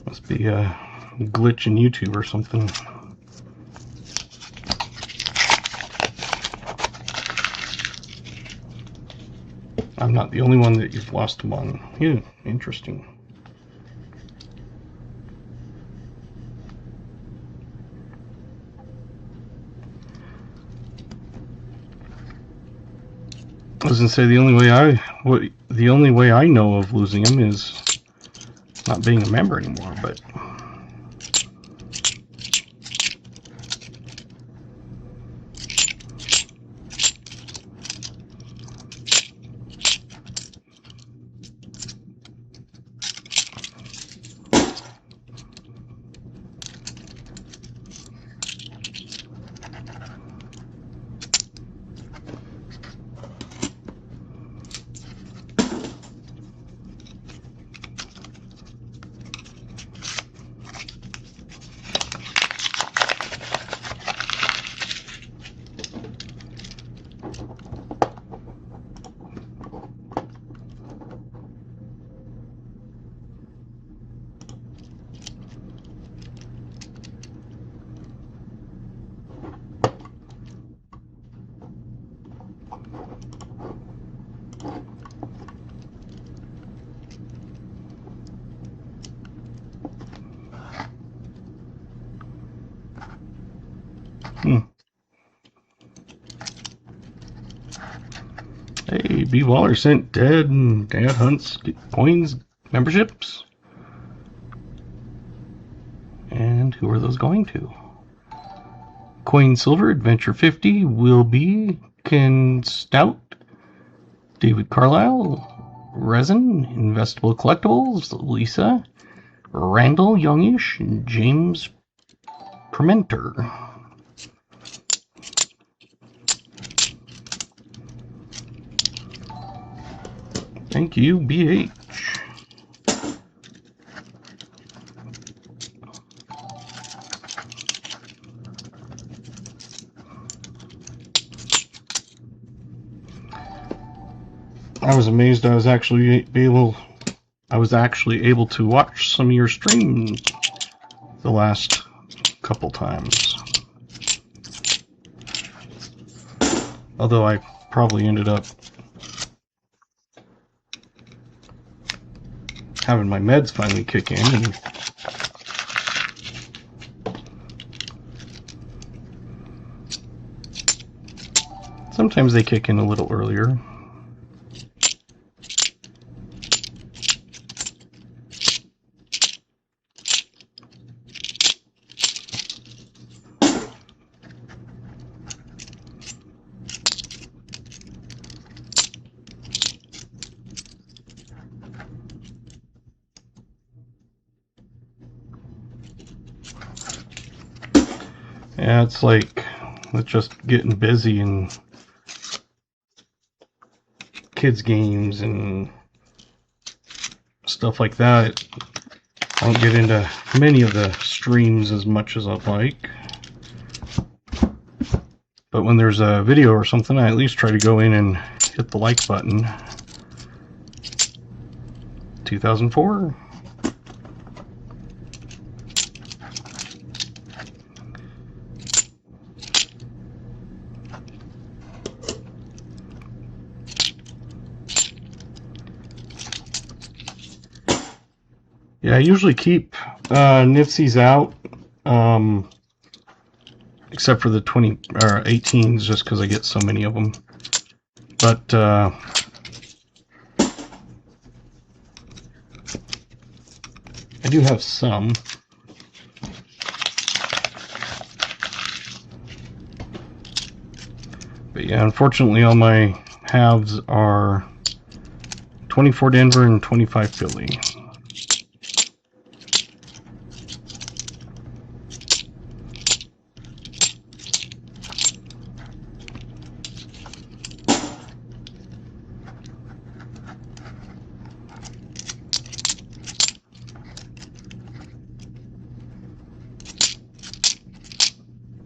Must be a glitch in YouTube or something. I'm not the only one that you've lost them on. Yeah, interesting. I was gonna say the only way I know of losing them is not being a member anymore, but Hey, B Waller sent Dad and Dad Hunt's coins memberships. And who are those going to? Coin Silver, Adventure 50, Will Be, Ken Stout, David Carlisle, Resin, Investable Collectibles, Lisa, Randall Youngish, and James Permenter. Thank you, BH. I was amazed I was actually able to watch some of your stream the last couple times. Although I probably ended up having my meds finally kick in, and sometimes they kick in a little earlier. Yeah, it's like with just getting busy and kids games and stuff like that. I don't get into many of the streams as much as I'd like. But when there's a video or something, I at least try to go in and hit the like button. 2004. Yeah, I usually keep Nipsies out, except for the 20 or 18s, just because I get so many of them. But I do have some. But yeah, unfortunately, all my halves are 24 Denver and 25 Philly.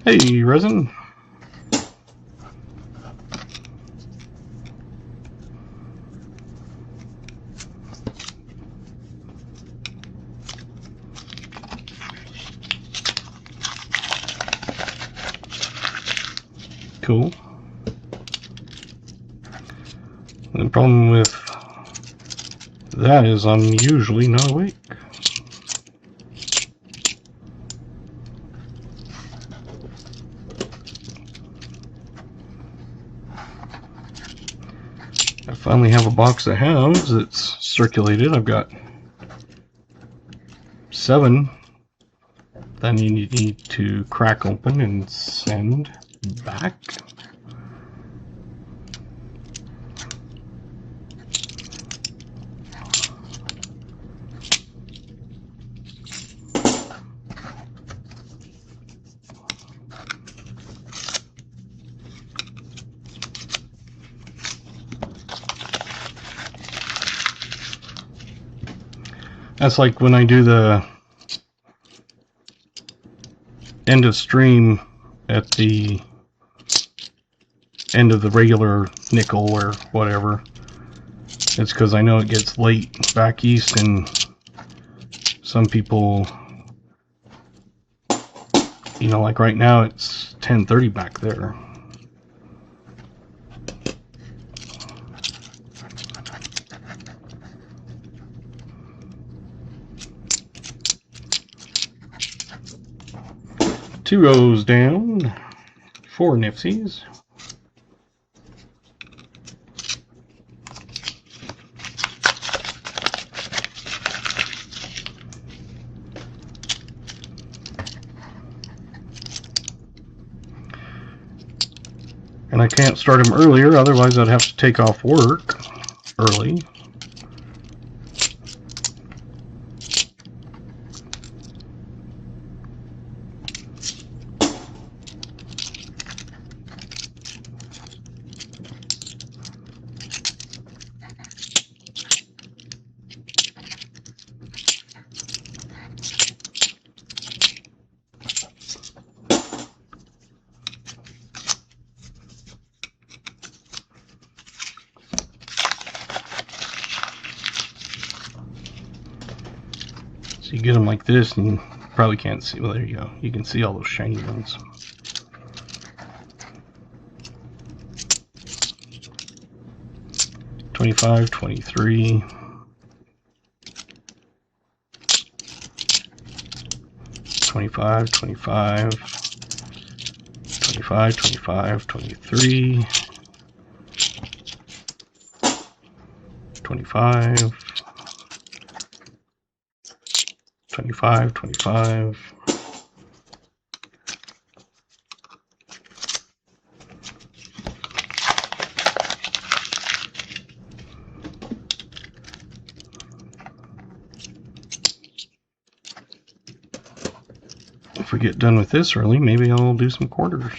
Hey, Resin. Cool. The problem with that is I'm usually not awake. I finally have a box of halves that's circulated. I've got 7 that you need to crack open and send back. That's like when I do the end of stream at the end of the regular nickel or whatever. It's because I know it gets late back east and some people, you know, like right now it's 10:30 back there. Two rows down, 4 Nipsies. And I can't start them earlier, otherwise I'd have to take off work early. So you get them like this and you probably can't see. Well, there you go. You can see all those shiny ones. $25, $23, $25, $25, $25, $25, $23, $25, $25, $25. If we get done with this early, maybe I'll do some quarters.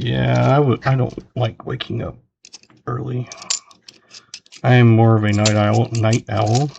Yeah, I don't like waking up early. I am more of a night owl.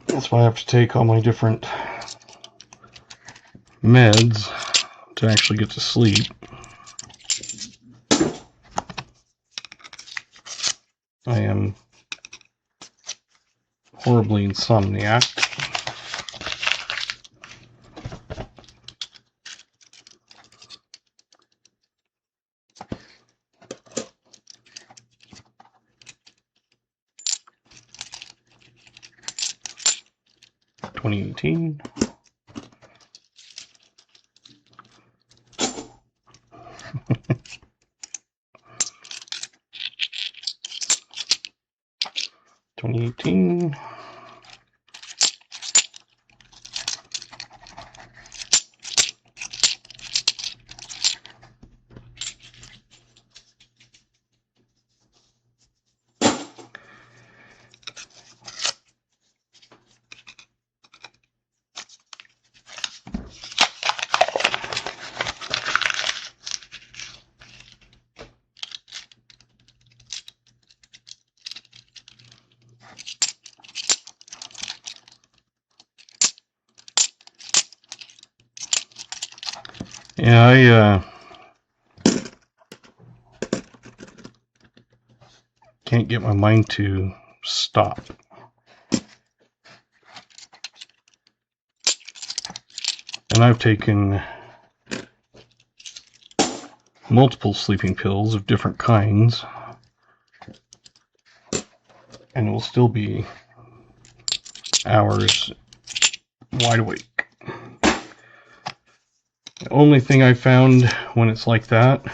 That's why I have to take all my different meds to actually get to sleep. I am horribly insomniac. (2018) (2018) Yeah, I can't get my mind to stop. And I've taken multiple sleeping pills of different kinds, and it will still be hours wide awake. The only thing I found when it's like that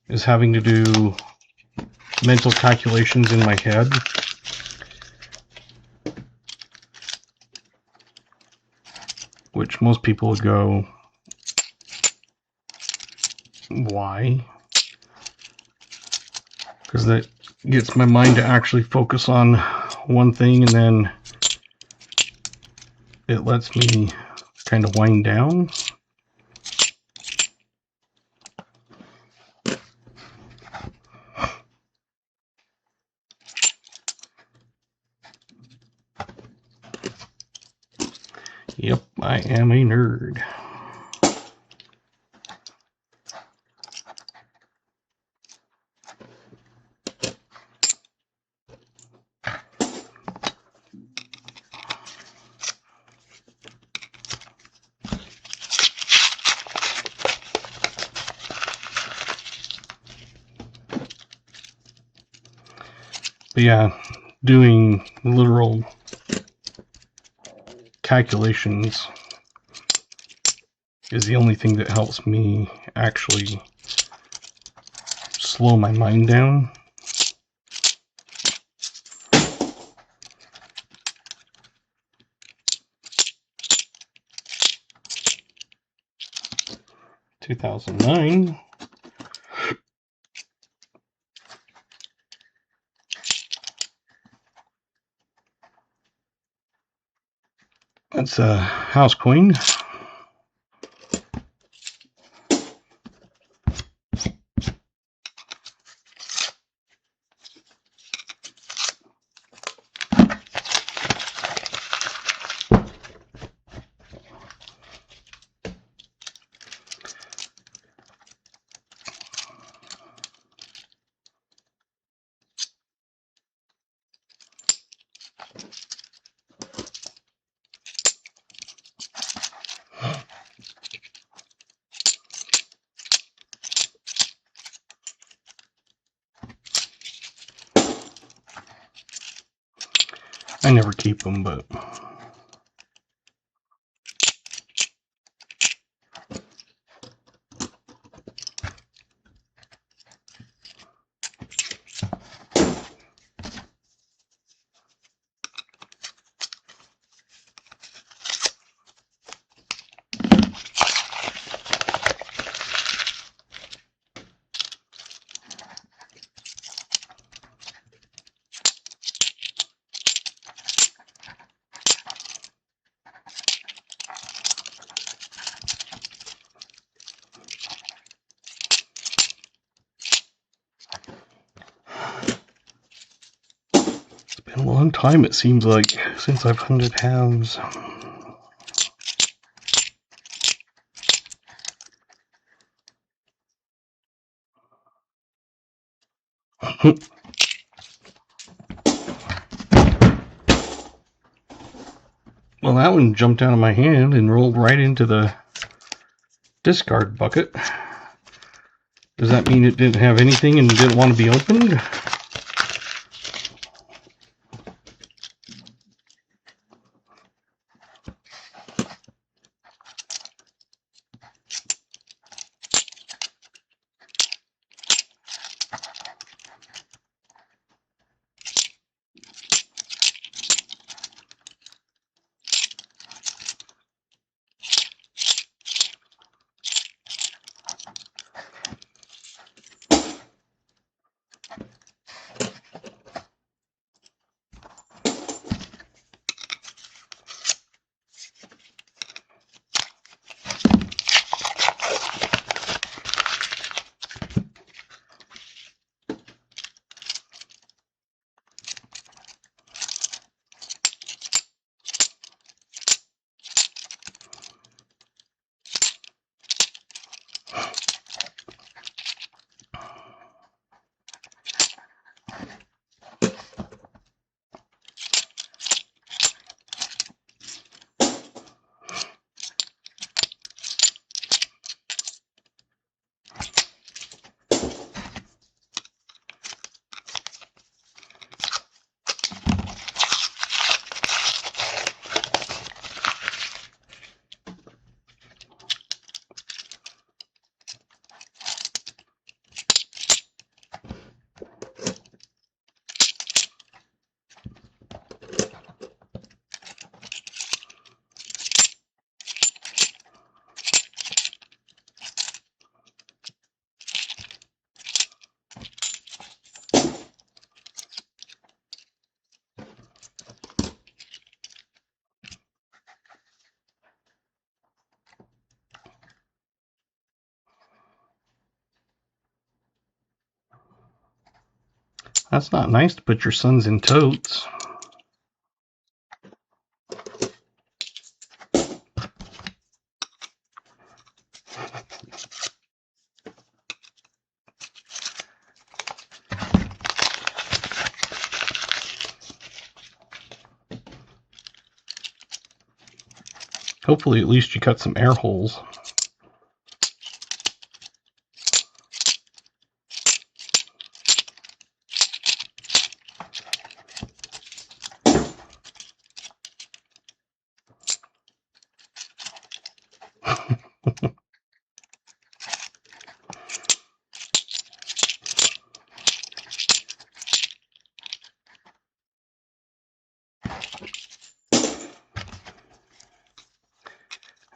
is having to do mental calculations in my head. Which most people would go, why? Because that gets my mind to actually focus on one thing, and then it lets me kind of wind down. Yep, I am a nerd. But yeah, doing literal calculations is the only thing that helps me actually slow my mind down. (2009) That's a house queen. I never keep them, but long time it seems like since I've hunted halves. Well, that one jumped out of my hand and rolled right into the discard bucket. Does that mean it didn't have anything and didn't want to be opened? That's not nice to put your sons in totes. Hopefully at least you cut some air holes.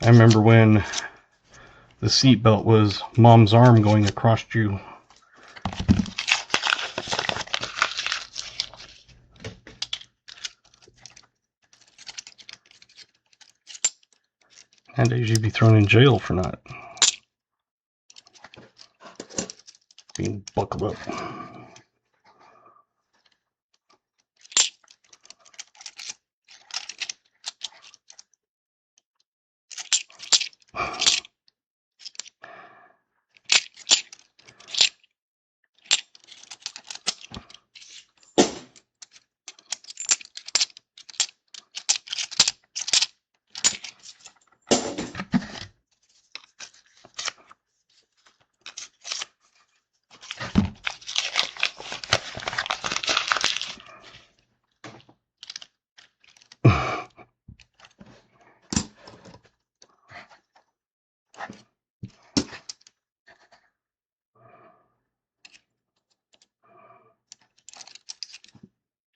I remember when the seatbelt was mom's arm going across you. Nowadays you'd be thrown in jail for not being buckled up.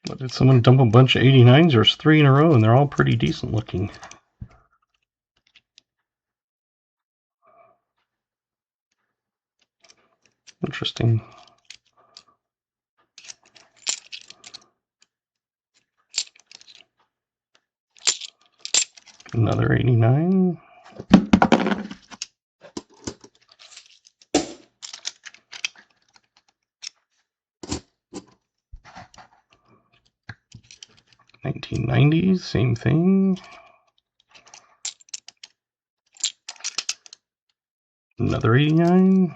But did someone dump a bunch of 89s? There's 3 in a row and they're all pretty decent looking. Interesting. Another 89. 90s, same thing. Another 89.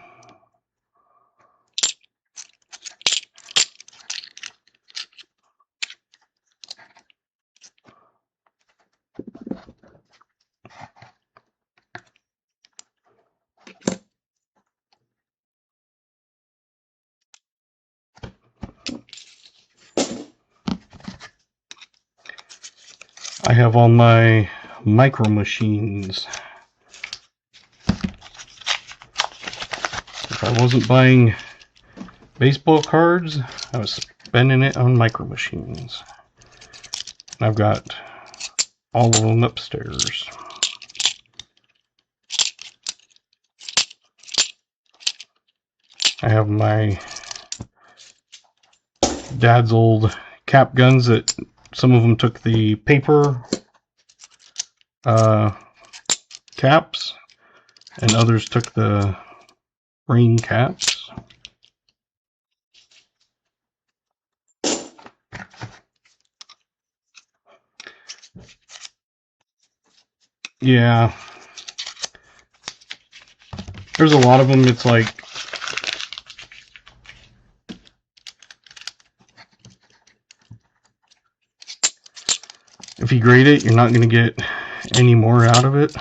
I have all my micro machines. If I wasn't buying baseball cards, I was spending it on micro machines. And I've got all of them upstairs. I have my dad's old cap guns that some of them took the paper caps and others took the ring caps. Yeah, there's a lot of them. It's like if you grade it, you're not going to get any more out of it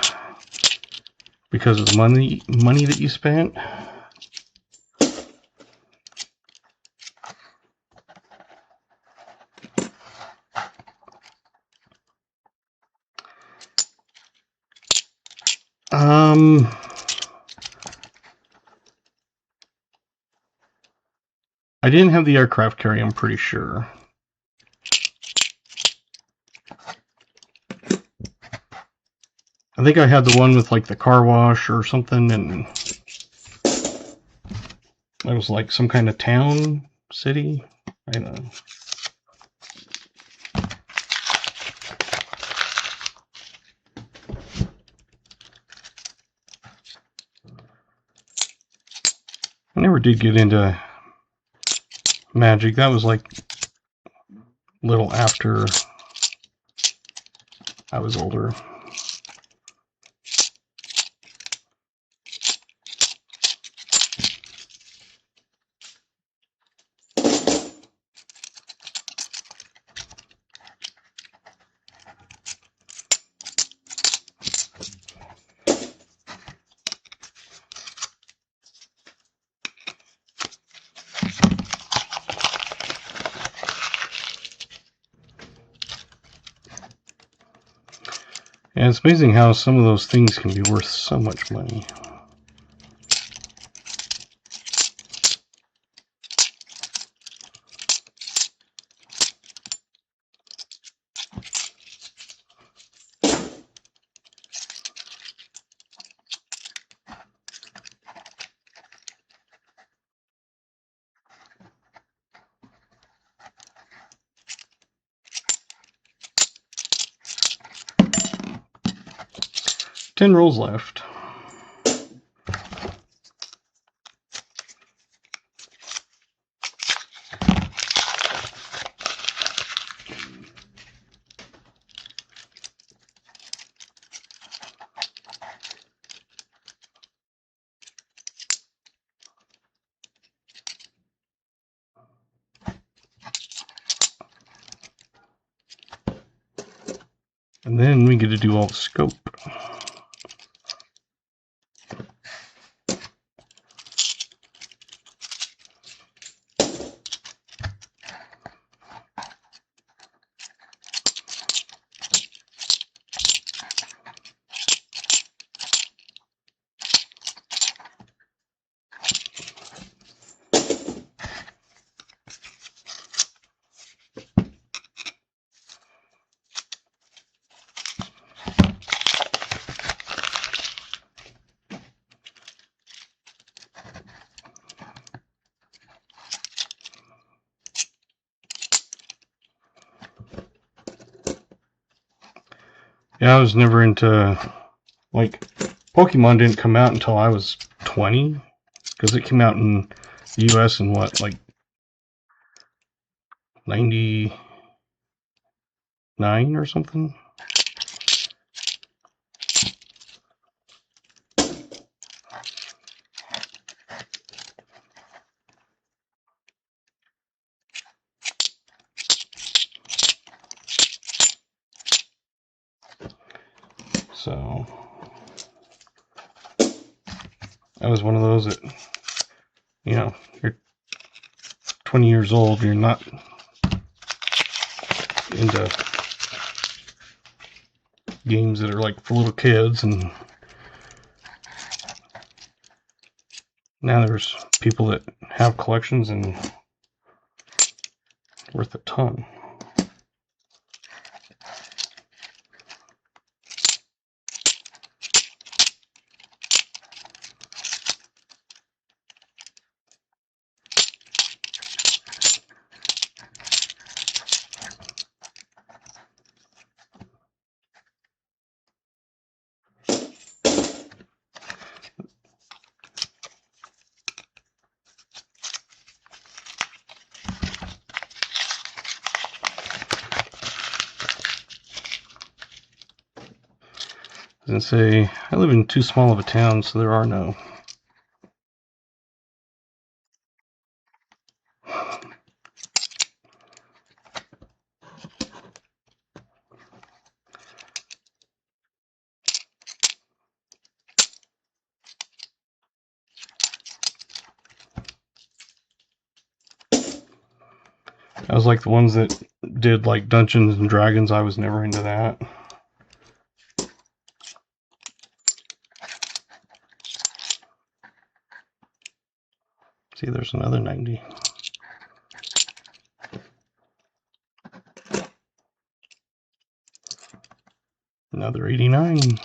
because of the money that you spent. I didn't have the aircraft carrier, I'm pretty sure. I think I had the one with like the car wash or something, and it was like some kind of town, city. I don't know. I never did get into Magic. That was like a little after I was older. And it's amazing how some of those things can be worth so much money. Ten rolls left. And then we get to do all the scope. Yeah, I was never into, like, Pokemon didn't come out until I was 20, because it came out in the US in what, like 90, 9 or something. So I was one of those that, you know, you're 20 years old, you're not into games that are like for little kids, and now there's people that have collections and worth a ton. And say, I live in too small of a town, so there are no. I was like the ones that did like Dungeons and Dragons. I was never into that. See, there's another 90. Another 89.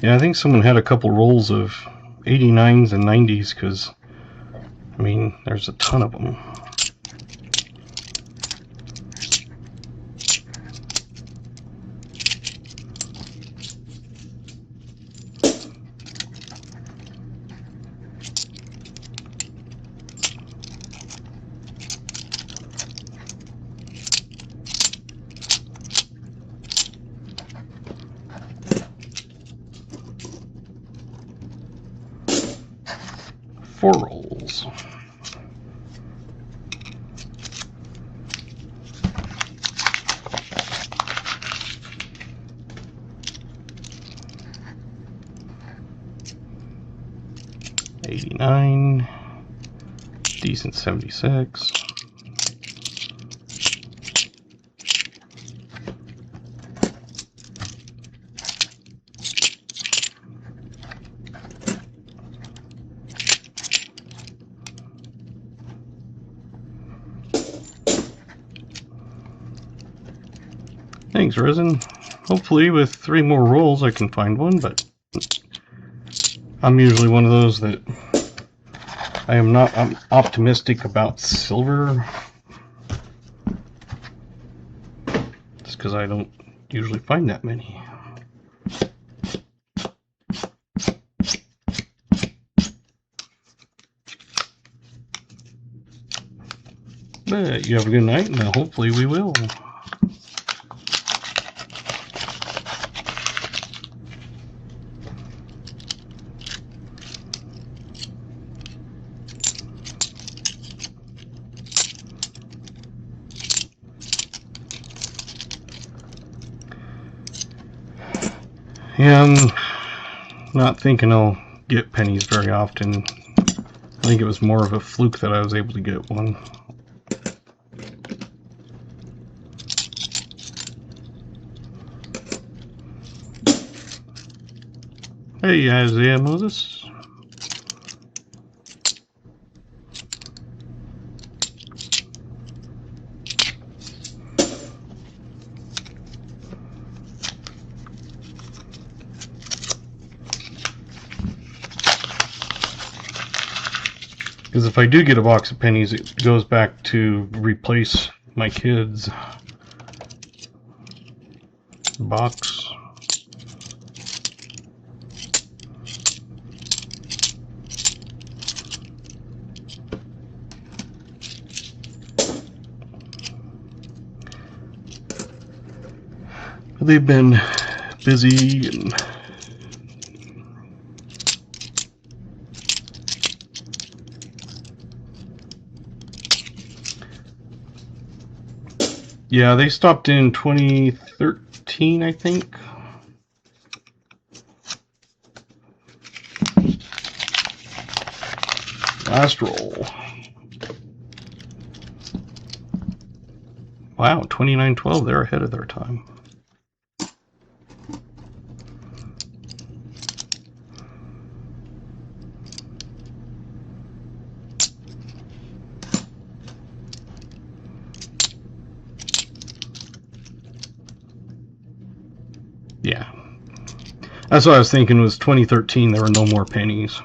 Yeah, I think someone had a couple rolls of 89s and 90s, because, I mean, there's a ton of them. Four rolls. $89, decent 76. Thanks, Risen. Hopefully with 3 more rolls I can find one, but I'm usually one of those that I'm optimistic about silver, just because I don't usually find that many. But you have a good night, and hopefully we will. Yeah, I'm not thinking I'll get pennies very often. I think it was more of a fluke that I was able to get one. Hey, Isaiah Moses. Because if I do get a box of pennies, it goes back to replace my kids' box. They've been busy and yeah, they stopped in 2013, I think. Last roll. Wow, 2912, they're ahead of their time. Yeah. That's what I was thinking, was 2013, there were no more pennies.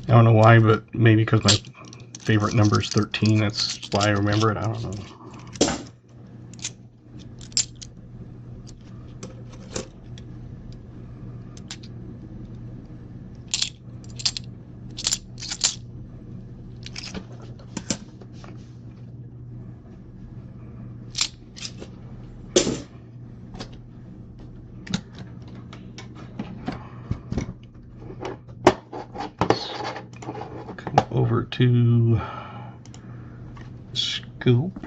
I don't know why, but maybe because my favorite number is 13, that's why I remember it, I don't know. Over to scoop.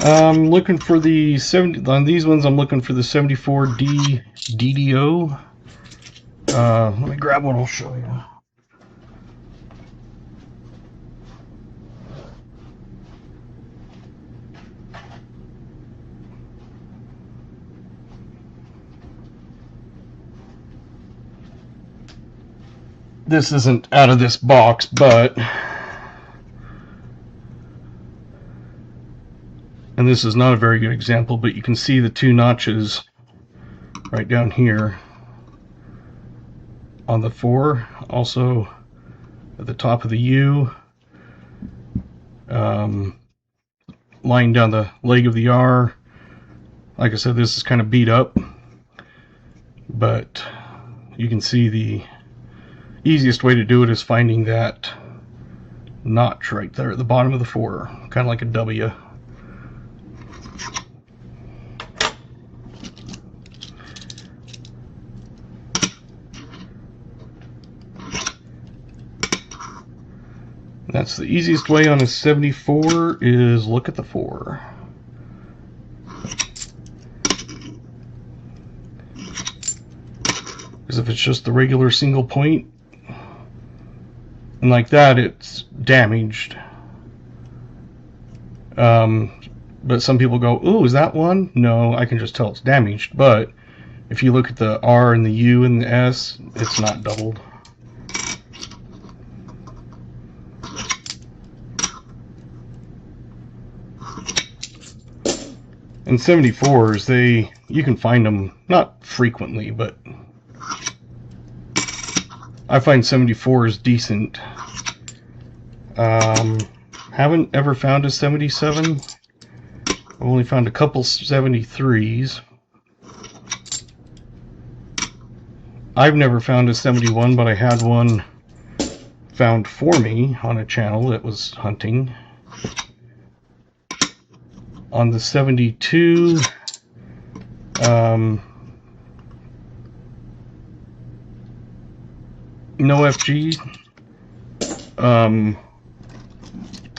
I'm looking for the 70, on these ones I'm looking for the 74D DDO. Let me grab one, I'll show you. This isn't out of this box, but, and this is not a very good example, but you can see the two notches right down here on the 4, also at the top of the U, lying down the leg of the R. Like I said, this is kind of beat up, but you can see the easiest way to do it is finding that notch right there at the bottom of the 4, kind of like a W. That's the easiest way on a 74, is look at the 4. Because if it's just the regular single point, and like that, it's damaged. But some people go, ooh, is that one? No, I can just tell it's damaged. But if you look at the R and the U and the S, it's not doubled. And 74s, you can find them, not frequently, but I find 74s decent. Haven't ever found a 77. I've only found a couple 73s. I've never found a 71, but I had one found for me on a channel that was hunting. On the 72, no FG,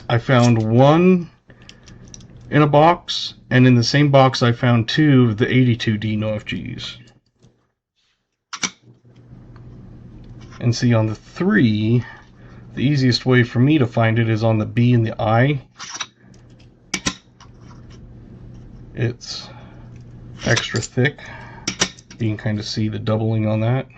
I found one in a box, and in the same box I found two of the 82D no FGs. And see, on the 3, the easiest way for me to find it is on the B and the I. It's extra thick. You can kind of see the doubling on that.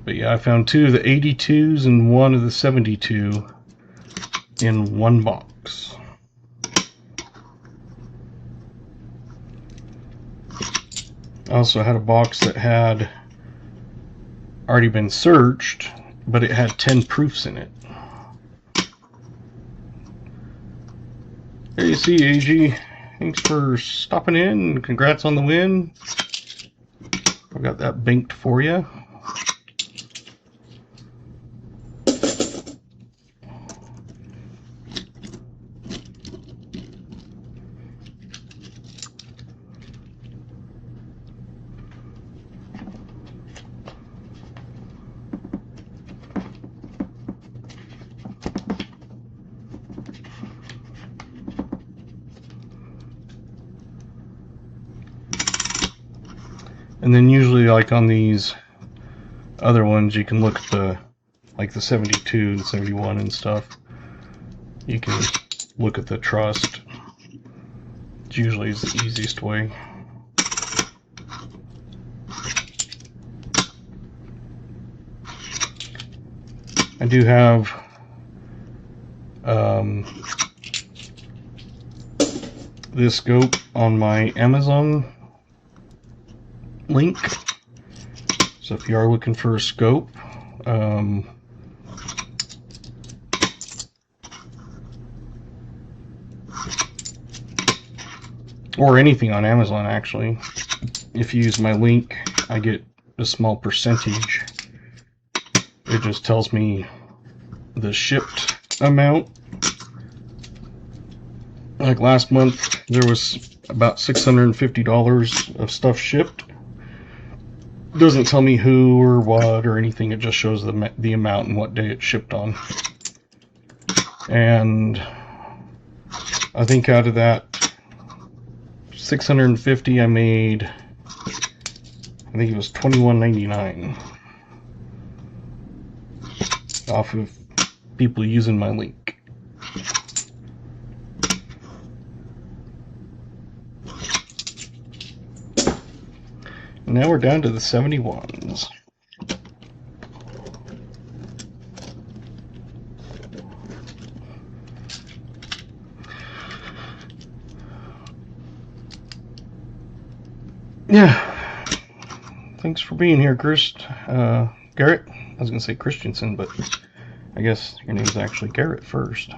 But yeah, I found two of the 82s and one of the 72 in one box. I also had a box that had already been searched, but it had 10 proofs in it. There you see, AG. Thanks for stopping in. Congrats on the win. I got that banked for you. And then usually, like on these other ones, you can look at the, like the 72 and 71 and stuff. You can look at the trust. It's usually the easiest way. I do have this scope on my Amazon link, so if you are looking for a scope, or anything on Amazon, actually, if you use my link, I get a small percentage. It just tells me the shipped amount. Like last month, there was about $650 of stuff shipped. It doesn't tell me who or what or anything. It just shows the amount and what day it's shipped on. And I think out of that 650, I made, I think it was $21.99 off of people using my link. Now we're down to the 71s. Yeah. Thanks for being here, Garrett. I was going to say Christensen, but I guess your name's actually Garrett first.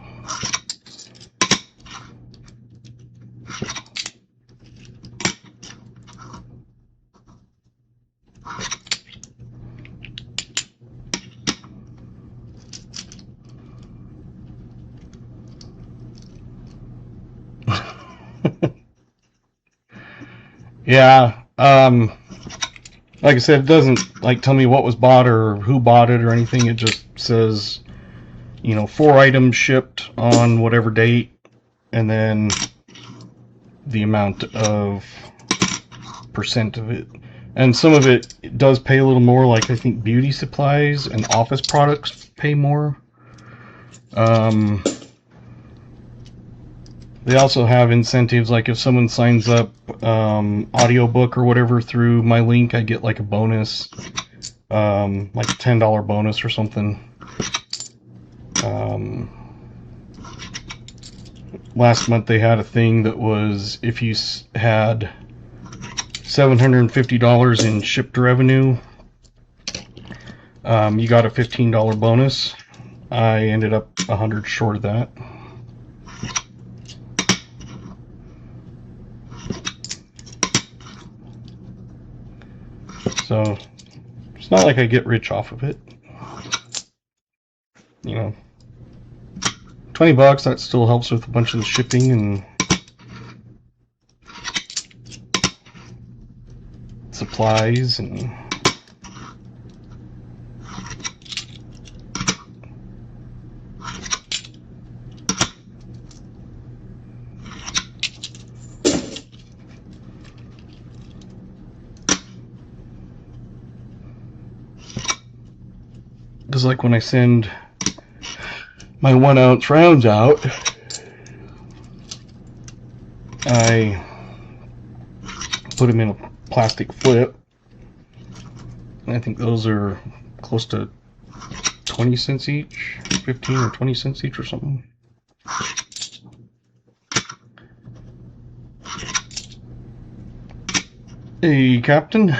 Yeah, like I said, it doesn't like tell me what was bought or who bought it or anything. It just says, you know, 4 items shipped on whatever date, and then the amount of percent of it. And some of it does pay a little more, like I think beauty supplies and office products pay more. They also have incentives, like if someone signs up audiobook or whatever through my link, I get like a bonus, like a $10 bonus or something. Last month they had a thing that was if you had $750 in shipped revenue, you got a $15 bonus. I ended up $100 short of that. So it's not like I get rich off of it. You know, $20, that still helps with a bunch of the shipping and supplies and because like when I send my 1 ounce rounds out, I put them in a plastic flip. I think those are close to 20 cents each, 15 or 20 cents each or something. Hey, Captain.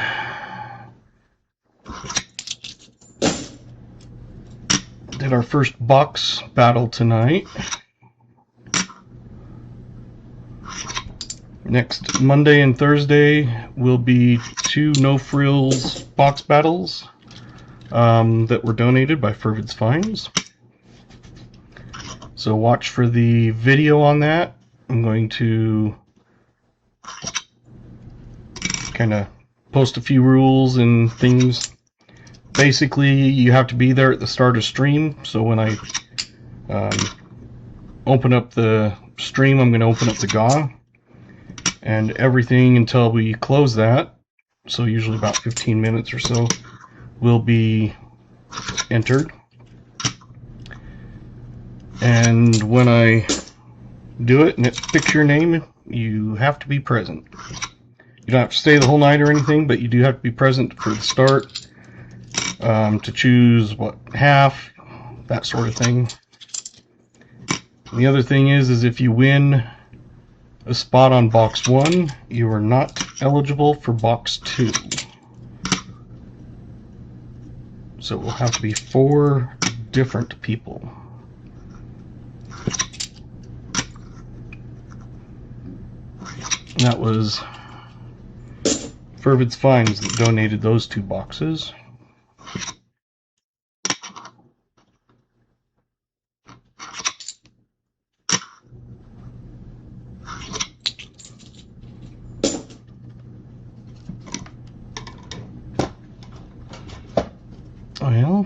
Did our first box battle tonight. Next Monday and Thursday will be 2 No Frills box battles that were donated by Fervid's Finds. So watch for the video on that. I'm going to kind of post a few rules and things. Basically, you have to be there at the start of stream. So when I open up the stream, I'm going to open up the GA. And everything until we close that, so usually about 15 minutes or so, will be entered. And when I do it and it picks your name, you have to be present. You don't have to stay the whole night or anything, but you do have to be present for the start, to choose what half, that sort of thing. And the other thing is if you win a spot on box 1, you are not eligible for box 2. So it will have to be 4 different people. And that was Fervid's Finds that donated those 2 boxes. Well,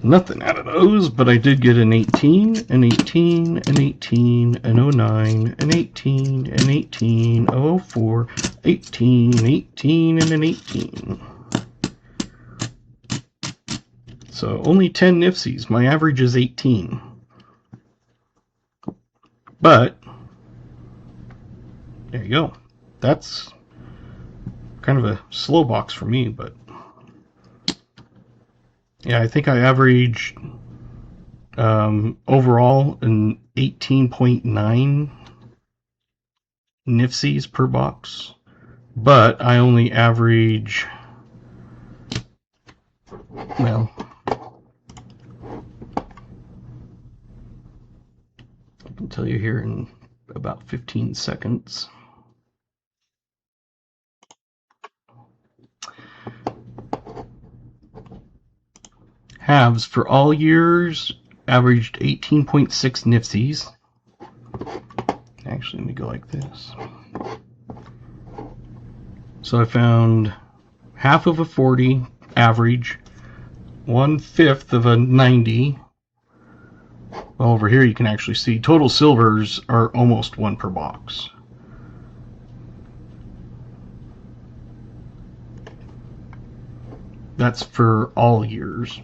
nothing out of those, but I did get an 18, an 18, an 18, an 09, an 18, an 18, 04, 18, 18, and an 18. So only 10 Nifsies. My average is 18. But there you go. That's kind of a slow box for me, but yeah, I think I averaged overall an 18.9 Nifsies per box, but I only average, well, I can tell you here in about 15 seconds. Halves for all years averaged 18.6 Nifsies. Actually, let me go like this. So I found half of a 40, average, 1/5 of a 90. Well, over here you can actually see total silvers are almost 1 per box. That's for all years.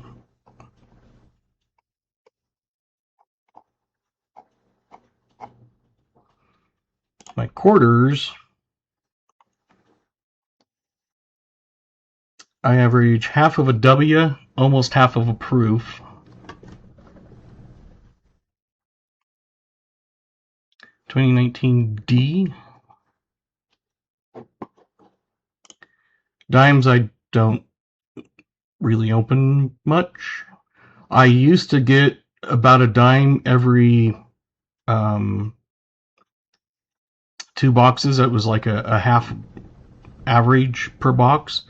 My quarters, I average half of a W, almost half of a proof. $2019 dimes I don't really open much. I used to get about a dime every 2 boxes. It was like a half average per box.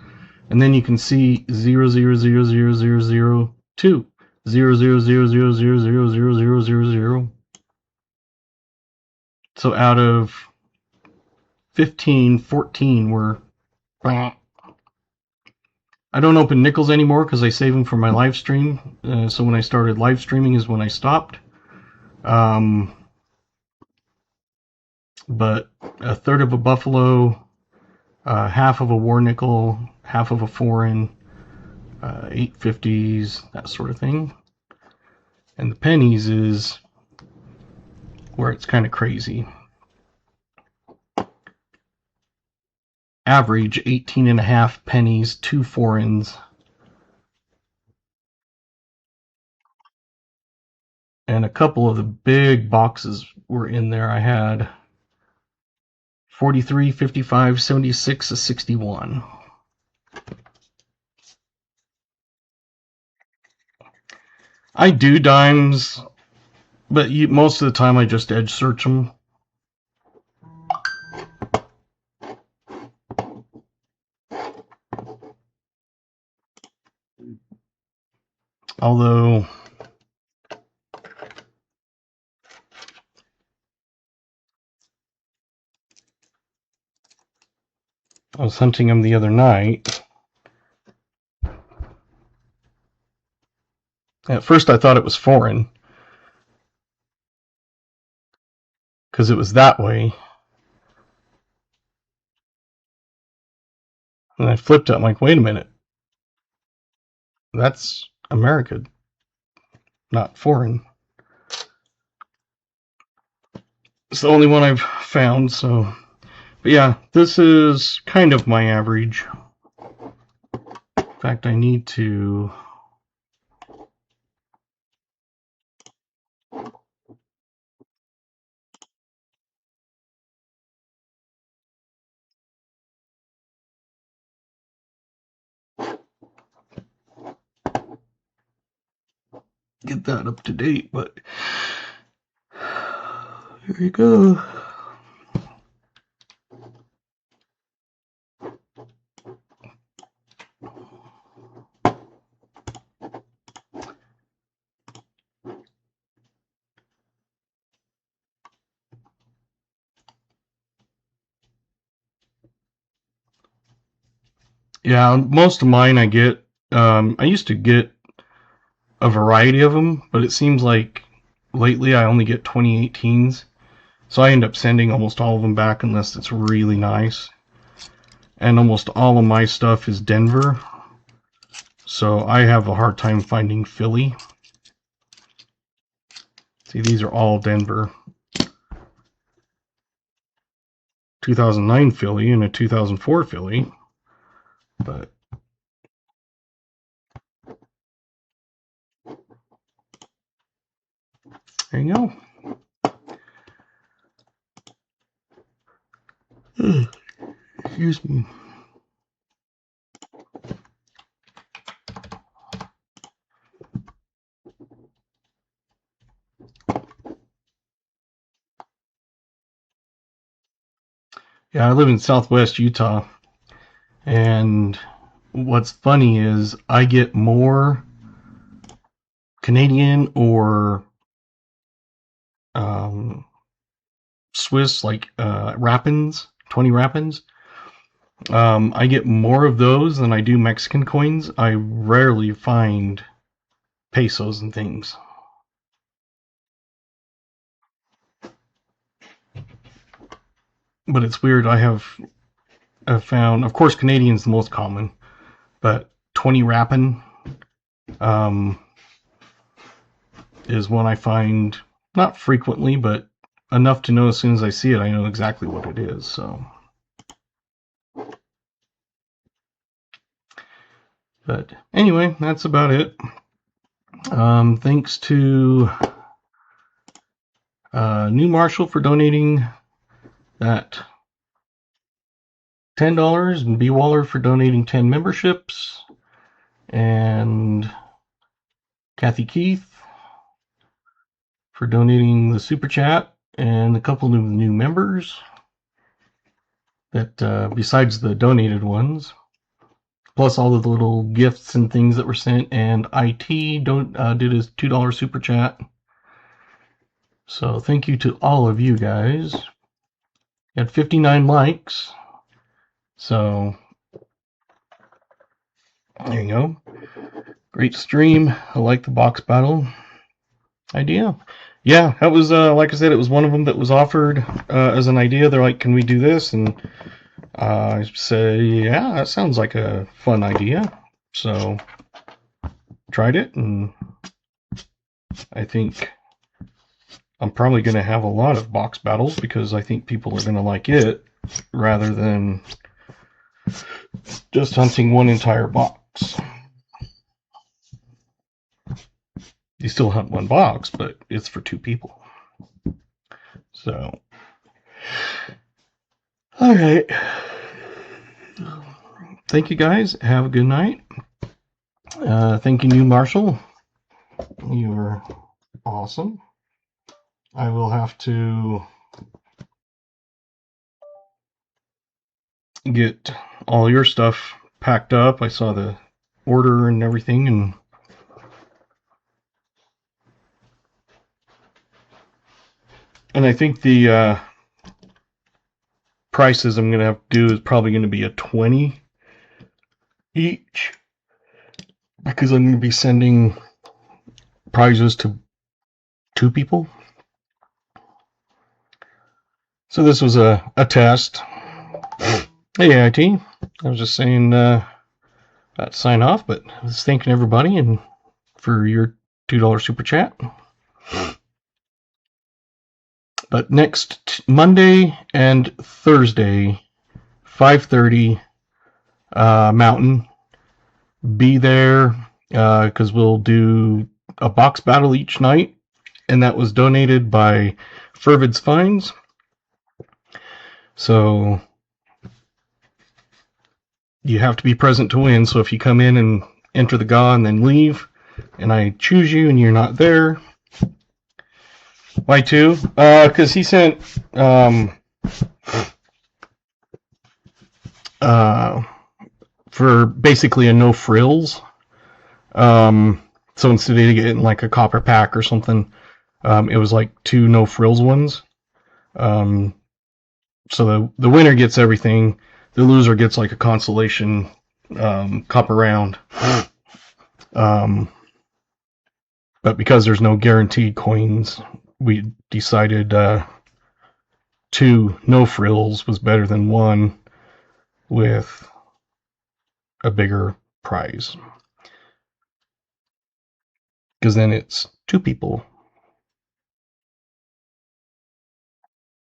And then you can see 0, 0, 0, 0, 0, 0, 2, 0, 0, 0, 0, 0, 0, 0, 0, 0, 0. So out of 15, 14 were. I don't open nickels anymore because I save them for my live stream. So when I started live streaming is when I stopped. But a third of a buffalo, half of a war nickel, half of a foreign, 850s, that sort of thing. And the pennies is where it's kind of crazy. Average 18.5 pennies, 2 foreigns. And a couple of the big boxes were in there. I had 43, 55, 76, 61. I do dimes, but most of the time I just edge search them. Although I was hunting them the other night. At first I thought it was foreign because it was that way. And I flipped it. I'm like, wait a minute. That's America, not foreign. It's the only one I've found, so. But yeah, this is kind of my average. In fact, I need to get that up to date, but here you go. Yeah, most of mine I get, I used to get a variety of them, but it seems like lately I only get 2018s. So I end up sending almost all of them back unless it's really nice. And almost all of my stuff is Denver. So I have a hard time finding Philly. See, these are all Denver. 2009 Philly and a 2004 Philly. But there you go. Excuse me. Yeah, I live in Southwest Utah, and what's funny is I get more Canadian or Swiss, like Rappins, 20 Rappins, I get more of those than I do Mexican coins. I rarely find pesos and things. But it's weird. I've found, of course, Canadian's the most common, but 20 Rappin is one I find not frequently, but enough to know as soon as I see it, I know exactly what it is. So, but anyway, that's about it. Thanks to New Marshall for donating that $10, and B Waller for donating 10 memberships, and Kathy Keith for donating the super chat, and a couple of new members that besides the donated ones, plus all of the little gifts and things that were sent, and IT did his $2 super chat. So thank you to all of you guys. You had 59 likes. So there you go. Great stream. I like the box battle idea. Yeah, that was, like I said, it was one of them that was offered as an idea. They're like, can we do this? And I say, yeah, that sounds like a fun idea. So tried it, and I think I'm probably going to have a lot of box battles because I think people are going to like it rather than just hunting one entire box. You still hunt one box, but it's for two people. So, all right. Thank you guys. Have a good night. Thank you, New Marshall. You were awesome. I will have to get all your stuff packed up. I saw the order and everything, and I think the prices I'm going to have to do is probably going to be a 20 each, because I'm going to be sending prizes to two people. So this was a test. Hey, IT. I was just saying about to sign off, but I was thanking everybody and for your $2 super chat. But next Monday and Thursday, 5:30 Mountain, be there because we'll do a box battle each night, and that was donated by Fervid's Finds. So you have to be present to win. So if you come in and enter the GA and then leave, and I choose you and you're not there, why two? Because he sent for basically a No Frills. So instead of getting like a copper pack or something, it was like 2 No Frills ones. So the winner gets everything. The loser gets like a consolation copper round. But because there's no guaranteed coins, we decided 2 No Frills was better than 1 with a bigger prize. Because then it's 2 people.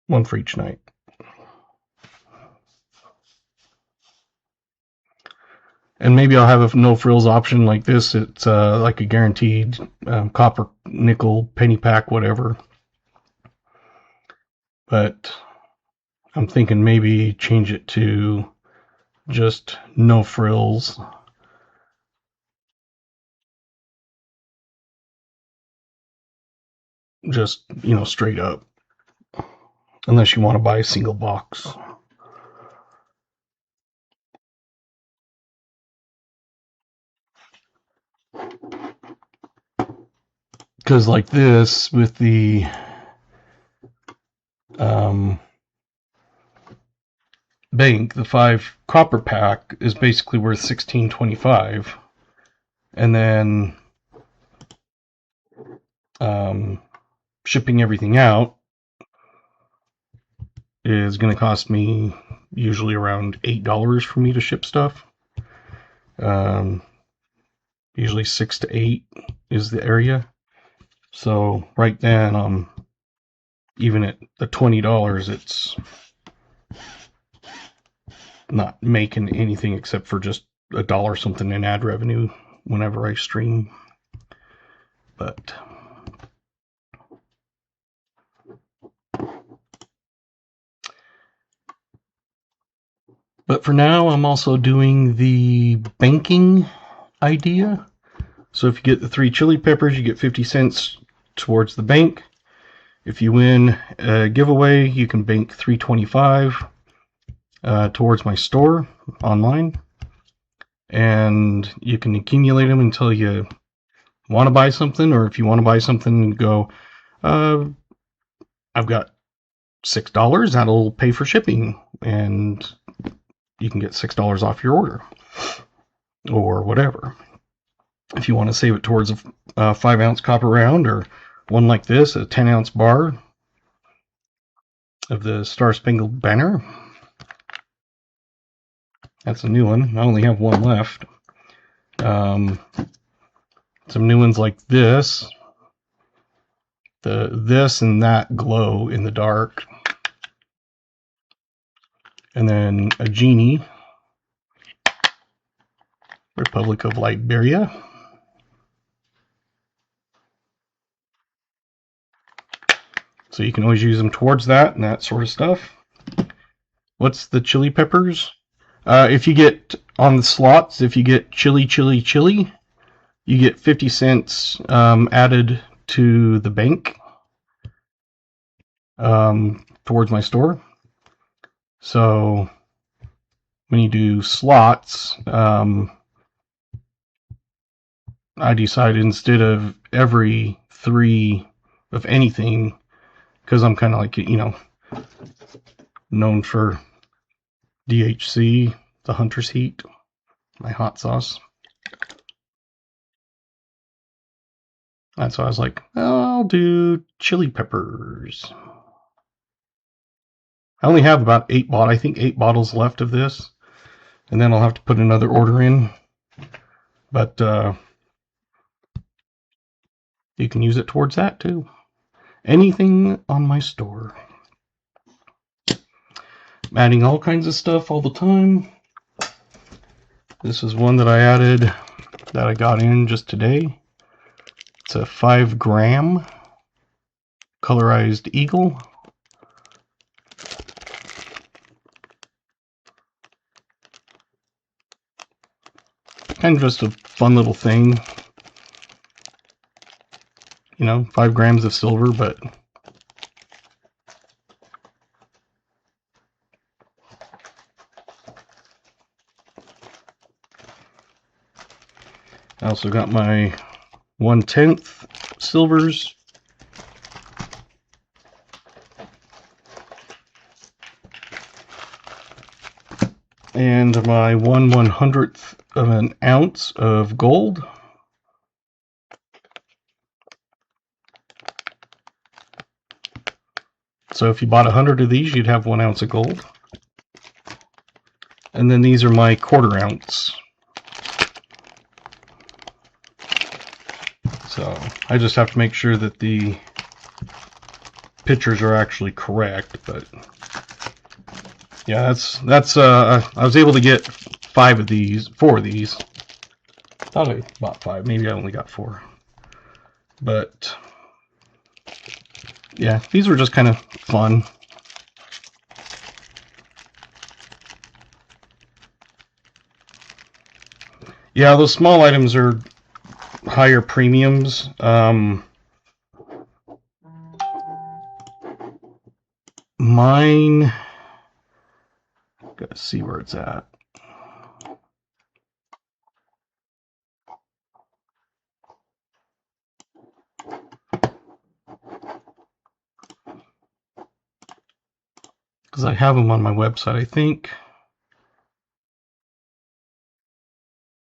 1 for each night. And maybe I'll have a No Frills option like this. It's like a guaranteed copper, nickel, penny pack, whatever. But I'm thinking maybe change it to just No Frills. Just, straight up. Unless you want to buy a single box. Because like this, with the bank, the 5 copper pack is basically worth $16.25, and then shipping everything out is going to cost me usually around $8 for me to ship stuff. Usually 6 to 8 is the area. So right then, even at the $20, it's not making anything except for just $1 something in ad revenue whenever I stream. But for now, I'm also doing the banking idea. So if you get the 3 chili peppers, you get 50 cents towards the bank. If you win a giveaway, you can bank $3.25 towards my store online. And you can accumulate them until you want to buy something, or if you want to buy something, go, I've got $6, that'll pay for shipping, and you can get $6 off your order, or whatever. If you want to save it towards a 5-ounce copper round, or one like this, a 10-ounce bar of the Star Spangled Banner. That's a new one. I only have one left. Some new ones like this. This and that glow in the dark. And then a genie. Republic of Liberia. So you can always use them towards that and that sort of stuff. What's the chili peppers? If you get on the slots, if you get chili, you get 50 cents added to the bank towards my store. So when you do slots, I decided instead of every 3 of anything, because I'm kind of like, known for DHC, the Hunter's Heat, my hot sauce. And so I was like, I'll do chili peppers. I only have about 8 bottles left of this, and then I'll have to put another order in. But you can use it towards that too. Anything on my store. I'm adding all kinds of stuff all the time. This is one that I added that I got in just today. It's a 5-gram colorized eagle. Kind of just a fun little thing. 5 grams of silver, but I also got my 1/10 silvers. And my 1/100th of an ounce of gold. So if you bought 100 of these, you'd have 1 ounce of gold. And then these are my 1/4 ounce. So I just have to make sure that the pictures are actually correct. But yeah, that's I was able to get 4 of these. Thought I bought 5. Maybe I only got 4. But yeah, these were just kind of fun. Yeah, those small items are higher premiums. Mine, gotta see where it's at. because I have them on my website, I think.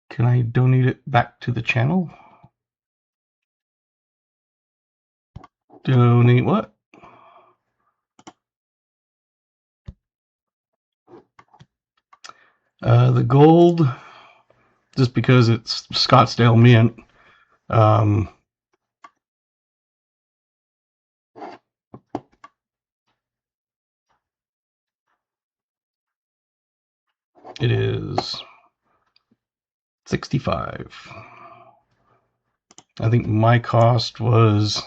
Can I donate it back to the channel? Donate what? The gold, just because it's Scottsdale mint. It is 65. I think my cost was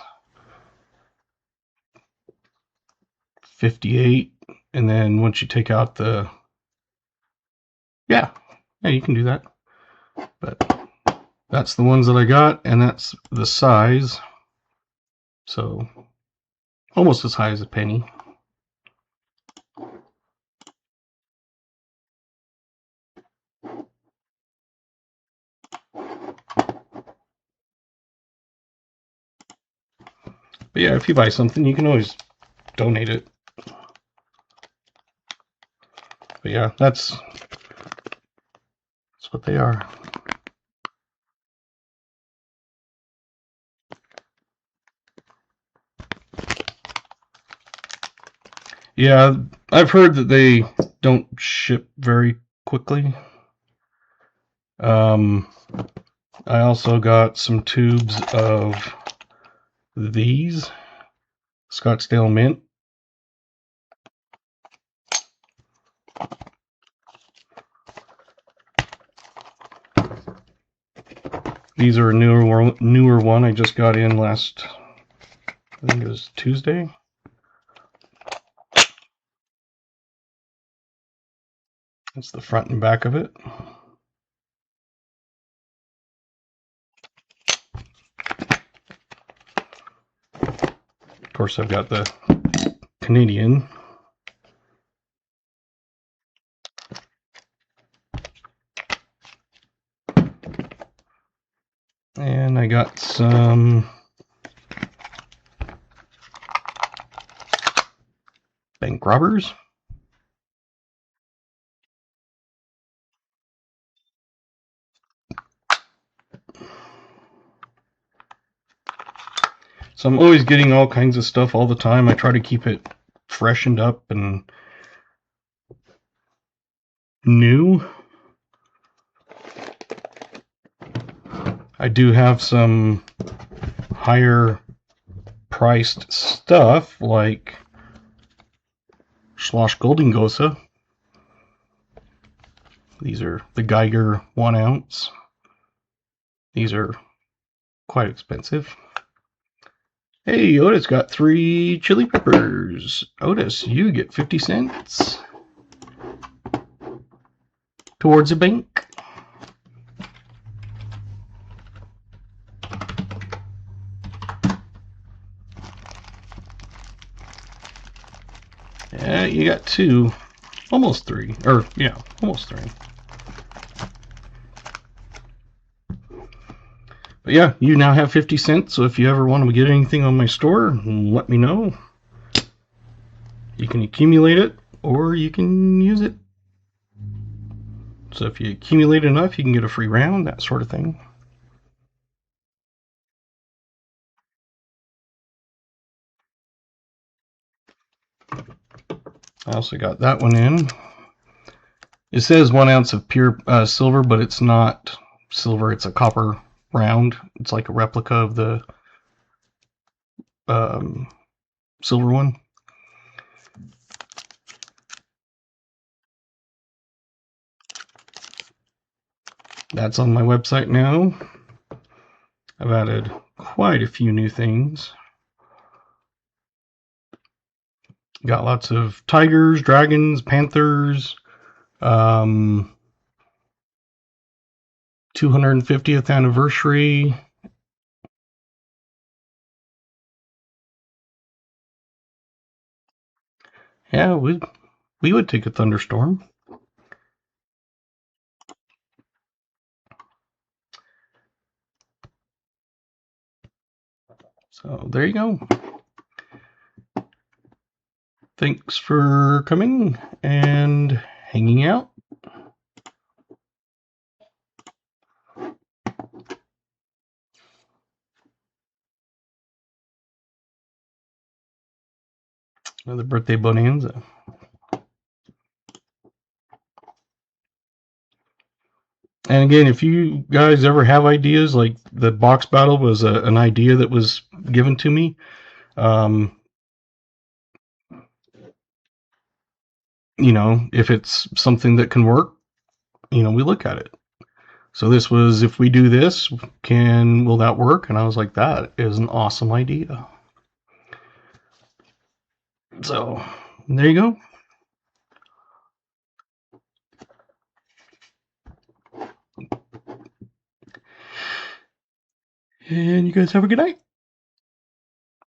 58, and then once you take out the, yeah, you can do that. But that's the ones that I got, and that's the size. So almost as high as a penny. But yeah, if you buy something, you can always donate it. But yeah, that's what they are. Yeah, I've heard that they don't ship very quickly. I also got some tubes of these Scottsdale mint. These are a newer one I just got in last, I think it was Tuesday. That's the front and back of it. Of course, I've got the Canadian. And I got some bank robbers. So I'm always getting all kinds of stuff all the time. I try to keep it freshened up and new. I do have some higher priced stuff like Schloss Goldingose. These are the Geiger 1 ounce. These are quite expensive. Hey, Otis got 3 chili peppers. Otis, you get 50 cents towards a bank. Yeah, you got 2. Almost 3. Or, yeah, almost 3. But yeah, you now have 50 cents, so if you ever want to get anything on my store, let me know. You can accumulate it, or you can use it. So if you accumulate enough, you can get a free round, that sort of thing. I also got that one in. It says 1 ounce of pure silver, but it's not silver, it's a copper round. It's like a replica of the silver one. That's on my website now. I've added quite a few new things. Got lots of tigers, dragons, panthers, 250th anniversary. Yeah, we would take a thunderstorm. So there you go. Thanks for coming and hanging out. Another birthday bonanza. And again, if you guys ever have ideas, like the box battle was an idea that was given to me. You know, if it's something that can work, you know, we look at it. So this was, if we do this, will that work? And I was like, that is an awesome idea. So there you go. And you guys have a good night.